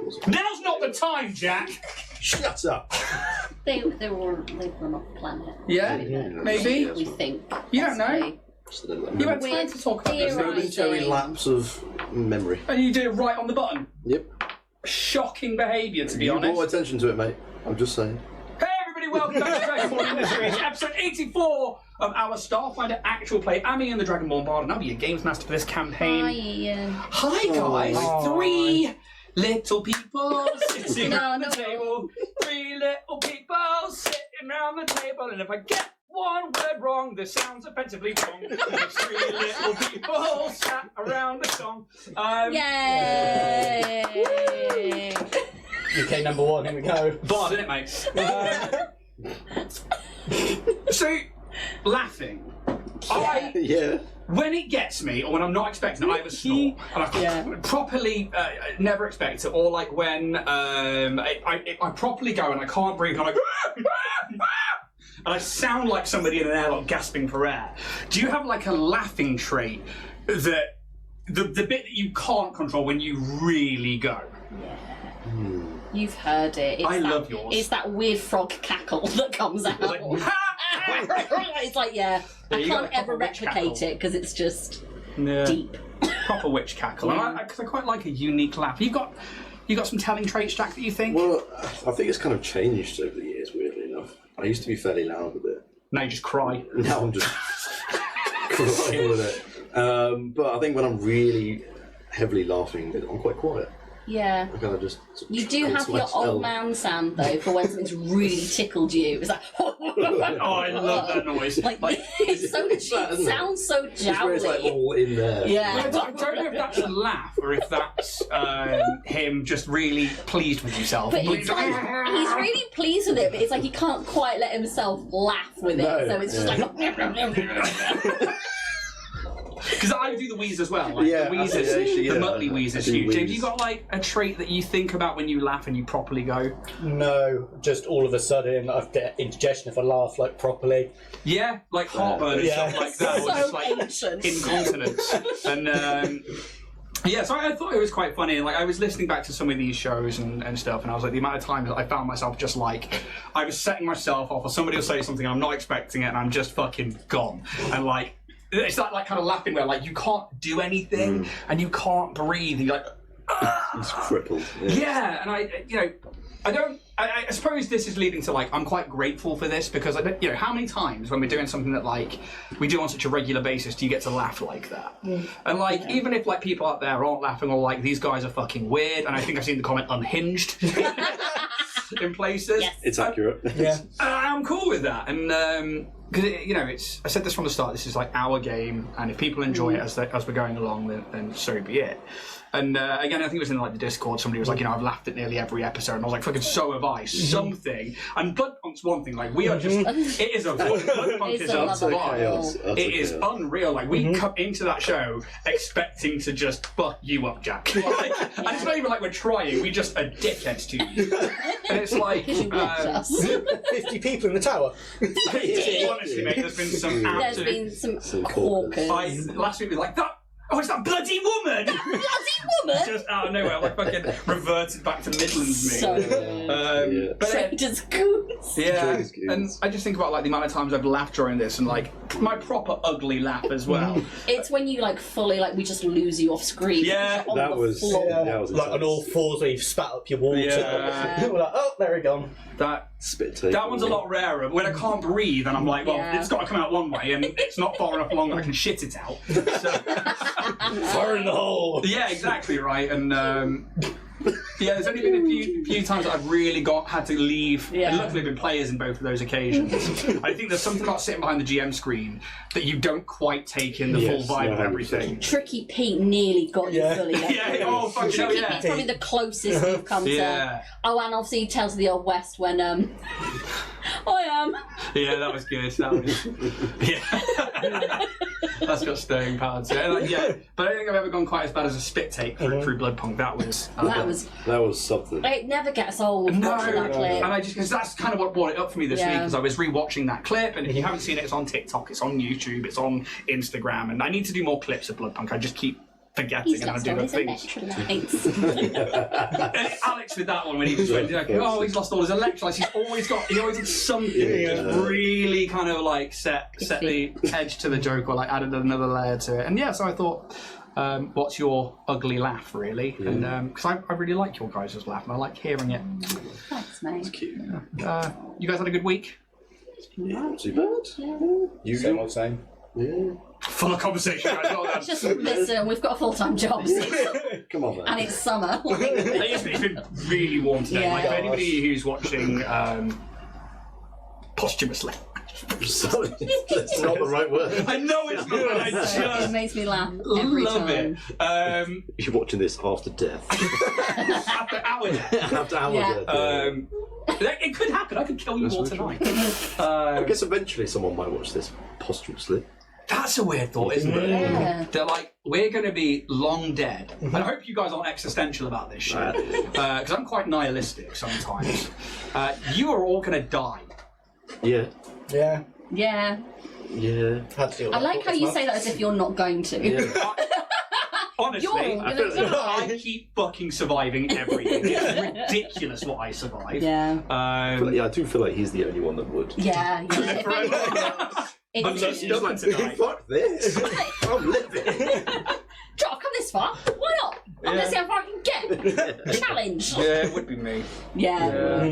was. Now's not the time, Jack! Shut up! They were off the planet. Yeah, maybe. We think. You don't know. Possibly. You had time to talk about this. Momentary lapse of memory. And you did it right on the button. Yep. Shocking behaviour, to be You honest. brought attention to it, mate. I'm just saying. Hey everybody, welcome back to Dragonborn Industries, episode 84 of our Starfinder Actual play. Amy and the Dragonborn Bard, and I'll be your games master for this campaign. Hi, Ian. Hi guys, three little people sitting around the table. Three little people sitting around the table, and if I get one word wrong, this sounds offensively wrong. There's three little people sat around the song. Yay! UK number one, here we go. Bard, isn't it, mate? So, laughing. Yeah. When it gets me, or when I'm not expecting it, I have a snort. And I properly never expect it. Or like when I properly go and I can't breathe, and I'm like, and I sound like somebody in an airlock gasping for air. Do you have like a laughing trait that the bit that you can't control when you really go? Yeah. You've heard it. I love yours. It's that weird frog cackle that comes out. Like, it's like, I can't ever replicate it because it's just deep. Proper witch cackle. Because I quite like a unique laugh. You got some telling traits, Jack, that you think? Well, I think it's kind of changed over the years, weirdly enough. I used to be fairly loud with it. Now you just cry. Now I'm just crying with it. But I think when I'm really heavily laughing, I'm quite quiet. Yeah. I kind of just. You do have your old man sound though for when something's really tickled you. It's like. Oh, I love that noise. Like it's so cheap. It sounds so jowly. It's like all in there. Yeah. I don't know if that's a laugh or if that's him just really pleased with himself. But it's like, he's really pleased with it, but it's like he can't quite let himself laugh with it. No, So it's just like. Because I do the wheeze as well. Like the wheezes, the muttly wheeze is huge. James, you got like a trait that you think about when you laugh and you properly go? No, just all of a sudden I've got indigestion if I laugh like properly. Yeah, like heartburn and stuff like that, or just like incontinence. And yeah, so I thought it was quite funny. And like I was listening back to some of these shows and stuff, and I was like, the amount of times that I found myself just like I was setting myself off, or somebody will say something, I'm not expecting it, and I'm just fucking gone. And like. It's that like kind of laughing where like you can't do anything and you can't breathe. And you're like, It's crippled. yeah. And I suppose this is leading to like I'm quite grateful for this because I don't, how many times when we're doing something that like we do on such a regular basis do you get to laugh like that? And like even if like people out there aren't laughing or like these guys are fucking weird, and I think I've seen the comment unhinged in places. Yes. It's accurate. Yeah. I'm cool with that, and because it's. I said this from the start. This is like our game, and if people enjoy it as we're going along, then so be it. And again, I think it was in like the Discord. Somebody was like, I've laughed at nearly every episode, and I was like, fucking so have I. Something. And Bloodpunk's one thing. Like we are just. It is a Bloodpunk is a chaos. It is unreal. Like we come into that show expecting to just fuck you up, Jack. Like, and it's not even like we're trying. We just are dickheads to you. And it's like 50 people in the tower. honestly, mate, there's been some There's absolute. been some corkers. Last week we were like that. Oh, it's that bloody woman! Bloody woman! Just out of nowhere, like fucking reverted back to Midlands me. So But Trader's Goose. yeah, Trader's Goose. and I just think about like the amount of times I've laughed during this, and like my proper ugly laugh as well. It's when you like fully like we just lose you off screen. Yeah, on that the was floor. that was Like on all fours where you've spat up your water. Yeah. We're like, oh, there we go. That spit take. that one's a lot rarer. When I can't breathe, and I'm like, well, Yeah. it's got to come out one way, and it's not far enough along that I can shit it out. So, Fire in the hole. yeah, exactly right. And yeah, there's only been a few times that I've really had to leave. Yeah. And luckily, I've been players in both of those occasions. I think there's something about sitting behind the GM screen that you don't quite take in the full vibe of 100%. everything. Tricky Pete nearly got you fully. Yeah, oh fucking hell, Tricky yeah. Pete's probably the closest you've come Yeah. to. Oh, and obviously he tells the old West when I am. Yeah, that was good. That was yeah. That's got staying power to it. And, like, yeah, but I don't think I've ever gone quite as bad as a spit take through Bloodpunk. That was something. It never gets old watching that clip. and I just because that's kind of what brought it up for me this week Yeah. because I was rewatching that clip, and if you haven't seen it, it's on TikTok, it's on YouTube, it's on Instagram, and I need to do more clips of Bloodpunk. I just keep forgetting He's and lost doing all other his things. electrolytes. Alex with that one when he just went, like, oh, he's lost all his electrolytes. He always had something that really kind of like set the edge to the joke or like added another layer to it. And yeah, so I thought, what's your ugly laugh, really? And because I really like your guys' laugh and I like hearing it. Thanks, mate. It's cute. You guys had a good week? Not too bad. You Same old same. Yeah. Full of conversation, guys. Well done. Just listen, we've got full-time jobs. Come on, man. And it's summer. It's been really warm today. Yeah. Like, for anybody who's watching posthumously. Sorry, that's not the right word. I know it's not, but I It just makes me laugh every love time. it. You're watching this after death. After hours. After our Yeah. death. It could happen. I could kill you all tonight. I guess eventually someone might watch this posthumously. That's a weird thought, isn't it? Yeah. They're like, we're going to be long dead. And I hope you guys aren't existential about this shit. Because I'm quite nihilistic sometimes. You are all going to die. Yeah. Yeah. Yeah. Yeah. Had to deal with I like how you say that as if you're not going to. Yeah. Honestly, You're gonna die. I keep fucking surviving everything. It's ridiculous what I survive. Yeah. Yeah, I do feel like he's the only one that would. Yeah. If anyone- Unless you just want to die. Fuck this. I'm living. Joe, I've come this far. Why not? I'm gonna see how far I can get. Challenge. Yeah, it would be me. Yeah.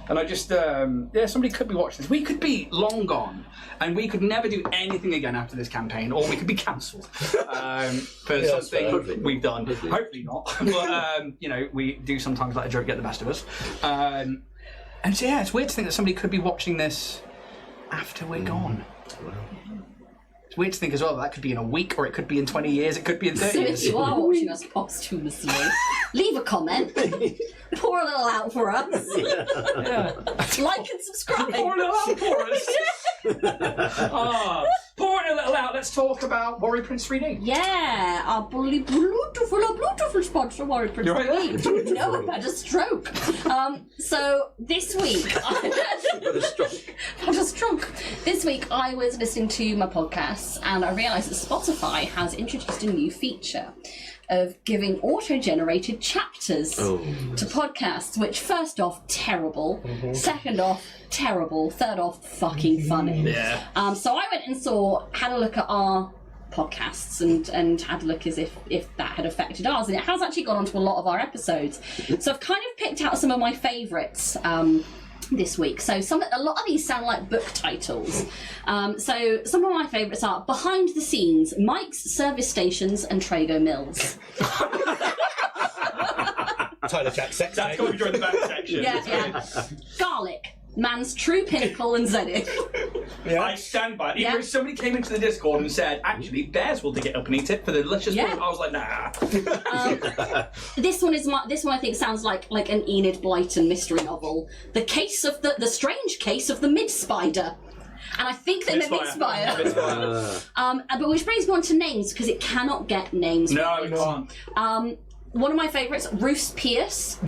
And I just, somebody could be watching this. We could be long gone, and we could never do anything again after this campaign, or we could be cancelled for something Hopefully we've done. Hopefully. Hopefully not. But, we do sometimes let a joke get the best of us. And so, yeah, it's weird to think that somebody could be watching this after we're gone. It's weird to think as well that could be in a week, or it could be in 20 years, it could be in 30 So if years. you are watching us posthumously, leave a comment, pour a little out for us, like and subscribe. Pour a little out for us. Pouring a little out, let's talk about Warrior Prince 3D. Yeah, our beautiful sponsor, Warrior Prince. You're right. No, I've had a stroke. So this week, This week I was listening to my podcasts and I realised that Spotify has introduced a new feature of giving auto-generated chapters to podcasts, which first off, terrible. Second off, terrible. Third off, fucking funny. Yeah. So I went and had a look at our podcasts and had a look as if that had affected ours, and it has actually gone onto a lot of our episodes. So I've kind of picked out some of my favourites this week. So a lot of these sound like book titles. So some of my favourites are Behind the Scenes, Mike's Service Stations and Trago Mills. Tyler Jack sex That's got to be during the back section. Yeah. Garlic, Man's True Pinnacle and Zenith. I stand by it. Even if somebody came into the Discord and said, actually, bears will dig it up and eat it for the delicious food, I was like, nah. This one I think sounds like an Enid Blyton mystery novel. The Strange Case of the Mid-Spider. And I think they meant Mid-Spire. But which brings me on to names, because it cannot get names. No, it can't. One of my favourites, Roos Pierce.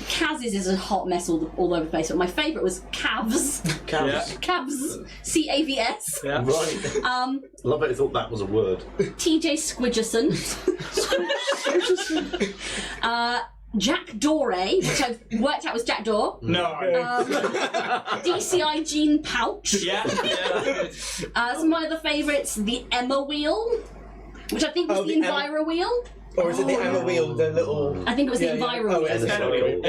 Kaz's is a hot mess all over the place, but my favourite was Cavs. Cavs. C-A-V-S. Yeah. Right. Love it, I thought that was a word. TJ Squidgerson. Jack Doré, which I've worked out was Jack Dore. No. DCI Jean Pouch. Yeah. Some of my other favourites, the Emma Wheel, which I think was the Enviro Wheel. Or is it the Emma Wheel, the little... I think it was the Enviro Wheel. it's Emma Wheel.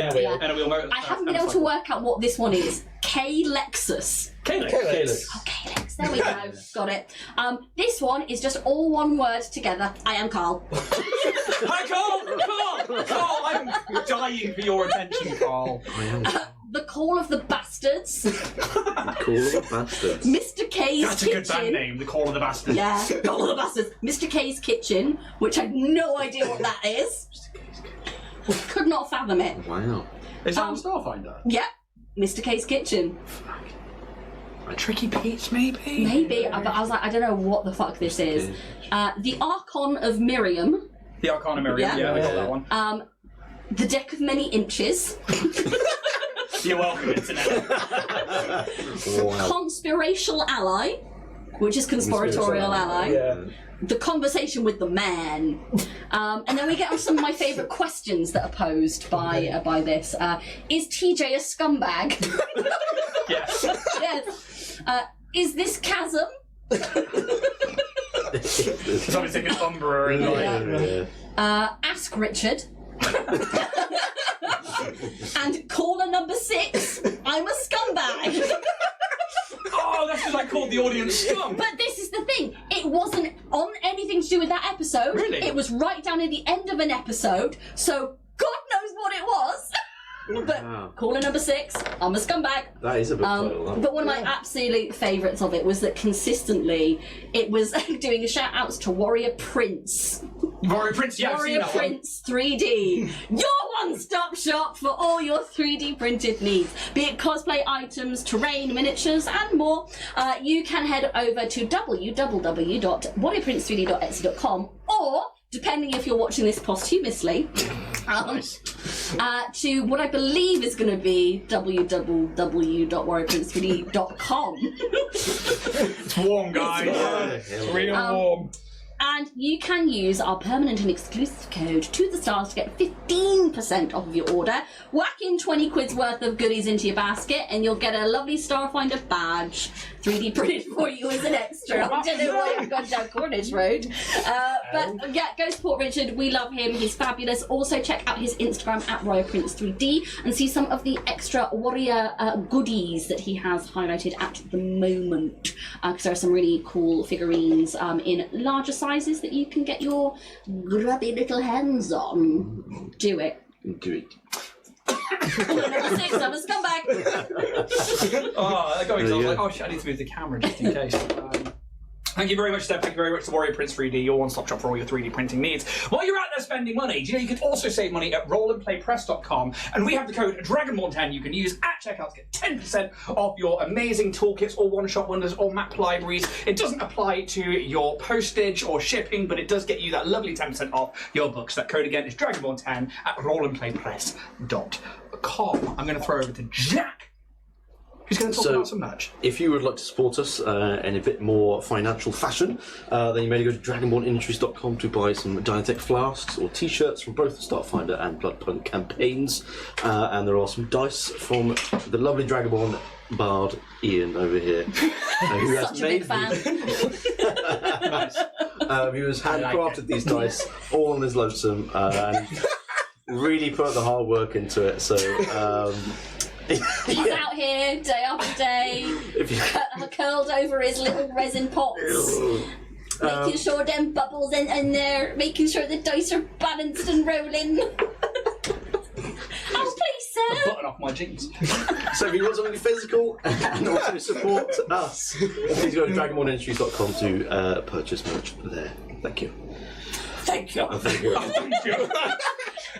I haven't been able to work out what this one is. K-Lexus. K-Lex. Okay, Lex, there we go. Got it. This one is just all one word together. I am Carl. Hi, Carl! I'm dying for your attention, Carl. The Call of the Bastards. Call of the Bastards. Mr. K's That's a Kitchen. good band name, The Call of the Bastards. Yeah, Call of the Bastards. Mr. K's Kitchen, which I have no idea what that is. Could not fathom it. Wow. Is that on Starfinder? Yep, Mr. K's Kitchen. Tricky Pete's, maybe? Maybe, but I was like, I don't know what the fuck this is. The Archon of Miriam. The Arcana Miriam, yeah, we got that one. The Deck of Many Inches. You're welcome, Internet. Wow. Conspirational Ally. which is conspiratorial ally. Yeah. The conversation with the man, and then we get on some of my favourite questions that are posed by this. Is TJ a scumbag? Yes. Yes. Is this chasm? Somebody's taking Umbra and Ask Richard. And caller number 6. I'm a scumbag. Oh, that's because I called the audience scum. But this is the thing. It wasn't on anything to do with that episode. Really? It was right down at the end of an episode. So God knows what it was. But caller number 6, I'm a scumbag. That is a big title. But one of my absolute favourites of it was that consistently it was doing shout outs to Warrior Prince. Warrior Prince, yeah, Warrior I've seen that Prince 3D. Your one-stop shop for all your 3D printed needs. Be it cosplay items, terrain, miniatures, and more. You can head over to www.warriorprince3d.etsy.com or, depending if you're watching this posthumously, to what I believe is going to be www.warriorprince3d.com. It's warm, guys. It's real warm. And you can use our permanent and exclusive code to the stars to get 15% off of your order. Whack in 20 quid's worth of goodies into your basket and you'll get a lovely Starfinder badge 3D printed for you as an extra. I don't know why I've gone down Cornish Road. But yeah, go support Richard. We love him. He's fabulous. Also check out his Instagram at RoyalPrince3D and see some of the extra warrior goodies that he has highlighted at the moment. Because there are some really cool figurines in larger sizes that you can get your grubby little hands on. Do it. Do it. Number 6, I'm a scumbag. Oh, that got me. I was like, oh shit, I need to move the camera just in case. Thank you very much, Steph. Thank you very much to Warrior Prince 3D, your one-stop shop for all your 3D printing needs. While you're out there spending money, do you know you can also save money at rollandplaypress.com, and we have the code Dragonborn10 you can use at checkout to get 10% off your amazing toolkits or one-shot wonders or map libraries. It doesn't apply to your postage or shipping, but it does get you that lovely 10% off your books. That code again is Dragonborn10 at rollandplaypress.com. I'm going to throw over to Jack, who's going to talk about some merch. If you would like to support us in a bit more financial fashion, then you may go to dragonbornindustries.com to buy some Dynatech flasks or t-shirts from both the Starfinder and Bloodpunk campaigns. And there are some dice from the lovely Dragonborn bard Ian over here, who has Such a big fan. Nice. Who has handcrafted these dice all on his lonesome and really put the hard work into it. So. He's out here day after day, curled over his little resin pots, making sure them bubbles in there, making sure the dice are balanced and rolling. Oh, please, sir. Button off my jeans. So if you want something physical and also support us, please go to dragonbornindustries.com to purchase merch there. Thank you. Thank you. Thank you.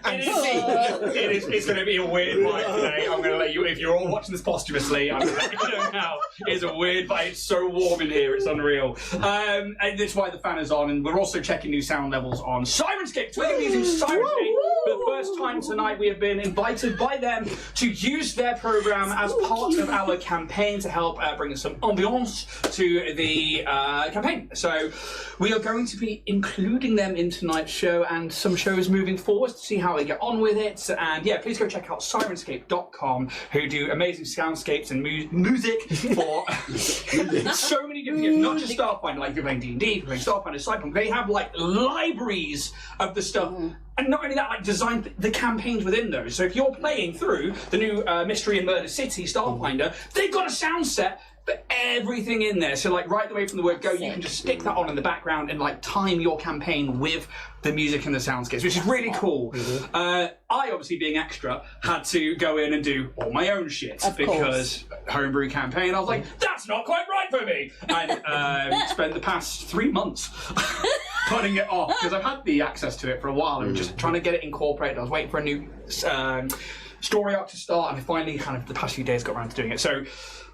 Thank you. It's going to be a weird vibe today. I'm going to let you, if you're all watching this posthumously, I'm going to let you know now. It's a weird vibe. It's so warm in here. It's unreal. And that's why the fan is on. And we're also checking new sound levels on Syrinscape. So we're going to be using Syrinscape for the first time tonight. We have been invited by them to use their program as part of our campaign to help bring some ambiance to the campaign. So we are going to be including them in tonight's show and some shows moving forward to see how they get on with it. And yeah, please go check out Syrinscape.com, who do amazing soundscapes and music for so many different games, not just Starfinder, like if you're playing D&D, if you're playing Starfinder, Cyberpunk, they have like libraries of the stuff. And not only that, like design the campaigns within those. So if you're playing through the new Mystery and Murder City Starfinder, they've got a sound set for everything in there. So like right the way from the word go, you can just stick that on in the background and like time your campaign with the music and the soundscapes, which is really cool. I, obviously being extra, had to go in and do all my own shit because homebrew campaign, I was like, that's not quite right for me. And spent the past 3 months putting it off because I've had the access to it for a while and just trying to get it incorporated. I was waiting for a new story arc to start, and I finally kind of the past few days got around to doing it. So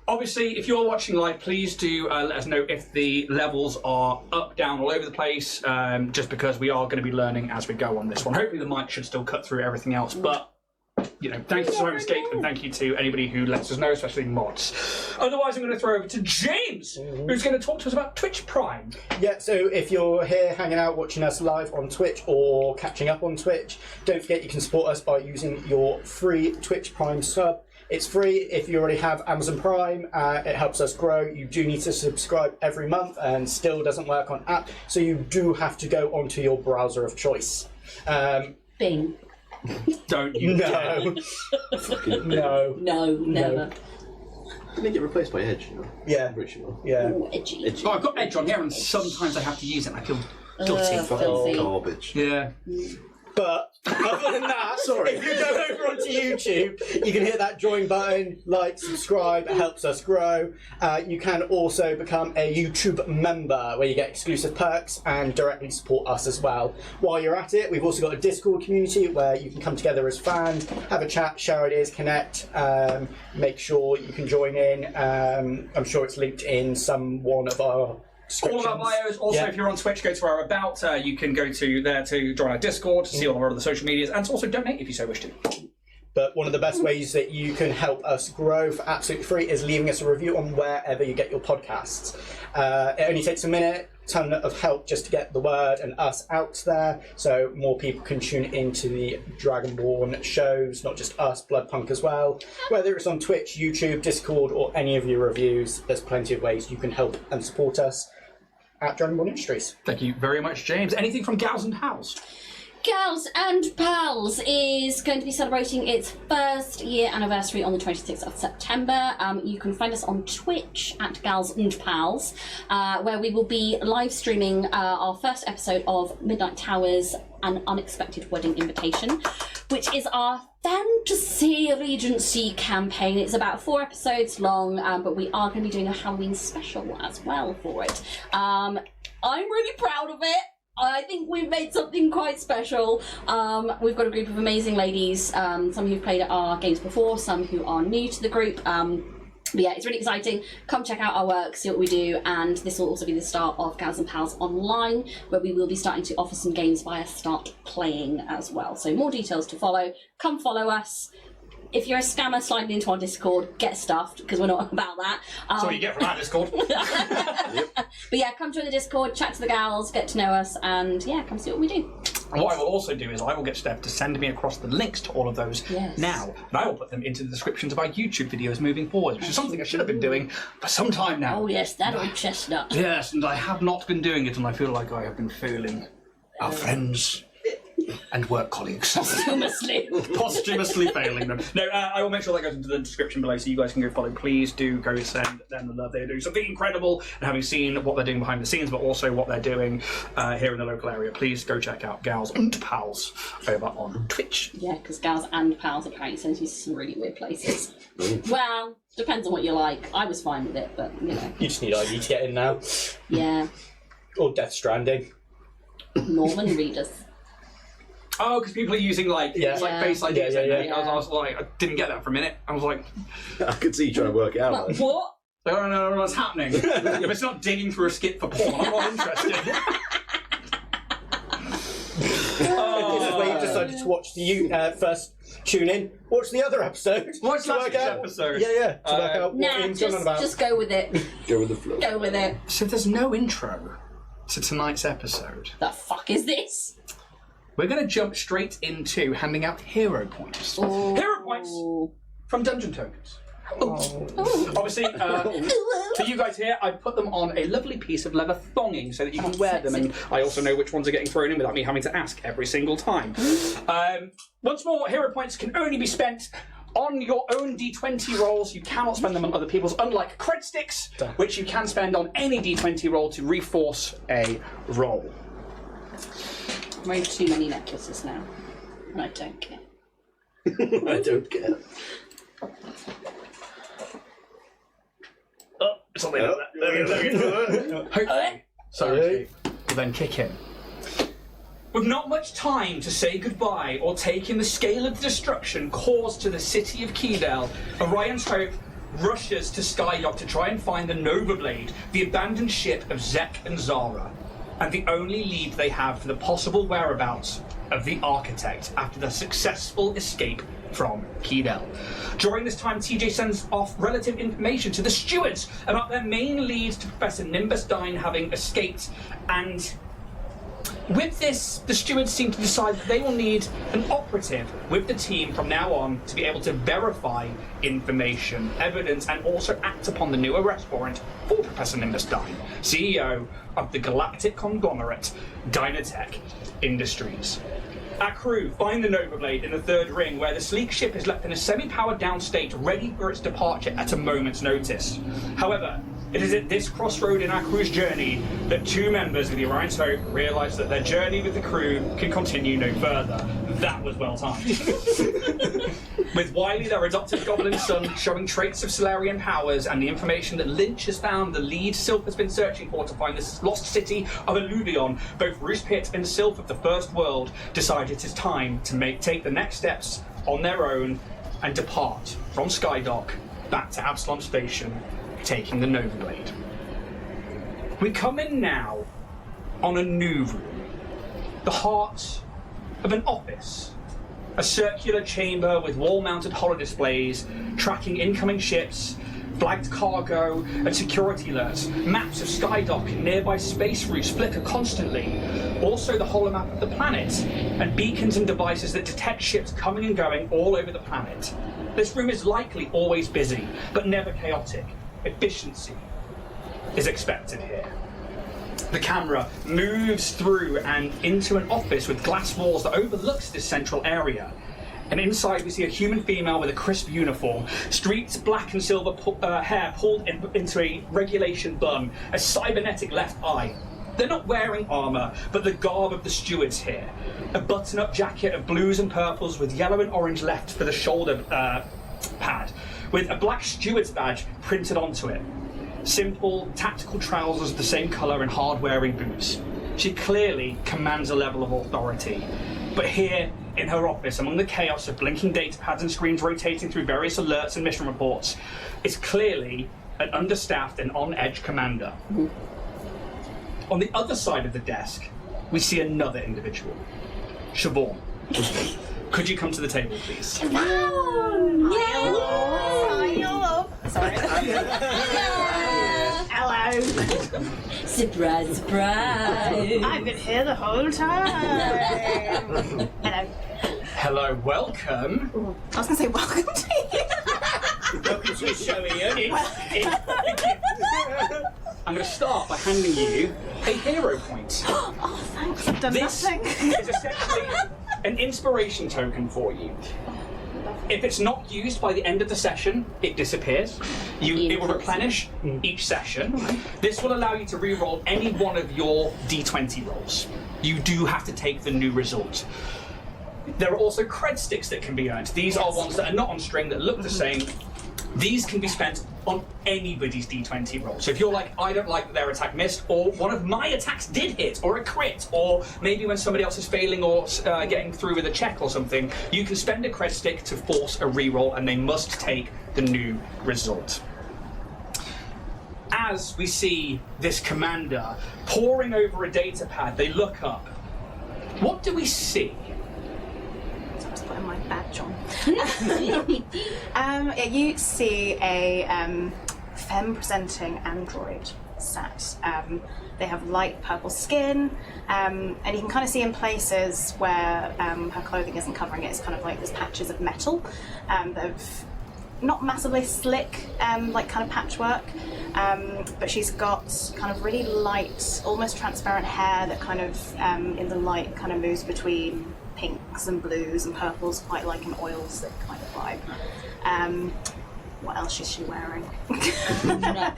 obviously, if you're watching live, please do let us know if the levels are up, down, all over the place, just because we are going to be learning as we go on this one. Hopefully the mic should still cut through everything else, but thank you to Syrinscape and thank you to anybody who lets us know, especially mods. Otherwise, I'm going to throw over to James, who's going to talk to us about Twitch Prime. Yeah, so if you're here hanging out, watching us live on Twitch or catching up on Twitch, don't forget you can support us by using your free Twitch Prime sub. It's free if you already have Amazon Prime. It helps us grow. You do need to subscribe every month and still doesn't work on app, so you do have to go onto your browser of choice. Bing. Don't you dare. No. No, never. Didn't it get replaced by Edge? Yeah. I'm pretty sure. Yeah. Ooh, edgy. Oh, I've got Edge on here and sometimes I have to use it and I feel guilty. Filthy. Garbage. Yeah. But other than that, if you go over onto YouTube, you can hit that join button, like, subscribe, it helps us grow. You can also become a YouTube member where you get exclusive perks and directly support us as well. While you're at it, we've also got a Discord community where you can come together as fans, have a chat, share ideas, connect, make sure you can join in. I'm sure it's linked in one of our all of our bios. Also, if you're on Twitch, go to our About. You can go to there to join our Discord, to see all of our other social medias, and to also donate if you so wish to. But one of the best ways that you can help us grow for absolutely free is leaving us a review on wherever you get your podcasts. It only takes a minute, ton of help just to get the word and us out there, so more people can tune into the Dragonborn shows, not just us, Bloodpunk as well. Whether it's on Twitch, YouTube, Discord, or any of your reviews, there's plenty of ways you can help and support us at Dragonborn Industries. Thank you very much, James. Anything from Gals and Pals? Gals and Pals is going to be celebrating its first year anniversary on the 26th of September. You can find us on Twitch at Gals and Pals, where we will be live streaming our first episode of Midnight Towers, An Unexpected Wedding Invitation, which is our Fantasy Regency campaign. It's about 4 episodes long, but we are going to be doing a Halloween special as well for it. I'm really proud of it. I think we've made something quite special. We've got a group of amazing ladies, some who've played at our games before, some who are new to the group. But yeah, it's really exciting. Come check out our work, see what we do, and this will also be the start of Gals and Pals Online, where we will be starting to offer some games via Start Playing as well. So more details to follow. Come follow us. If you're a scammer sliding into our Discord, get stuffed, because we're not about that. That's what you get from our Discord. But yeah, come join the Discord, chat to the gals, get to know us, and yeah, come see what we do. And what I will also do is I will get Steph to send me across the links to all of those now, and I will put them into the descriptions of our YouTube videos moving forward, which is something I should have been doing for some time now. Oh yes, that old chestnut. Yes, and I have not been doing it, and I feel like I have been failing our friends and work colleagues. Posthumously failing them. No, I will make sure that goes into the description below so you guys can go follow. Please do go send them the love. They're doing something incredible, and having seen what they're doing behind the scenes, but also what they're doing here in the local area, please go check out Gals and Pals over on Twitch. Yeah, because Gals and Pals apparently sends you to some really weird places. Well, depends on what you like. I was fine with it, but you know. You just need ID to get in now. Yeah. Or Death Stranding. Norman readers. Oh, because people are using like Face ID. Yeah. I was like, I didn't get that for a minute. I was like, I could see you trying to work it out. But what? I don't know what's happening. If it's not digging through a skip for porn, I'm not interested. This is where you decided to watch the first tune in, watch the other episode. Watch last week's episode. Yeah. To work out what Ian's going on about. Just go with it. Go with the flow. Go with it. So there's no intro to tonight's episode. The fuck is this? We're going to jump straight into handing out hero points. Ooh. Hero points from dungeon tokens. Obviously, for you guys here, I put them on a lovely piece of leather thonging so that you can wear them, and I also know which ones are getting thrown in without me having to ask every single time. Once more, hero points can only be spent on your own D20 rolls. You cannot spend them on other people's, unlike cred sticks, which you can spend on any D20 roll to reforce a roll. I'm wearing too many necklaces now, and I don't care. I don't care. Oh, something like that. Hopefully, sorry, will then kick in. With not much time to say goodbye or take in the scale of the destruction caused to the city of Kedel, Orion's Hope rushes to Skydock to try and find the Nova Blade, the abandoned ship of Zek and Zara. and the only lead they have for the possible whereabouts of the architect after the successful escape from Kedel. During this time, TJ sends off relative information to the stewards about their main lead to Professor Nimbus Dine having escaped, and with this, the stewards seem to decide that they will need an operative with the team from now on to be able to verify information, evidence, and also act upon the new arrest warrant for Professor Nimbus Dine, CEO of the galactic conglomerate Dynatech Industries. Our crew find the Novablade in the third ring, where the sleek ship is left in a semi-powered down state, ready for its departure at a moment's notice. However, it is at this crossroad in our crew's journey that two members of the Orion's Hope realise that their journey with the crew can continue no further. That was well timed. With Wiley, their adopted goblin son, showing traits of Solarian powers and the information that Lynch has found the lead Sylph has been searching for to find the lost city of Illuvion, both Roose Pit and Sylph of the First World decide it is time to take the next steps on their own and depart from Skydock back to Absalom Station, taking the Novablade. We come in now on a new room, the heart of an office, a circular chamber with wall-mounted holodisplays tracking incoming ships, flagged cargo and security alerts, maps of Skydock and nearby space routes flicker constantly, also the holomap of the planet, and beacons and devices that detect ships coming and going all over the planet. This room is likely always busy, but never chaotic. Efficiency is expected here. The camera moves through and into an office with glass walls that overlooks this central area. And inside we see a human female with a crisp uniform, streaked black and silver hair pulled into a regulation bun, a cybernetic left eye. They're not wearing armour, but the garb of the stewards here. A button-up jacket of blues and purples with yellow and orange left for the shoulder pad, with a black steward's badge printed onto it. Simple, tactical trousers of the same colour and hard-wearing boots. She clearly commands a level of authority. But here, in her office, among the chaos of blinking data pads and screens rotating through various alerts and mission reports, is clearly an understaffed and on-edge commander. On the other side of the desk, we see another individual. Siobhan. Could you come to the table, please? Hello! Sorry. Hello. Surprise, surprise. I've been here the whole time. Hello. Hello, welcome. I was going to say welcome to you. Welcome to the show, Ian. I'm going to start by handing you a hero point. Oh, thanks. I've done This nothing. is essentially an inspiration token for you. If it's not used by the end of the session, it disappears. It will replenish each session. This will allow you to re-roll any one of your D20 rolls. You do have to take the new result. There are also cred sticks that can be earned. These are ones that are not on string, that look the same. These can be spent on anybody's D20 roll. So if you're like, I don't like that their attack missed, or one of my attacks did hit, or a crit, or maybe when somebody else is failing or getting through with a check or something, you can spend a cred stick to force a reroll, and they must take the new result. As we see this commander poring over a data pad, they look up. What do we see? I was putting my badge on. You see a femme-presenting android sat. They have light purple skin, and you can kind of see in places where her clothing isn't covering it, it's kind of like there's patches of metal that have not massively slick, like kind of patchwork, but she's got kind of really light, almost transparent hair that kind of in the light kind of moves between pinks and blues and purples, quite like an oil slick kind of vibe. What else is she wearing? Nothing.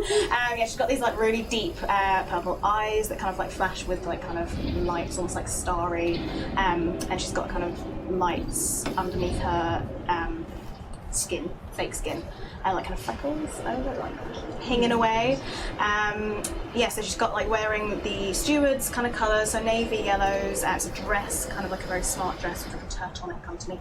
Yeah, she's got these like really deep purple eyes that kind of like flash with like kind of lights, almost like starry, and she's got kind of lights underneath her skin, fake skin, like kind of freckles over, like hanging away. Yeah, so she's got like wearing the stewards kind of colours, so navy yellows, it's a dress, kind of like a very smart dress with like a turtleneck underneath,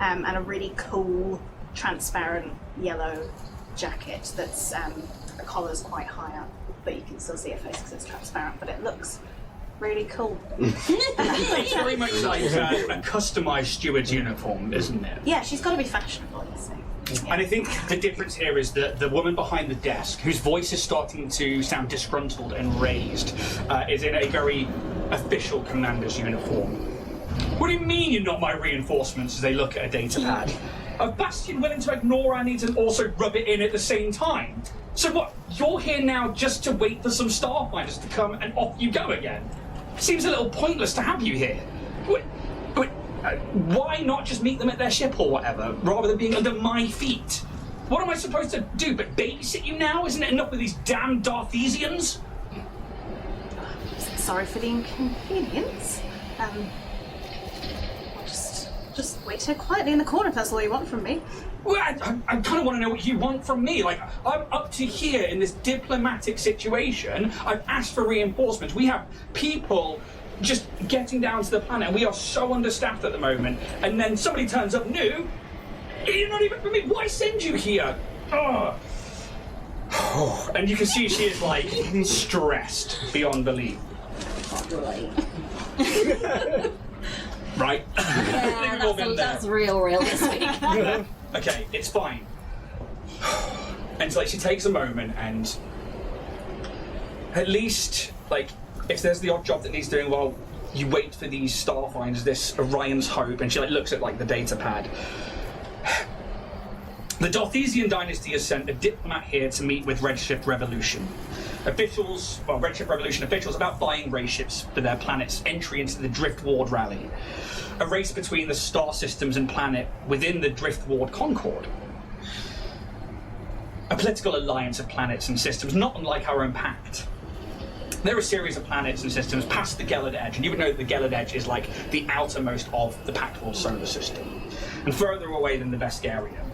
and a really cool transparent yellow jacket that's the collar's quite high up. but you can still see her face because it's transparent, but it looks really cool. It's very much like a customised steward's uniform, isn't it? Yeah, she's got to be fashionable, you see. And I think the difference here is that the woman behind the desk, whose voice is starting to sound disgruntled and raised, is in a very official commander's uniform. What do you mean you're not my reinforcements? As they look at a data pad. A bastion willing to ignore our needs and also rub it in at the same time. So what, you're here now just to wait for some Starfinders to come and off you go again? Seems a little pointless to have you here. Why not just meet them at their ship or whatever, rather than being under my feet? What am I supposed to do, but babysit you now? Isn't it enough with these damn Darthesians? Sorry for the inconvenience. I'll just wait here quietly in the corner if that's all you want from me. Well, I kind of want to know what you want from me. Like, I'm up to here in this diplomatic situation. I've asked for reinforcements. We have people just getting down to the planet, and we are so understaffed at the moment. And then somebody turns up new. You're not even for me. Why send you here? Oh. And you can see she is like stressed beyond belief. Right? Yeah, that's real this week. Okay, it's fine. And so, like, she takes a moment and at least, like, if there's the odd job that needs doing while you wait for these Starfinders, this Orion's Hope, and she like looks at like the data pad. The Darthesian dynasty has sent a diplomat here to meet with Redshift Revolution. Redshift Revolution officials about buying race ships for their planet's entry into the Drift Ward Rally. A race between the star systems and planet within the Drift Ward Concord. A political alliance of planets and systems, not unlike our own Pact. There are a series of planets and systems past the Gellid Edge, and you would know that the Gellid Edge is like the outermost of the Pact World solar system, and further away than the Vestgarian.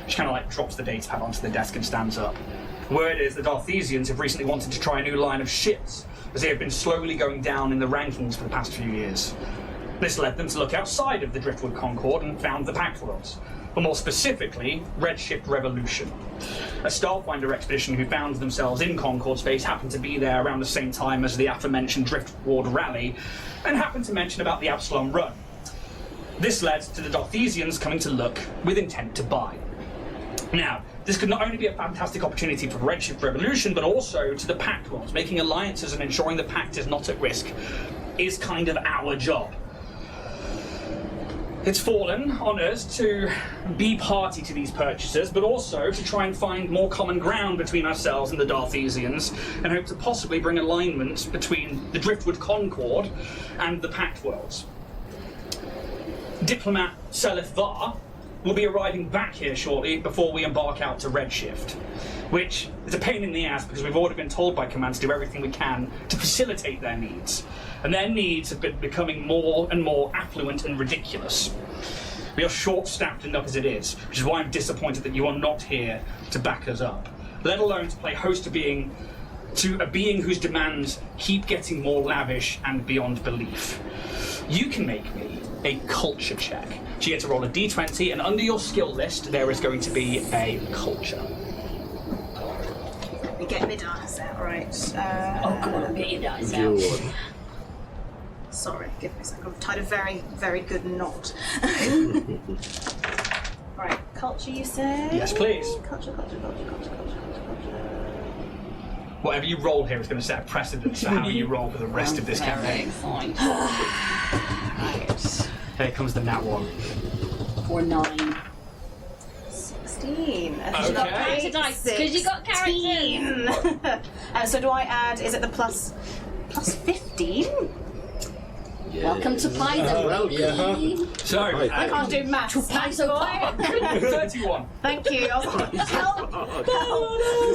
She kind of like drops the data pad onto the desk and stands up. Word is the Darthesians have recently wanted to try a new line of ships, as they have been slowly going down in the rankings for the past few years. This led them to look outside of the Driftwood Concord and found the Pact Worlds, but more specifically, Redshift Revolution. A Starfinder expedition who found themselves in Concord space happened to be there around the same time as the aforementioned Drift Ward Rally, and happened to mention about the Absalom Run. This led to the Darthesians coming to look with intent to buy. Now, this could not only be a fantastic opportunity for Redshift Revolution, but also to the Pact Worlds. Making alliances and ensuring the Pact is not at risk is kind of our job. It's fallen on us to be party to these purchases, but also to try and find more common ground between ourselves and the Darthesians, and hope to possibly bring alignment between the Driftwood Concord and the Pact Worlds. Diplomat Selith Var will be arriving back here shortly before we embark out to Redshift, which is a pain in the ass because we've already been told by Command to do everything we can to facilitate their needs. And their needs have been becoming more and more affluent and ridiculous. We are short-staffed enough as it is, which is why I'm disappointed that you are not here to back us up, let alone to play host to a being whose demands keep getting more lavish and beyond belief. You can make me a culture check. So you get to roll a d20, and under your skill list there is going to be a culture. Let me get my dice out, right. Oh, come on, get your dice out. Sorry, give me a second. I've tied a very, very good knot. Right, culture you say? Yes, please. Culture. Whatever you roll here is going to set a precedent for how you roll for the rest of this campaign. Right. Here comes the nat one. Or 9. 16. Because you got character dice. Because you got characters. So do I add, is it the plus 15? Yeah. Welcome to Paizo. Well, yeah. So, I can't do maths. To Paizo Park. 31. Thank you. I was like, help!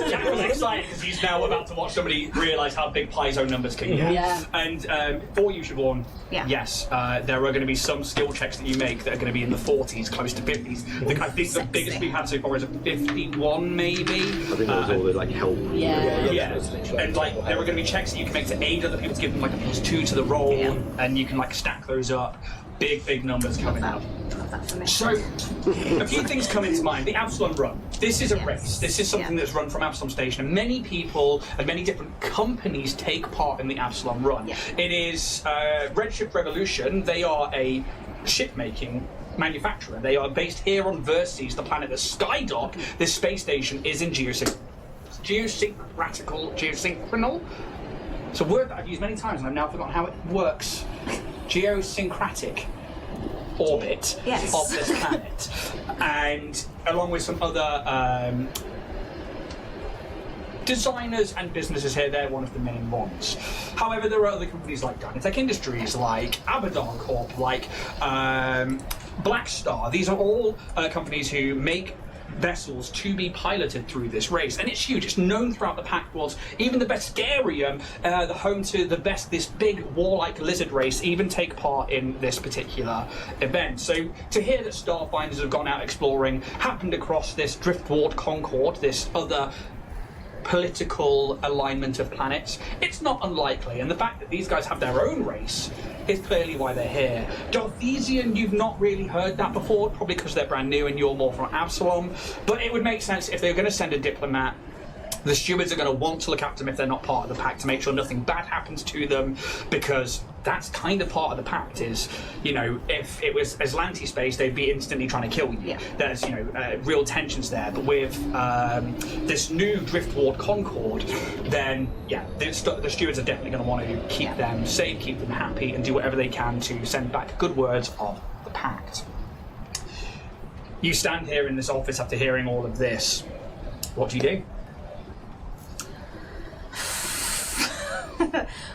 Jack was excited because he's now about to watch somebody realise how big Paizo numbers can get. Yeah. And for you, Siobhan, yes, there are going to be some skill checks that you make that are going to be in the 40s, close to 50s. I think the biggest we've had so far is a 51, maybe. I think that was all the like help. Yeah. And like there are going to be checks that you can make to aid other people to give them like a +2 to the roll, and you can like stack those up. Big numbers coming up. have that for me. So, a few things come into mind. The Absalom Run. This is a race. This is something that's run from Absalom Station, and many people and many different companies take part in the Absalom Run. Yeah. It is Redshift Revolution. They are a ship-making manufacturer. They are based here on Verces, the planet that Skydock, this space station, is in geosynchronial. It's a word that I've used many times, and I've now forgotten how it works. Geosyncratic orbit of this planet, and along with some other designers and businesses here, they're one of the main ones. However, there are other companies like Dynatech Industries, like Abaddon Corp, like Black Star. These are all companies who make vessels to be piloted through this race, and it's huge. It's known throughout the Pact Worlds. Even the Bestiarium, the home to the best, this big warlike lizard race, even take part in this particular event. So to hear that Starfinders have gone out exploring, happened across this Driftward Concord, this other political alignment of planets, it's not unlikely, and the fact that these guys have their own race is clearly why they're here. Darthesian, you've not really heard that before, probably because they're brand new and you're more from Absalom, but it would make sense if they were going to send a diplomat. The stewards are going to want to look after them if they're not part of the pact, to make sure nothing bad happens to them, because that's kind of part of the pact. Is, you know, if it was Aslanti space, they'd be instantly trying to kill you. Yeah. There's, you know, real tensions there. But with this new Driftward Concord, then yeah, the stewards are definitely going to want to keep them safe, keep them happy, and do whatever they can to send back good words of the pact. You stand here in this office after hearing all of this. What do you do?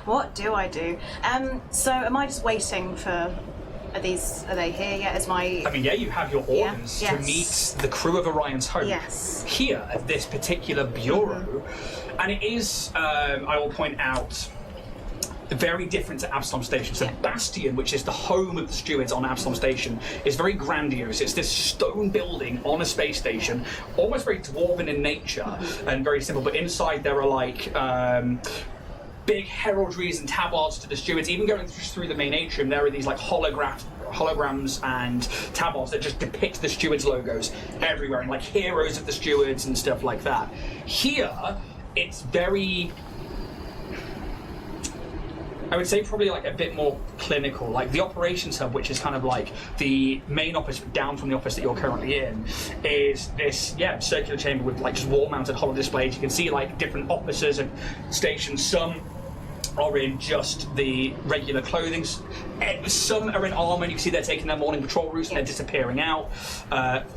What do I do? So am I just waiting for? Are they here yet? I mean, yeah, you have your orders to meet the crew of Orion's home here at this particular bureau, and it is, I will point out, very different to Absalom Station. So Bastion, which is the home of the stewards on Absalom Station, is very grandiose. It's this stone building on a space station, almost very dwarven in nature and very simple, but inside there are like big heraldries and tabards to the stewards. Even going through the main atrium, there are these like holograms and tabards that just depict the stewards' logos everywhere, and like heroes of the stewards and stuff like that. Here, it's very, I would say probably like a bit more clinical. Like the operations hub, which is kind of like the main office down from the office that you're currently in, is this circular chamber with like just wall-mounted holo displays. You can see like different officers and stations. Some are in just the regular clothing. Some are in armour, and you can see they're taking their morning patrol routes and they're disappearing out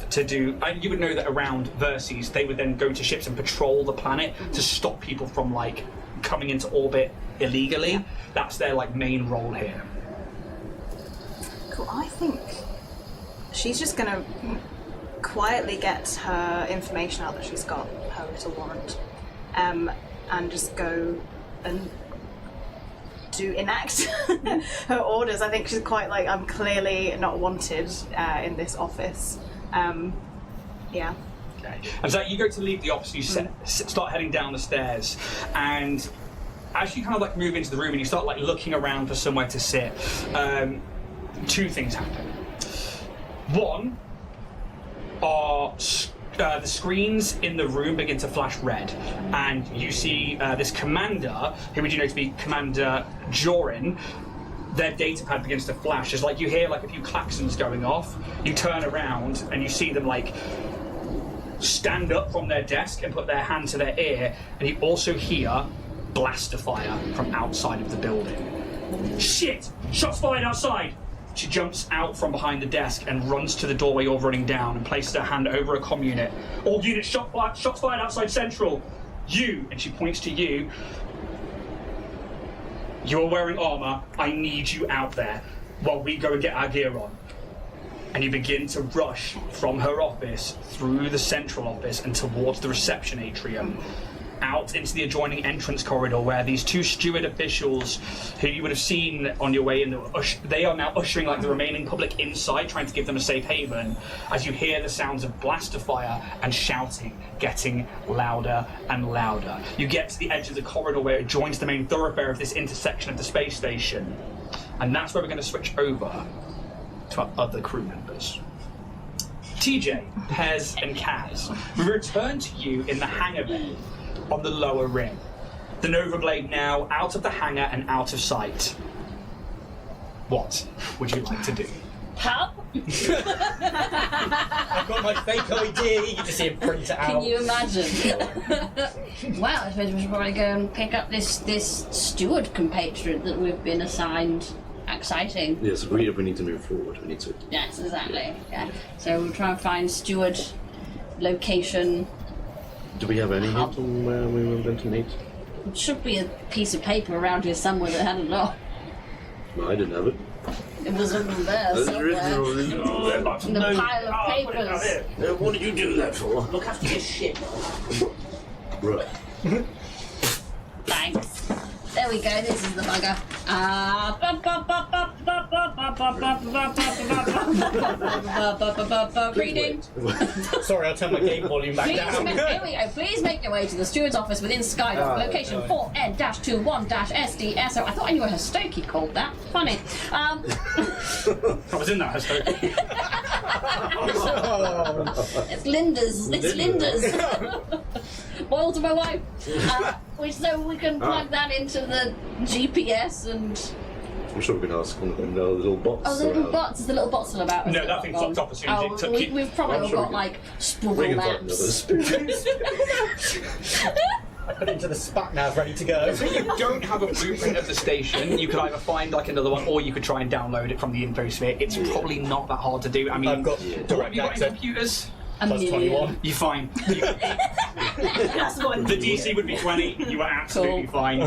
to do. And you would know that around Verces, they would then go to ships and patrol the planet to stop people from like coming into orbit illegally. That's their like main role here. Cool. I think she's just gonna quietly get her information out that she's got her little warrant, and just go and enact her orders. I think she's quite like, I'm clearly not wanted in this office. Yeah. Okay. And so you go to leave the office, you start heading down the stairs, and as you kind of like move into the room and you start like looking around for somewhere to sit, two things happen. One are the screens in the room begin to flash red, and you see this commander, who would you know to be Commander Jorin. Their data pad begins to flash. It's like you hear like a few klaxons going off. You turn around and you see them like stand up from their desk and put their hand to their ear, and you also hear blaster fire from outside of the building. Shit! Shots fired outside! She jumps out from behind the desk and runs to the doorway you're running down and places her hand over a comm unit. All units, shots fired outside Central. You, and she points to you. You're wearing armour. I need you out there while we go and get our gear on. And you begin to rush from her office through the central office and towards the reception atrium, out into the adjoining entrance corridor where these two steward officials who you would have seen on your way in, they are now ushering like the remaining public inside, trying to give them a safe haven, as you hear the sounds of blaster fire and shouting getting louder and louder. You get to the edge of the corridor where it joins the main thoroughfare of this intersection of the space station, and that's where we're going to switch over to to our other crew members. TJ, Pez, and Kaz, we return to you in the hangar bay on the lower ring. The Nova Blade now out of the hangar and out of sight. What would you like to do? Pub? I've got my fake ID. You just see him print it out. Can you imagine? Well, I suppose we should probably go and pick up this steward compatriot that we've been assigned. Exciting. Yes, we need to move forward. We need to. Yes, exactly. Yeah. So we'll try and find steward location. Do we have any hint on where we were going to meet? There should be a piece of paper around here somewhere that had a lot. No, I didn't have it. It was over there somewhere. In the pile of papers. What did you do that for? Look after your shit. Right. Thanks. There we go, this is the bugger. Reading. Sorry, I'll turn my game volume back down. Here we go. Please make your way to the steward's office within Skydock, location 4N-21-SDS. I thought I knew a Hostoki called that. Funny. I was in that Hostoki. It's Linda's. It's Linda's. Boiled to my wife. So we can plug that into the GPS and. I'm sure we can ask one of them little bots. Oh, the little bots. Is the little bot still about? No, that thing flopped off as soon as it took you. We've probably all got like Spruggle maps. I put it into the spat nav ready to go. If you don't have a blueprint of the station, you could either find like another one, or you could try and download it from the infosphere. It's probably not that hard to do. I mean, I've got have direct you got any access. computers? Plus 21. You're fine. The DC would be 20. You are absolutely fine.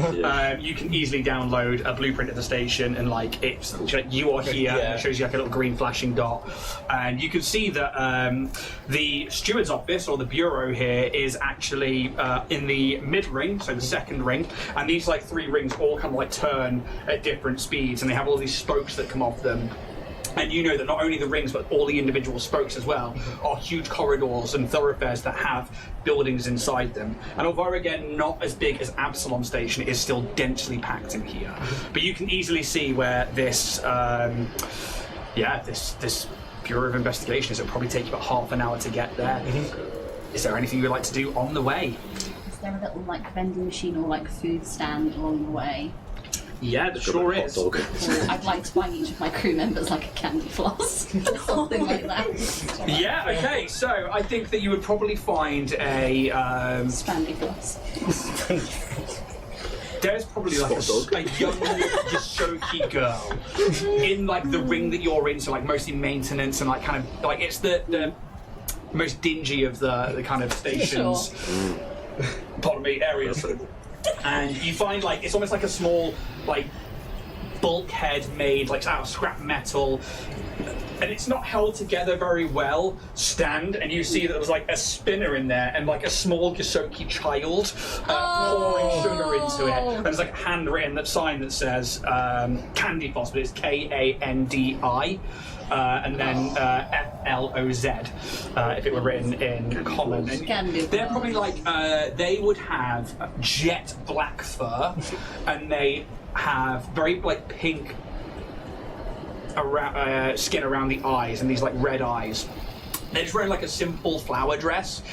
You can easily download a blueprint of the station, and like it's you are here. And it shows you like a little green flashing dot, and you can see that the steward's office or the bureau here is actually in the mid ring, so the second ring, and these like 3 rings all kind of like turn at different speeds, and they have all these spokes that come off them. And you know that not only the rings, but all the individual spokes as well are huge corridors and thoroughfares that have buildings inside them. And although, again, not as big as Absalom Station, it is still densely packed in here. But you can easily see where this, this Bureau of Investigation is. It'll probably take you about half an hour to get there. Is there anything you would like to do on the way? Is there a little like vending machine or like food stand along the way? Yeah, there sure is. Or I'd like to buy each of my crew members like a candy floss, something like that. Yeah, okay, so I think that you would probably find a... Spandy floss. There's probably like a young Yashoki girl in like the ring that you're in, so like mostly maintenance and like kind of like it's the most dingy of the kind of stations. Sure. Pardon me, areas. And you find like it's almost like a small like bulkhead made like out of scrap metal, and it's not held together very well. Stand, and you see that there was like a spinner in there and like a small Yashoki child pouring sugar into it. And there's like a handwritten sign that says Candy Floss, but it's Kandi. And then FLOZ, if it were written in common. And they're probably like, they would have jet black fur, and they have very like pink skin around the eyes, and these like red eyes. They're just wearing like a simple flower dress,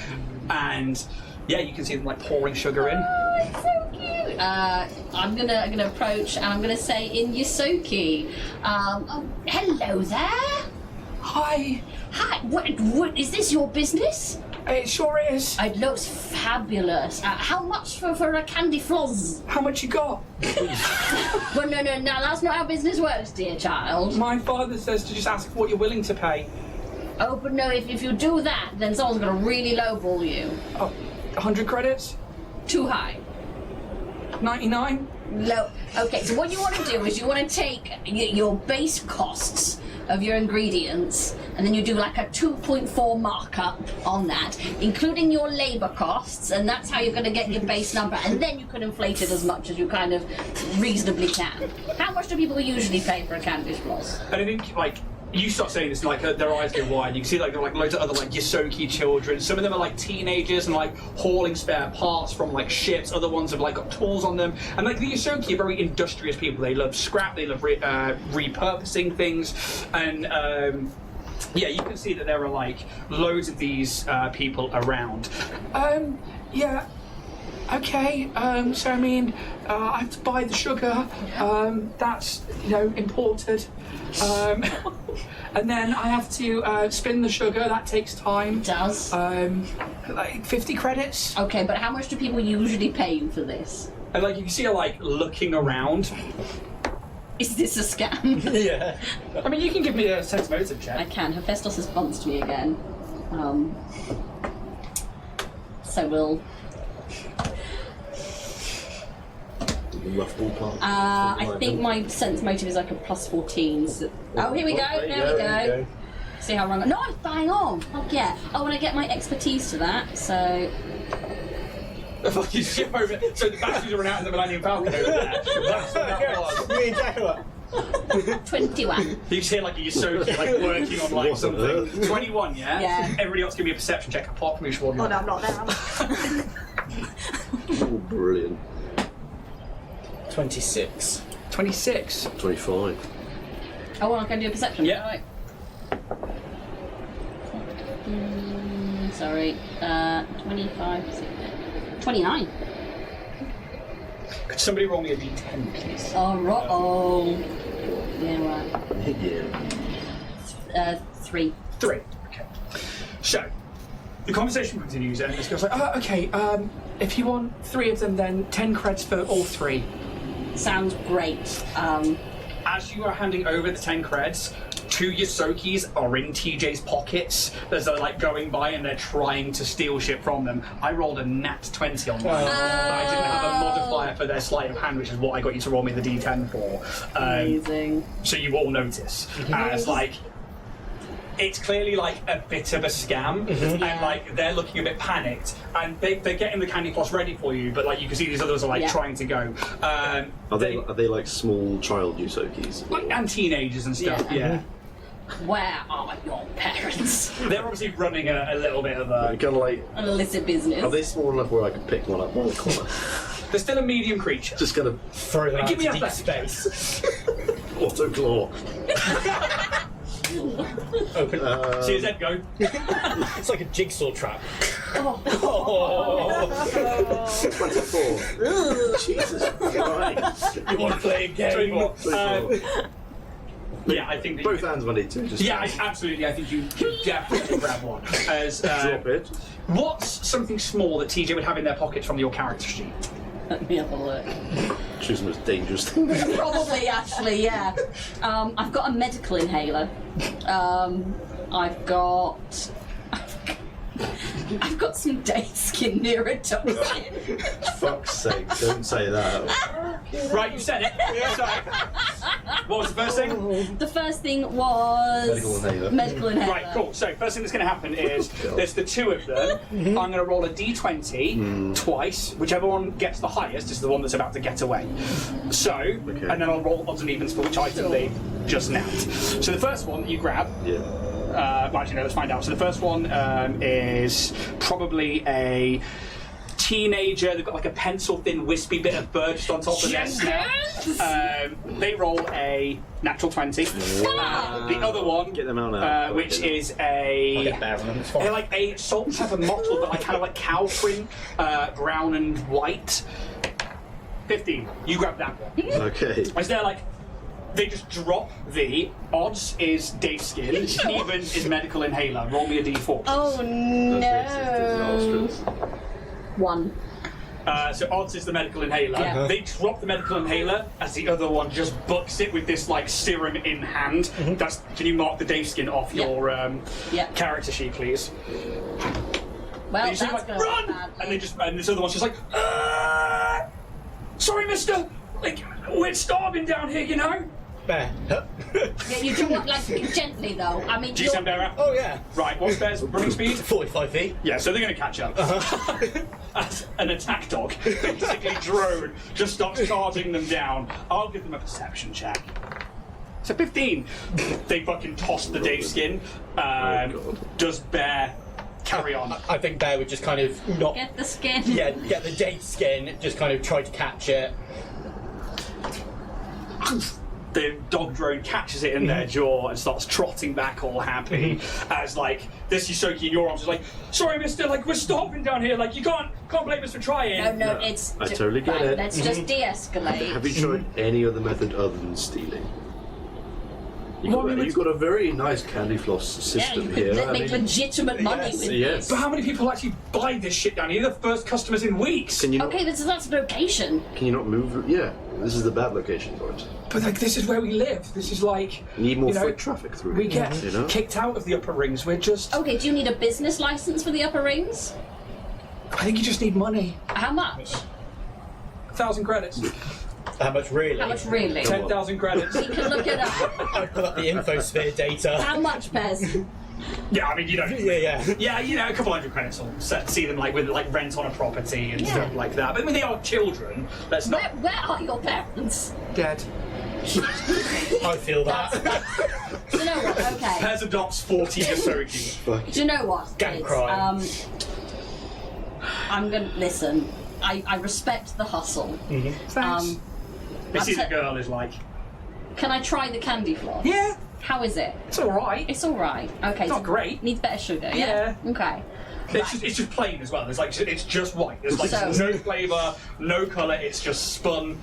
and yeah, you can see them like pouring sugar in. Oh, it's so cute. I'm gonna approach and I'm gonna say in Yashoki, hello there. Hi. Hi. What is this your business? It sure is. It looks fabulous. How much for a candy floss? How much you got? Well, no, that's not how business works, dear child. My father says to just ask for what you're willing to pay. Oh, but no, if you do that, then someone's gonna really lowball you. Oh, 100 credits? Too high. 99? Low. Okay, so what you want to do is you want to take your base costs of your ingredients, and then you do like a 2.4 markup on that, including your labor costs, and that's how you're going to get your base number, and then you can inflate it as much as you kind of reasonably can. How much do people usually pay for a candy floss? And I think like you start saying this, like their eyes go wide. You can see like there are like loads of other like Yosoki children. Some of them are like teenagers and like hauling spare parts from like ships. Other ones have like got tools on them. And like the Yosoki are very industrious people. They love scrap. They love repurposing things. And yeah, you can see that there are like loads of these people around. Yeah. Okay, so I mean, I have to buy the sugar, that's, imported, and then I have to spin the sugar, that takes time. It does. Like 50 credits. Okay, but how much do people usually pay you for this? And like, you can see her like looking around. Is this a scam? Yeah. I mean, you can give me a sense motive check. I can. Hephaestus has bunched me again. So we'll... Rough ballpark. I think my sense motive is like a plus 14. So... Oh, here we go. There we go. See how wrong. No, I'm bang on. Fuck yeah. I want to get my expertise to that. So. Fuck you, ship over. So the batteries are run out in the Millennium Falcon over there. That's what that was. Me and Jack 21. You just hear like a Yosoki like working on like something. 21, yeah? Yeah. Everybody else give me a perception check apart from Siobhan. Oh no, I'm not there. Oh, brilliant. 26. 26. 25. Oh, well, I can do a perception. Yeah. Right. Sorry. 25. 29. Could somebody roll me a d10, please? Oh. Yeah, right. Yeah. 3. 3. Okay. So, the conversation continues, and this girl's like, oh, okay, if you want 3 of them, then 10 creds for all 3. Sounds great. As you are handing over the 10 creds, 2 Yosokis are in TJ's pockets as they're like going by and they're trying to steal shit from them. I rolled a nat 20 on mine. I didn't have a modifier for their sleight of hand, which is what I got you to roll me the d10 for. Amazing. So you all notice. As like, it's clearly like a bit of a scam, and like they're looking a bit panicked, and they're getting the candy floss ready for you, but like you can see these others are like trying to go. Are they like small child Yosokis? Like, and teenagers and stuff, yeah. Where are your parents? They're obviously running a little bit of a... Kind of like. An illicit business. Are they small enough where I can pick one up one corner? They're still a medium creature. Just kind of throw them out Give me to a deep back. space. auto claw. Open. See his head go. It's like a jigsaw trap. 24. Jesus Christ. You want to play a game? 24. Yeah, I think that Both hands when I need to. Just absolutely. I think you definitely grab one. As drop it. what's something small that TJ would have in their pockets from your character sheet? Let me have a look. Choose the most dangerous thing. Probably, actually, yeah. I've got a medical inhaler. I've got some day skin neurotoxin. Fuck's sake, don't say that. Right, you said it. Sorry. What was the first thing? The first thing was medical inhaler. Right, cool. So first thing that's going to happen is there's the 2 of them. I'm going to roll a d20 twice. Whichever one gets the highest is the one that's about to get away. So, and then I'll roll odds and evens for which item they just nabbed. So the first one that you grab. Yeah. Actually, no, let's find out. So the first one is probably a teenager. They've got like a pencil-thin, wispy bit of fur just on top of their snout. They roll a natural 20. The other one, Get them out now. which is a like a salt and pepper mottled, but like kind of like cow print, brown and white. 15. You grab that one. Okay. Is there like? They just drop the odds is day skin, even is medical inhaler. Roll me a d4. Oh no. 1. So odds is the medical inhaler. Yeah. They drop the medical inhaler as the other one just books it with this like serum in hand. That's. Can you mark the day skin off your character sheet, please? Well, And you that's see them, like, going run! bad. And this other one's just like, sorry, mister. Like, we're starving down here, you know. Bear. Yeah, you do it like gently though. I mean, Do you sound better? Oh yeah. Right, what's Bear's running speed? 45 feet. Yeah, so they're going to catch up. As an attack dog, basically drone, just starts charging them down. I'll give them a perception check. So 15. They fucking toss the date skin. Does Bear carry on? I think Bear would just kind of not Get the skin. Yeah, get the date skin. Just kind of try to catch it. The dog drone catches it in their jaw and starts trotting back all happy as like this Yusoki in your arms is like, sorry mister, like we're stopping down here, like you can't blame us for trying. No, it's... I totally get it. Let's just de-escalate. Have you tried any other method other than stealing? Well, I mean, You've got a very nice candy floss system you here. could make legitimate money with yes. this. But how many people actually buy this shit down here? You're the first customers in weeks. Can you not, Okay, that's location. can you not move? Yeah, this is the bad location for it. But like this is where we live. This is like You need more you know, foot traffic through. we get you know? kicked out of the upper rings. We're just Okay, do you need a business license for the upper rings? I think you just need money. How much? 1,000 credits. How much really? How much really? 10,000 credits. You can look it up. I put up the infosphere data. How much, Pez? Yeah, I mean you know. Yeah. Yeah, you know, a couple hundred credits will see them like with like rent on a property and stuff like that. But I mean they are children. Let's not Where are your parents? dead. I feel that. Do you know what? Okay. Pez adopts 40 Yosoki. Do you know what? Gang kids? crime. I'm gonna listen. I respect the hustle. Thanks. They see the I'll girl is like, Can I try the candy floss? yeah, How is it? it's alright. It's all right. Okay. It's not great. Needs better sugar. Yeah. Okay. It's just plain as well. There's like it's just white. There's like So- no flavour, no colour. It's just spun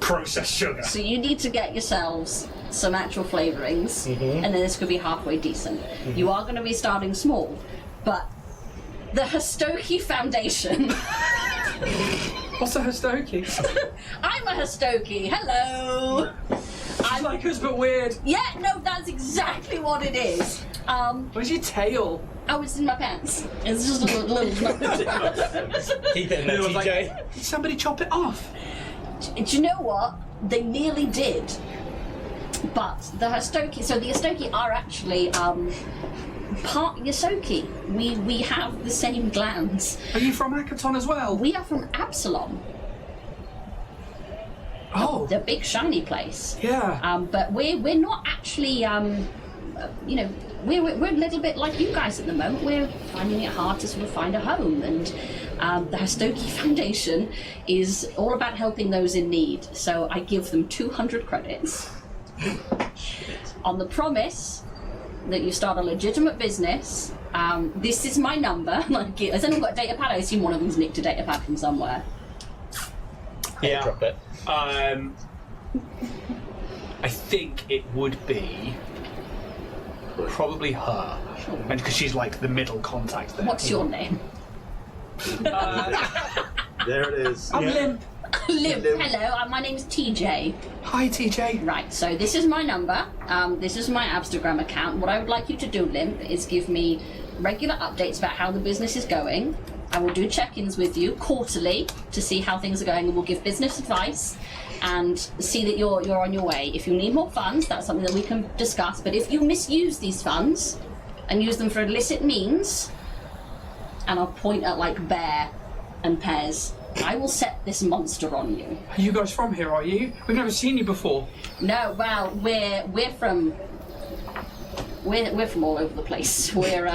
processed sugar. So you need to get yourselves some actual flavourings, and then this could be halfway decent. You are going to be starting small, but the Hostoki Foundation. What's a Hostoki? I'm a Hostoki. Hello. She's like us but weird. Yeah, no, that's exactly what it is. Where's your tail? Oh, it's in my pants. It's just a little. Keep it in there, It was like, TJ. did somebody chop it off? Do you know what? They nearly did. But the Hostoki, so the Hostoki are actually part Yosoki. We have the same glands. Are you from Akaton as well? We are from Absalom, Oh, the big shiny place. yeah. But we're not actually you know, we're a little bit like you guys at the moment. We're finding it hard to sort of find a home, and the Hostoki Foundation is all about helping those in need. So I give them 200 credits on the promise that you start a legitimate business. This is my number. Like, has anyone got a data pad? I assume one of them's nicked a data pad from somewhere. Yeah. Drop it. I think it would be probably her, and because she's like the middle contact there. What's your name? There it is. I'm Limp. Liv. Hello, my name's TJ. Hi, TJ. Right, so this is my number. This is my Abstagram account. What I would like you to do, Limp, is give me regular updates about how the business is going. I will do check-ins with you quarterly to see how things are going, and we'll give business advice and see that you're on your way. If you need more funds, that's something that we can discuss. But if you misuse these funds and use them for illicit means, and I'll point at like Bear and Pez, I will set this monster on you. Are you guys from here, are you? We've never seen you before. No, well, we're from all over the place. We're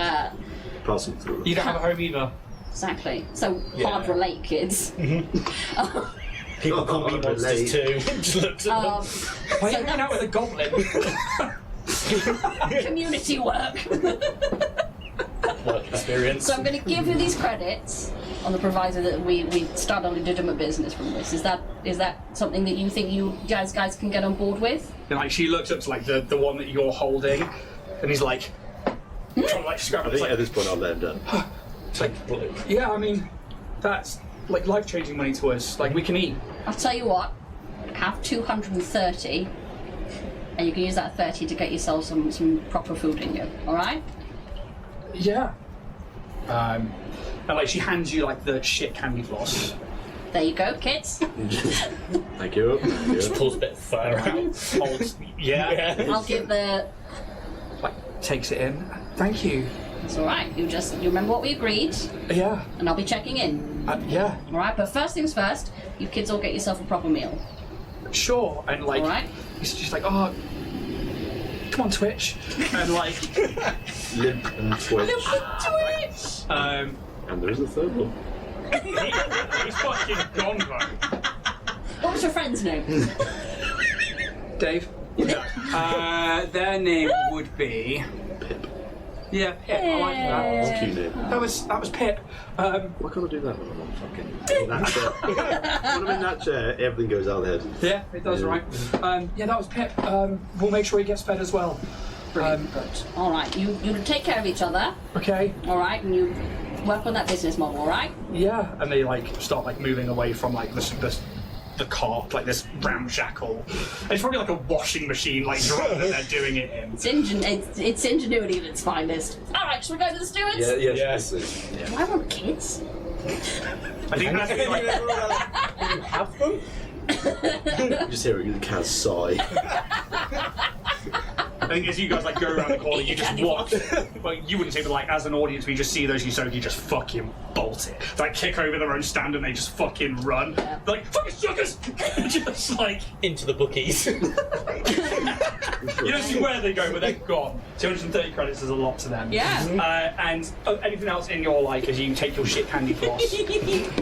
Passing through. You don't have a home either. exactly. So hard relate, kids. People call me monsters too. Just looks at them. Why are you hanging out with a goblin? Community work. Work experience. So I'm going to give you these credits on the proviso that we start a legitimate business from this. Is that something that you think you guys can get on board with? And like she looks up to like the one that you're holding, and he's like trying to like scrap I it. It's think like, at this point I'll let him down. it's like, yeah, I mean, that's like life-changing money to us. Like we can eat. I'll tell you what. Have 230, and you can use that 30 to get yourself some proper food in you. All right? Yeah. And like she hands you like the shit candy floss. There you go, kids. Thank you. Just pulls a bit of fur out. Holds, yeah. I'll give the. Like takes it in. Thank you. It's all right. You remember what we agreed, Yeah. and I'll be checking in. Yeah. All right. But first things first, you kids all get yourself a proper meal. Sure. And like All right. she's like, oh, come on, Twitch, and like Limp and Twitch. Twitch! And there is a third one. he's fucking gone though. What was your friend's name? Dave. No. Their name would be Pip. Yeah, Pip. I like that. That's a cute name. That was Pip. Why can't I do that when I'm on fucking in that chair? When I'm in that chair, everything goes out the head. Yeah, it does, right. Yeah, that was Pip. We'll make sure he gets fed as well. Brilliant. Good. All right, you take care of each other. Okay. All right, and you work on that business model. All right. Yeah, and they like start like moving away from like the cart, like this ramshackle. It's probably like a washing machine, like drum that they're doing it in. It's ingenuity at its finest. All right, shall we go to the stewards? Yeah. Do I want kids? I think that's like, You have them? You just hear Kaz sigh. I think as you guys like go around the corner, you just watch. Well, you wouldn't say, but like as an audience, we just see those Yusoki just fucking bolt it. They, like kick over their own stand and they just fucking run. Yeah. They're like fucking suckers, just like Into the bookies. you don't see where they go, but they're gone. 230 credits is a lot to them. Yeah. And anything else in your like as you take your shit candy floss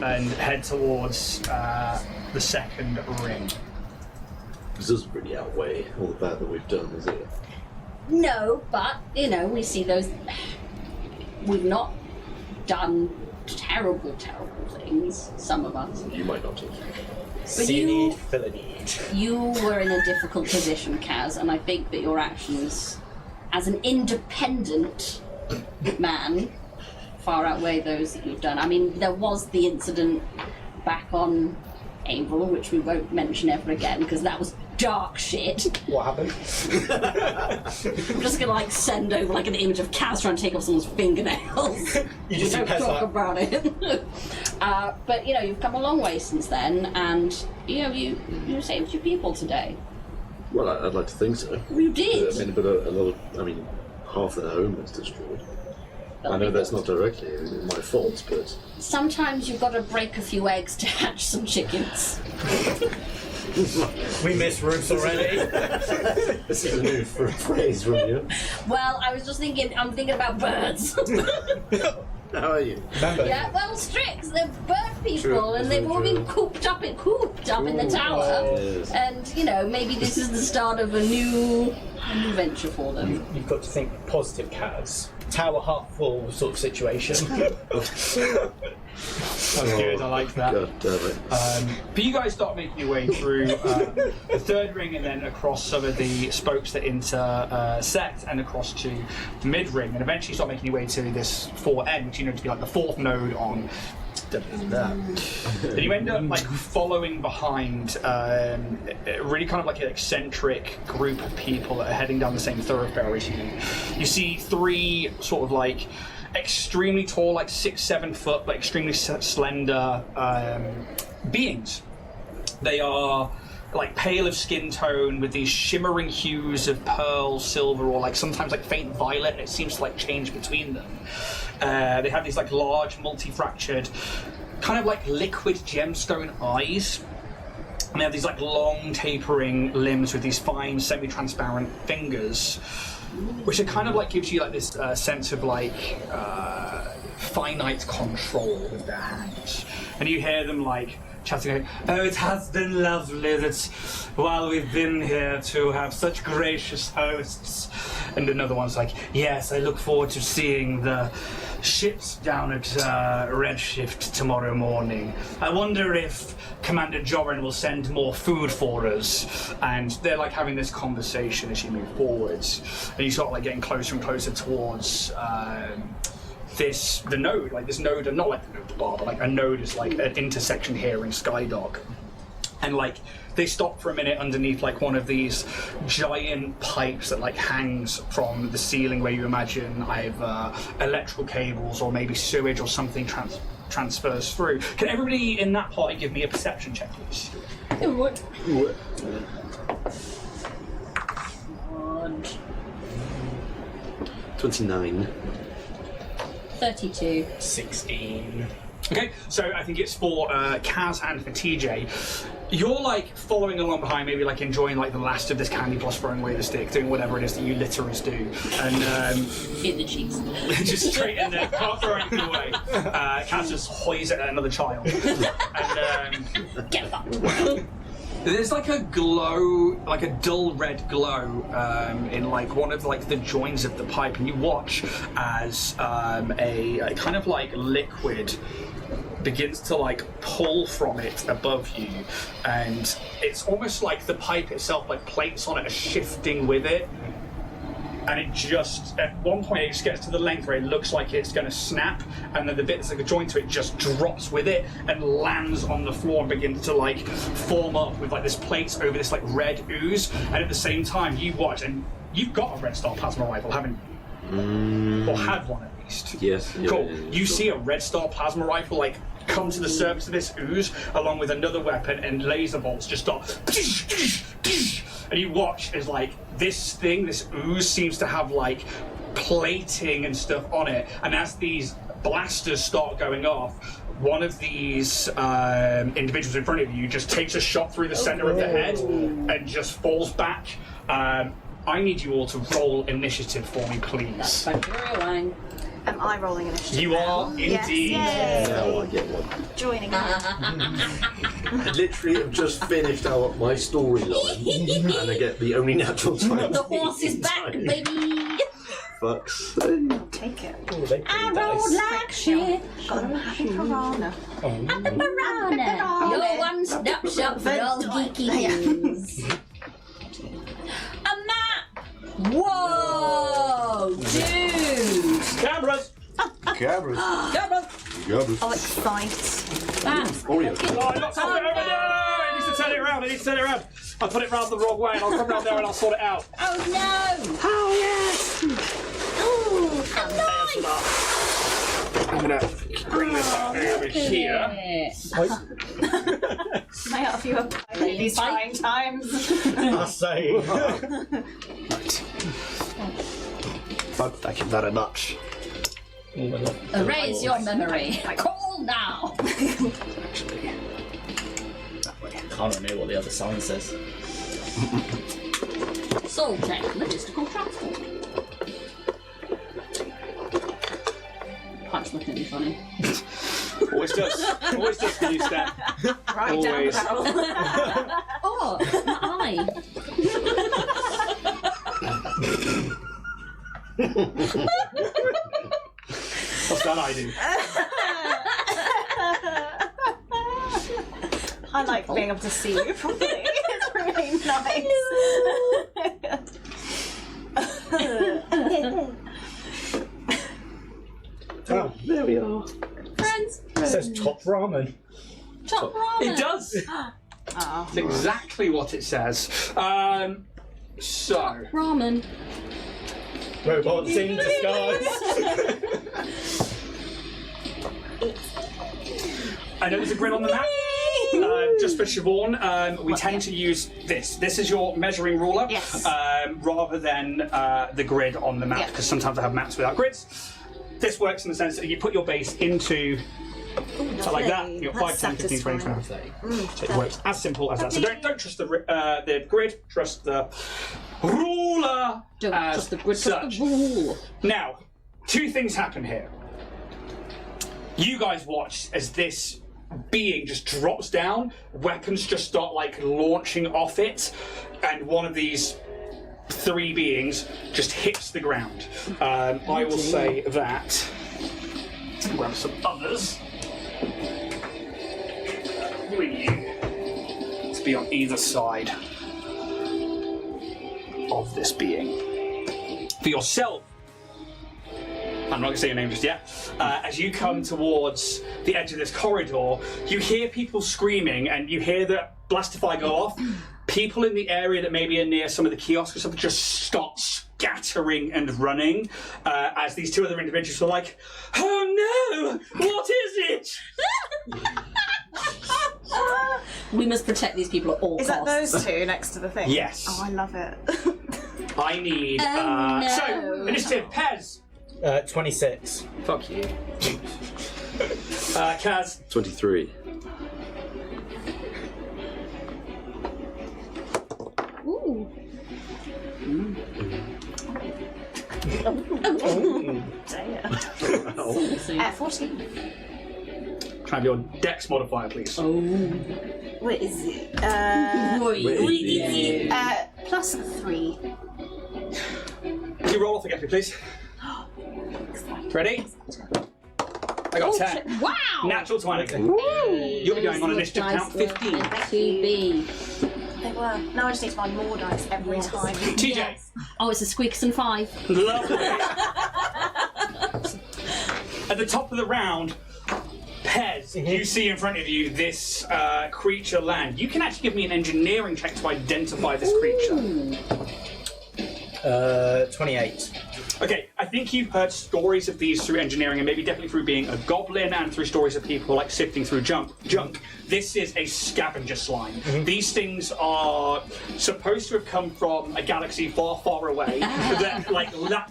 and head towards the second ring. This doesn't really outweigh all the bad that we've done, is it? No, but we see those. We've not done terrible things. Some of us. You might not have. But you were in a difficult position, Kaz, and I think that your actions, as an independent man, far outweigh those that you've done. I mean, there was the incident back on April, which we won't mention ever again because that was dark shit. What happened? I'm just gonna like send over like an image of Kaz trying to take off someone's fingernails. You just don't talk about it. But you've come a long way since then, and you saved a few people today. Well, I'd like to think so. You did. But a lot of, half their home was destroyed. I know that's not directly my fault, but Sometimes you've got to break a few eggs to hatch some chickens. We miss roofs already. this is a new phrase from you. Well, I was just thinking. I'm thinking about birds. How are you? Yeah, well, Strix, they're bird people, True, and they've all true. been cooped up in the tower. Yes. And maybe this is the start of a new venture for them. You've got to think positive, Kaz. Tower half full sort of situation. That's good, I like that. God damn it. But you guys start making your way through the third ring and then across some of the spokes that intersect and across to the mid ring, and eventually start making your way to this 4N, which you know to be like the fourth node on. And you end up like following behind really kind of like an eccentric group of people that are heading down the same thoroughfare as you. You see three sort of like extremely tall, like 6-7 foot, but extremely slender beings. They are like pale of skin tone with these shimmering hues of pearl, silver, or like sometimes like faint violet. It seems to like change between them. They have these like large, multi-fractured, kind of like liquid gemstone eyes. And they have these like long, tapering limbs with these fine, semi-transparent fingers, which it kind of like gives you like this sense of like finite control with their hands. And you hear them like chatting, oh, it has been lovely that while we've been here to have such gracious hosts. And another one's like, yes, I look forward to seeing the ships down at Redshift tomorrow morning. I wonder if Commander Joran will send more food for us. And they're like having this conversation as you move forwards. And you start like getting closer and closer towards the node, like this node, and not like the node bar, but like a node is like an intersection here in Skydock. And like they stop for a minute underneath like one of these giant pipes that like hangs from the ceiling where you imagine either electrical cables or maybe sewage or something transfers through. Can everybody in that party give me a perception check, please? What? 29. 32. 16. Okay, so I think it's for Kaz and for TJ. You're like following along behind, maybe like enjoying like the last of this candy plus throwing away the stick, doing whatever it is that you litterers do, and in the cheeks. just straight in there, can't throw anything away. Kaz just hoys at another child, and Get fucked. there's like a glow, like a dull red glow in like one of like the joins of the pipe, and you watch as a kind of like liquid begins to like pull from it above you, and it's almost like the pipe itself, like plates on it, are shifting with it, and it just at one point it just gets to the length where it looks like it's going to snap, and then the bit that's like a joint to it just drops with it and lands on the floor and begins to like form up with like this plates over this like red ooze. And at the same time you watch, and you've got a Red Star plasma rifle, haven't you? Or had one at least. Yes. Cool. Yeah, You see a Red Star plasma rifle like come to the surface of this ooze along with another weapon, and laser bolts just start, and you watch as like this ooze seems to have like plating and stuff on it, and as these blasters start going off, one of these individuals in front of you just takes a shot through the center of the head and just falls back. I need you all to roll initiative for me, please. Am I rolling initiative? You are indeed. Yes, yay. Now I get one. Joining in. I literally have just finished out my storyline, and I get the only natural time. The horse is back, baby. Fuck's sake. Take it. Oh, they I pretty rolled dice. like shit. Got a happy piranha. At the Piranha, your one-stop shop for all geeky news. A map. Whoa, dude. Cameras! Cameras. Cameras. Cameras. I'll excite. That's Orion. Oh, I got something over there! I need to turn it around, I put it round the wrong way, and I'll come round there and I'll sort it out. Oh no! Oh yes! Oh, nice! I'm gonna bring this over here. May I offer you a pie in these trying times? I say. Thank you very much. Erase your memory. Call now. Actually, that way. Can't remember what the other sign says. Soul check, logistical transport. Punch looking at me funny. Always does for you, Steph. Right Always. down the barrel. Oh, my eye. What's that I do? I like being able to see you properly. It's really nice. Oh, There we are. Friends. it says top ramen. Top ramen. It does. Oh. It's exactly what it says. So. Ramen. Robots in disguise. I know there's a grid on the map. Just for Siobhan, we tend to use this. This is your measuring ruler, Yes. rather than the grid on the map, Yeah. because sometimes I have maps without grids. This works in the sense that you put your base into, so like that, you're 5, 10, 15, 20, 25, 30. So it works as simple as that. So don't trust the grid, trust the ruler Don't as trust the grid, such. trust the rule. Now, two things happen here. You guys watch as this being just drops down, weapons just start like launching off it, and one of these three beings just hits the ground. I will say that. Grab some others. Who are you? To be on either side of this being. For yourself, I'm not going to say your name just yet. As you come towards the edge of this corridor, you hear people screaming, and you hear the blastify go off. People in the area that maybe are near some of the kiosks or something just start scattering and running as these two other individuals are like, "Oh no! What is it?" We must protect these people at all Is costs. that those two next to the thing? Yes. Oh, I love it. I need. Oh, no. So, initiative, Pez. 26. Fuck you. Kaz. 23. Ooh. 14. Can I have your dex modifier, please? What is it? Plus 3. Can you roll off again, please? Ready? I got 10. Wow! Natural 20. You'll be going on initiative count 15. TB. They were. Now I just need to find more dice every time. TJ. Oh, it's a Squeakson 5. Lovely. At the top of the round, Pez, you see in front of you this creature land. You can actually give me an engineering check to identify this creature. 28. Okay, I think you've heard stories of these through engineering, and maybe definitely through being a goblin and through stories of people like sifting through junk. This is a scavenger slime. These things are supposed to have come from a galaxy far, far away.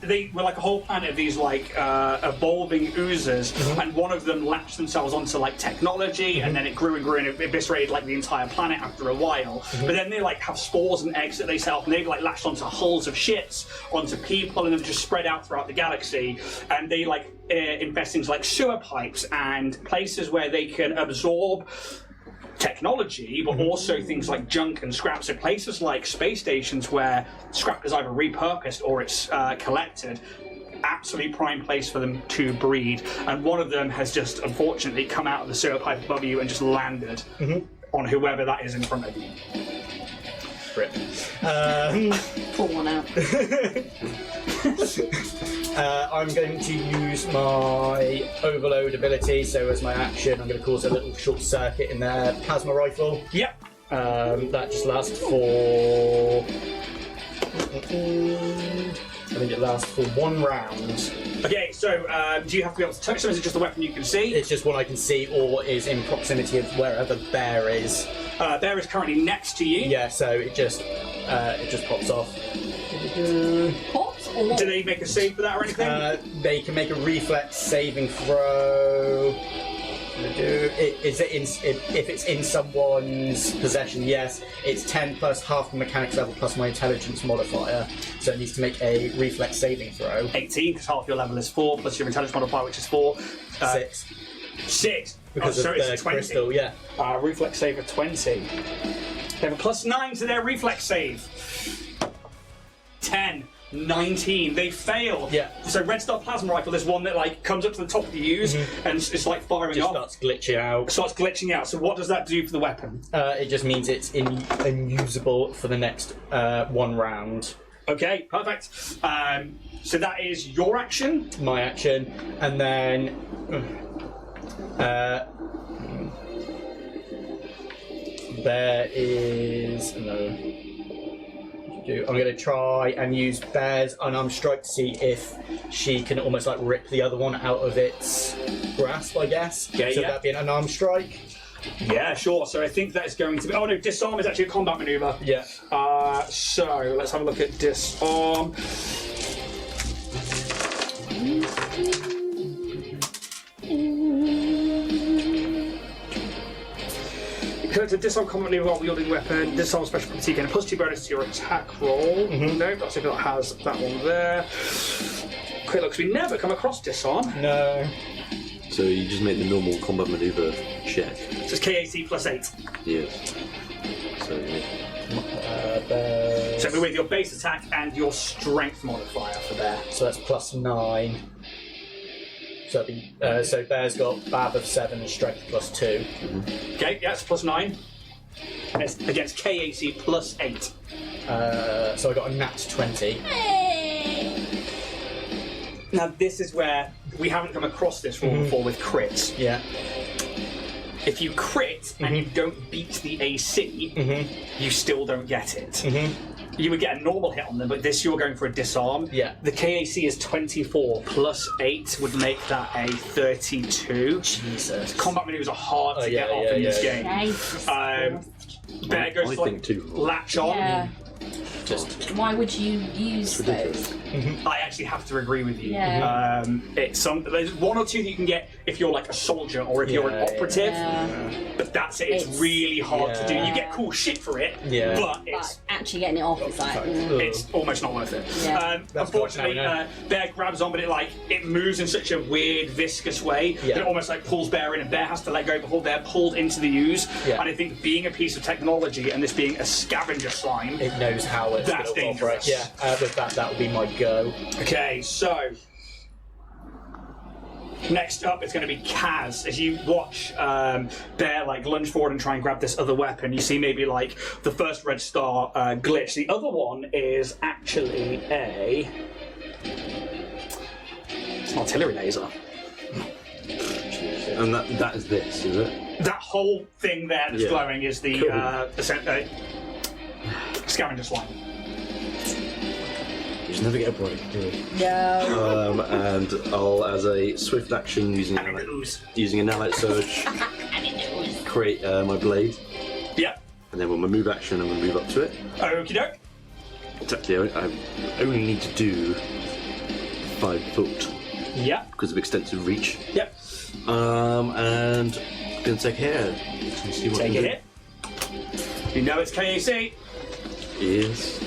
They were like a whole planet of these like evolving oozes, and one of them latched themselves onto like technology, and then it grew and grew and it eviscerated like the entire planet after a while. But then they like have spores and eggs that they set up, and they've like latched onto hulls of ships, onto people, and then just spread out throughout the galaxy, and they like invest things like sewer pipes and places where they can absorb technology, but also things like junk and scrap. So places like space stations where scrap is either repurposed or it's collected. Absolutely prime place for them to breed. And one of them has just unfortunately come out of the sewer pipe above you and just landed on whoever that is in front of you. Rip. Pull one out. I'm going to use my overload ability, so as my action I'm going to cause a little short circuit in their plasma rifle. Yep. That just lasts for... I think it lasts for 1 round. Okay, so do you have to be able to touch them? Is it just a weapon you can see? It's just one I can see or is in proximity of wherever Bear is. Bear is currently next to you. Yeah, so it just pops off. Pops or Do they make a save for that or anything? They can make a reflex saving throw. If it's in someone's possession, yes. It's 10 plus half the mechanics level plus my intelligence modifier. So it needs to make a reflex saving throw. 18, because half your level is 4, plus your intelligence modifier, which is 4. 6. 6. Because so of it's the 20. crystal, yeah. Reflex save of 20. They have a plus 9 to their reflex save. 10. 19. They fail. Yeah. So Red Star Plasma Rifle is one that like comes up to the top of the use and it's like firing Just off. starts glitching out. Starts glitching out. So what does that do for the weapon? It just means it's unusable for the next 1 round. Okay, perfect. So that is your action. My action, and then there is no. I'm going to try and use Bear's unarmed strike to see if she can almost like rip the other one out of its grasp, I guess. Okay, so yeah. that'd be an unarmed strike. Yeah, sure. So I think that is going to be... Oh no, disarm is actually a combat maneuver. Yeah. So let's have a look at disarm. To disarm combat maneuver while wielding weapon, disarm special property, gain a +2 bonus to your attack roll. No, that's if it has that one there. Quick look, 'cause we never come across disarm. No. So you just make the normal combat maneuver check. So it's KAC +8. Yes. So yeah. So it'll be with your base attack and your strength modifier for there. So that's +9. So, so Bear's got Bab of 7 and Strength +2. Okay, yeah, it's +9. And it's against KAC +8. So I got a nat 20. Now this is where we haven't come across this rule before with crits. Yeah. If you crit and you don't beat the AC, you still don't get it. You would get a normal hit on them, but this you're going for a disarm. Yeah. The KAC is 24 +8 would make that a 32. Jesus. Combat maneuvers are hard to yeah, get off yeah, in this yeah. game. Bear goes I to think too. latch on. Yeah. Just Why would you use those? I actually have to agree with you. Yeah. There's one or two that you can get if you're like a soldier or if you're an operative, but that's it. It's really hard to do. You get cool shit for it, but it's actually getting it off is like it's almost not worth it. Yeah. Unfortunately, Bear grabs on, but it moves in such a weird, viscous way that it almost like pulls Bear in, and Bear has to let go before they're pulled into the ooze. And I think being a piece of technology and this being a scavenger slime, it knows how it's that's dangerous. Yeah, with that would be my go. Okay, so next up is going to be Kaz. As you watch Bear like lunge forward and try and grab this other weapon, you see maybe like the first red star glitch. The other one is actually it's an artillery laser. And that is this, is it? That whole thing there that's glowing is the scavenger slime. You just never get a break, do we? No. And I'll, as a swift action, using an allied surge, create my blade. Yep. And then with my move action, I'm going to move up to it. Okie doke. Exactly. I only need to do 5 foot. Yep. Because of extensive reach. Yep. And I'm going to take a hit. See what Take a hit. You know it's KAC. Yes.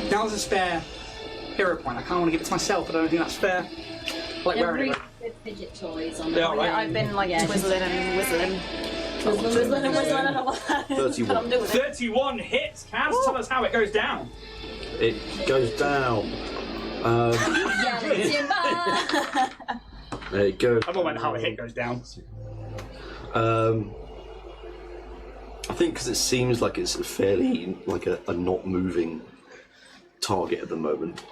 Now there's a spare hero point. I kind of want to give it to myself, but I don't think that's fair. I like wearing it. With fidget toys on They are, them. right? I've been like twizzling and whistling. Whistling and whistling and all that. 31. But I'm doing it. 31 hits. Kaz, tell us how it goes down. It goes down. Yeah, Timber. There it goes. I don't know how a hit goes down. I think because it seems like it's fairly like a not moving target at the moment.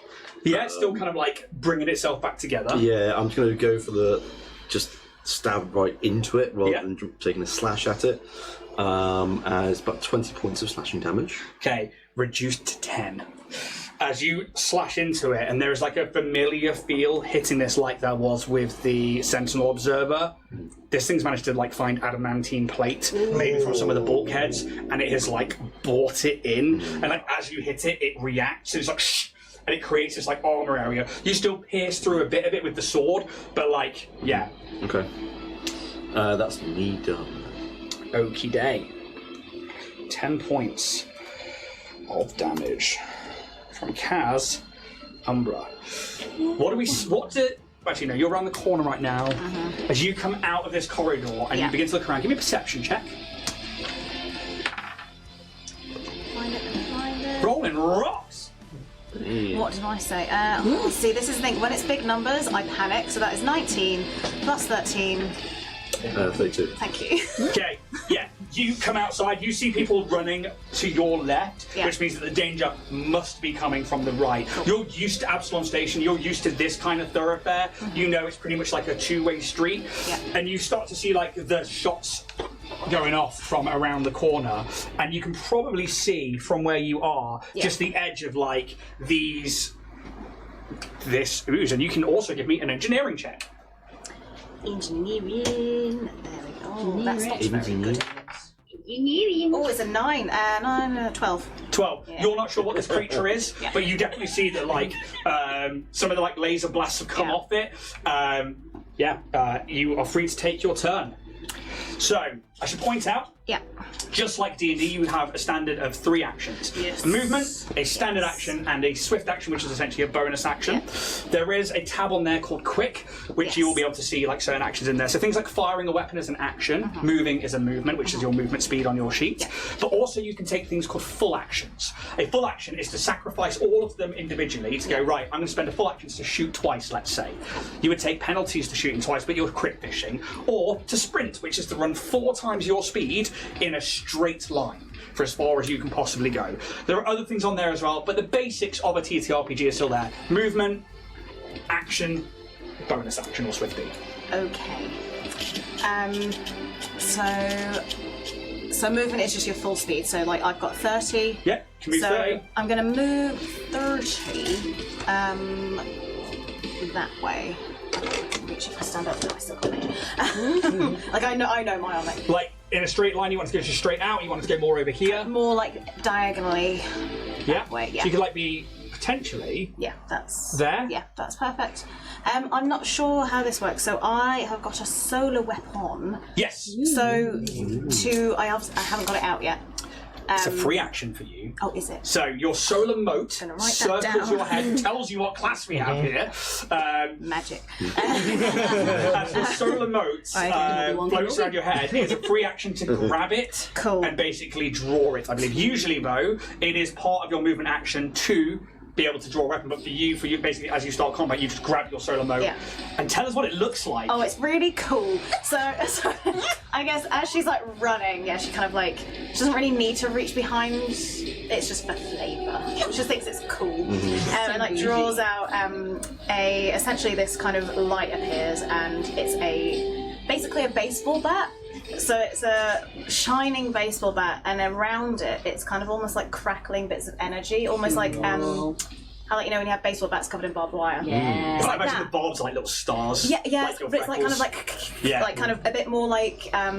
Yeah, it's still kind of like bringing itself back together. Yeah, I'm just going to go for the just stab right into it rather than taking a slash at it. As about 20 points of slashing damage. Okay, reduced to 10. As you slash into it, and there's like a familiar feel hitting this like there was with the Sentinel Observer. This thing's managed to like find adamantine plate, maybe from some of the bulkheads, and it has like bought it in. And like as you hit it, it reacts. And it's like shh, and it creates this like armor area. You still pierce through a bit of it with the sword, but like yeah. Okay. That's me done. Okie day. 10 points of damage from Kaz, Umbra. Actually, no, you're around the corner right now. As you come out of this corridor and you begin to look around, give me a perception check. Find it. Rolling rocks! What did I say? See, this is the thing. When it's big numbers, I panic. So that is 19 plus 13. 32. Thank you. Okay, yeah. You come outside, you see people running to your left, which means that the danger must be coming from the right. You're used to Absalom Station, you're used to this kind of thoroughfare. You know it's pretty much like a two-way street. And you start to see like the shots going off from around the corner, and you can probably see from where you are just the edge of like this ooze. And you can also give me an engineering check. Engineering. There we go. That's not very good. Oh, it's a 9 and 12. 12. You're not sure what this creature is, but you definitely see that like some of the like laser blasts have come off it. You are free to take your turn. So I should point out, just like D&D, you have a standard of 3 actions. A movement, a standard action, and a swift action, which is essentially a bonus action. There is a tab on there called Quick, which you will be able to see like certain actions in there. So things like firing a weapon is an action, moving is a movement, which is your movement speed on your sheet. But also you can take things called full actions. A full action is to sacrifice all of them individually to go, right, I'm going to spend a full action to shoot twice, let's say. You would take penalties to shooting twice, but you're crit fishing. Or to sprint, which is to run 4 times your speed in a straight line for as far as you can possibly go. There are other things on there as well, but the basics of a TTRPG are still there. Movement, action, bonus action or swifty. Okay. So movement is just your full speed. So like I've got 30. Yeah, can move so 30. I'm going to move 30. that way. Which if I stand up, I still can't reach. Like I know my arm. Like in a straight line, you want to go just straight out. You want to go more over here. More like diagonally. That way. Yeah. So you could like be potentially. Yeah, that's there. Yeah, that's perfect. I'm not sure how this works. So I have got a solar weapon. Yes. So I haven't got it out yet. It's a free action for you. Oh, is it? So your solar mote Gonna write that circles down. your head, tells you what class we have here. Magic. As the solar mote floats around your head, it's a free action to grab it and basically draw it. I believe usually though, it is part of your movement action to be able to draw a weapon, but for you basically as you start combat, you just grab your solar mote and tell us what it looks like. Oh, it's really cool. So I guess as she's like running, she kind of like she doesn't really need to reach behind. It's just for flavour. She just thinks it's cool, and like draws out essentially this kind of light appears, and it's basically a baseball bat. So it's a shining baseball bat, and around it, it's kind of almost like crackling bits of energy, almost like how like when you have baseball bats covered in barbed wire. Yeah. It's like imagine that. the barbs are like little stars. Yeah, like your but it's like kind of freckles. like kind of a bit more like a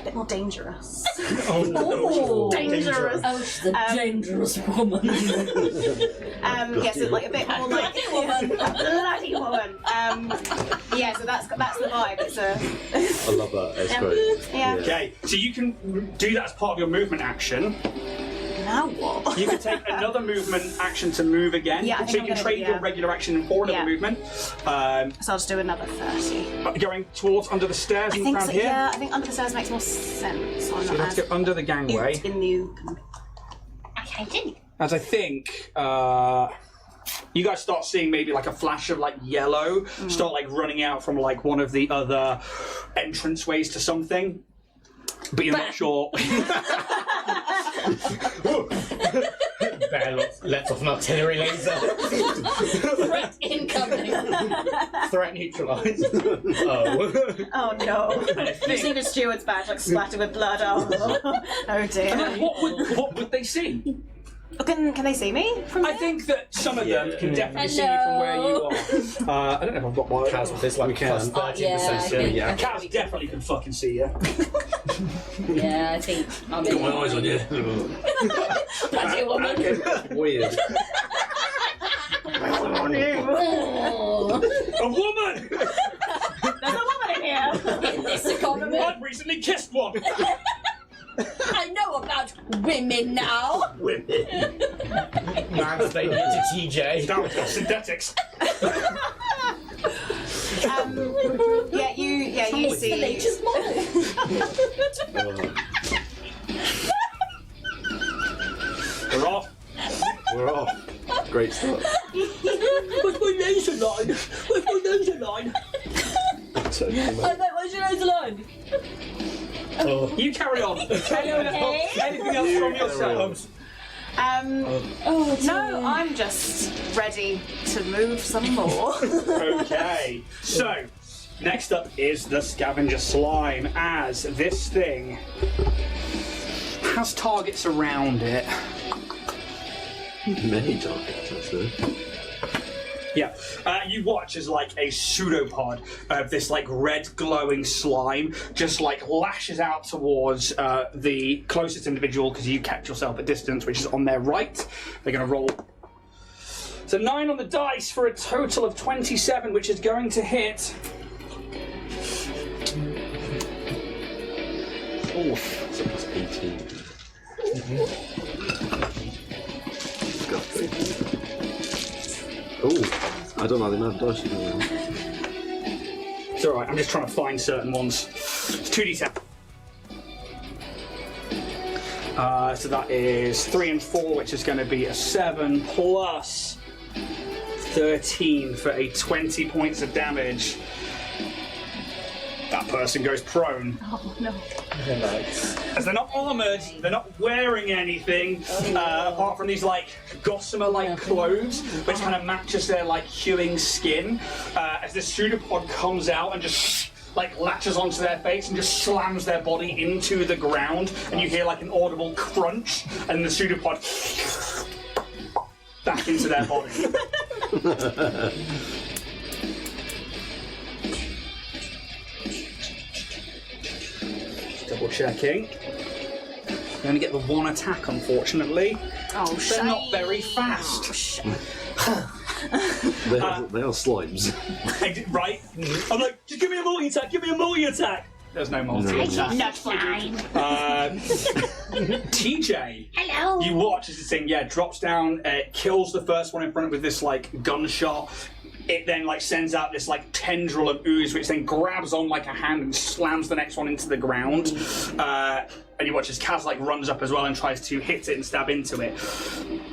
bit more dangerous. Oh, dangerous. Oh, she's a dangerous woman. Yes, it's like a bit more like bloody woman. So that's the vibe. It's I love that. It's great. Yeah. Okay, so you can do that as part of your movement action. Now what? You can take another movement action to move again. Yeah, I so think you can I'm trade gonna- your regular action for another movement. So I'll just do another 30. Going towards under the stairs I and think around so, here. yeah. I think under the stairs makes more sense. So I'm So not you have to go under the gangway. in the open. Okay, As I think you guys start seeing maybe like a flash of like yellow start like running out from like one of the other entranceways to something. But you're not sure. Bear lets off an artillery laser. Threat incoming. Threat neutralised. Oh no! You see the steward's badge like splattered with blood. Oh dear. And then what would they see? Can they see me from I here? think that some of them can definitely see you from where you are. I don't know if I've got my Kaz with this like plus 13%. yeah. Kaz definitely can fucking see you. Yeah, I think I'm in. Got my eyes on you. Bloody woman. Weird. Oh. A woman! There's a woman in here. In this economy. I've recently kissed one. I know about women now. Mansplaining to TJ. Down to synthetics. You It's the see. nature's model. We're off. We're off. Great start. Where's my laser line? Where's my laser line? Where's your laser line? You carry on. Anything else from yourselves? No, I'm just ready to move some more. Okay, so next up is the scavenger slime, as this thing has targets around it. Many targets, actually. Yeah, you watch as like a pseudopod of this like red glowing slime just like lashes out towards the closest individual because you kept yourself at distance, which is on their right. They're going to roll. So 9 on the dice for a total of 27, which is going to hit. Oof. So plus 18. Oh, I don't know the amount of dice you can roll. It's alright, I'm just trying to find certain ones. It's 2d10. So that is 3 and 4, which is going to be a 7 plus 13 for a 20 points of damage. That person goes prone. Oh no. As they're not armoured, they're not wearing anything apart from these like gossamer-like clothes, which kind of matches their like hewing skin. As this pseudopod comes out and just like latches onto their face and just slams their body into the ground, and you hear like an audible crunch, and the pseudopod back into their body. checking. You only get the one attack, unfortunately. Oh, They're not very fast. They are slimes. Right? I'm like, just give me a multi-attack, give me a multi-attack! There's no multi-attack. Not fine. TJ, Hello. you watch as this thing, drops down, kills the first one in front with this, like, gunshot. It then, like, sends out this, like, tendril of ooze, which then grabs on, like, a hand and slams the next one into the ground. And you watch as Kaz, like, runs up as well and tries to hit it and stab into it.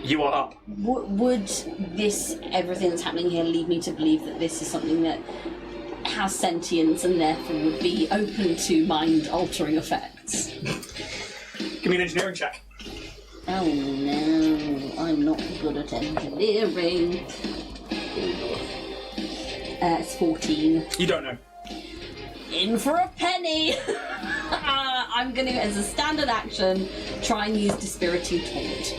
You are up. Would this, everything that's happening here, lead me to believe that this is something that has sentience and therefore would be open to mind-altering effects? Give me an engineering check. Oh no, I'm not good at engineering. It's 14. You don't know. In for a penny! I'm going to, as a standard action, try and use Dispiriting Taunt.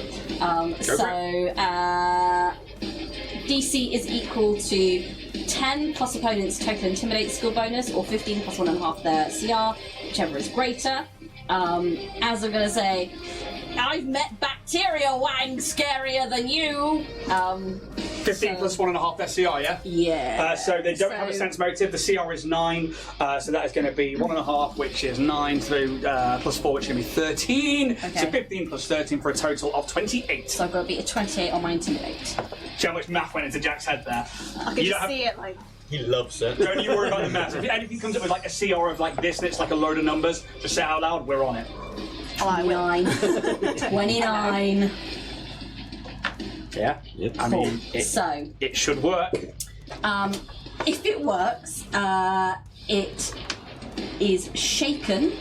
DC is equal to 10 plus opponent's total Intimidate skill bonus, or 15 plus 1.5 their CR, whichever is greater. As I'm going to say, I've met bacteria wang scarier than you. 15 plus 1.5 SCR, yeah? Yeah. So they don't have a sense motive. The CR is 9, so that is going to be 1.5, which is 9, so plus 4, which is going to be 13. Okay. So 15 plus 13 for a total of 28. So I've got to beat a 28 on my Intimidate. See how much math went into Jack's head there? I could just see it like. He loves it. Don't you worry about the math. If anything comes up with like a CR of like this and it's like a load of numbers, just say it out loud, we're on it. Oh, I will. 29. 29. Yeah? Yep. I mean, So, it should work. if it works, it is shaken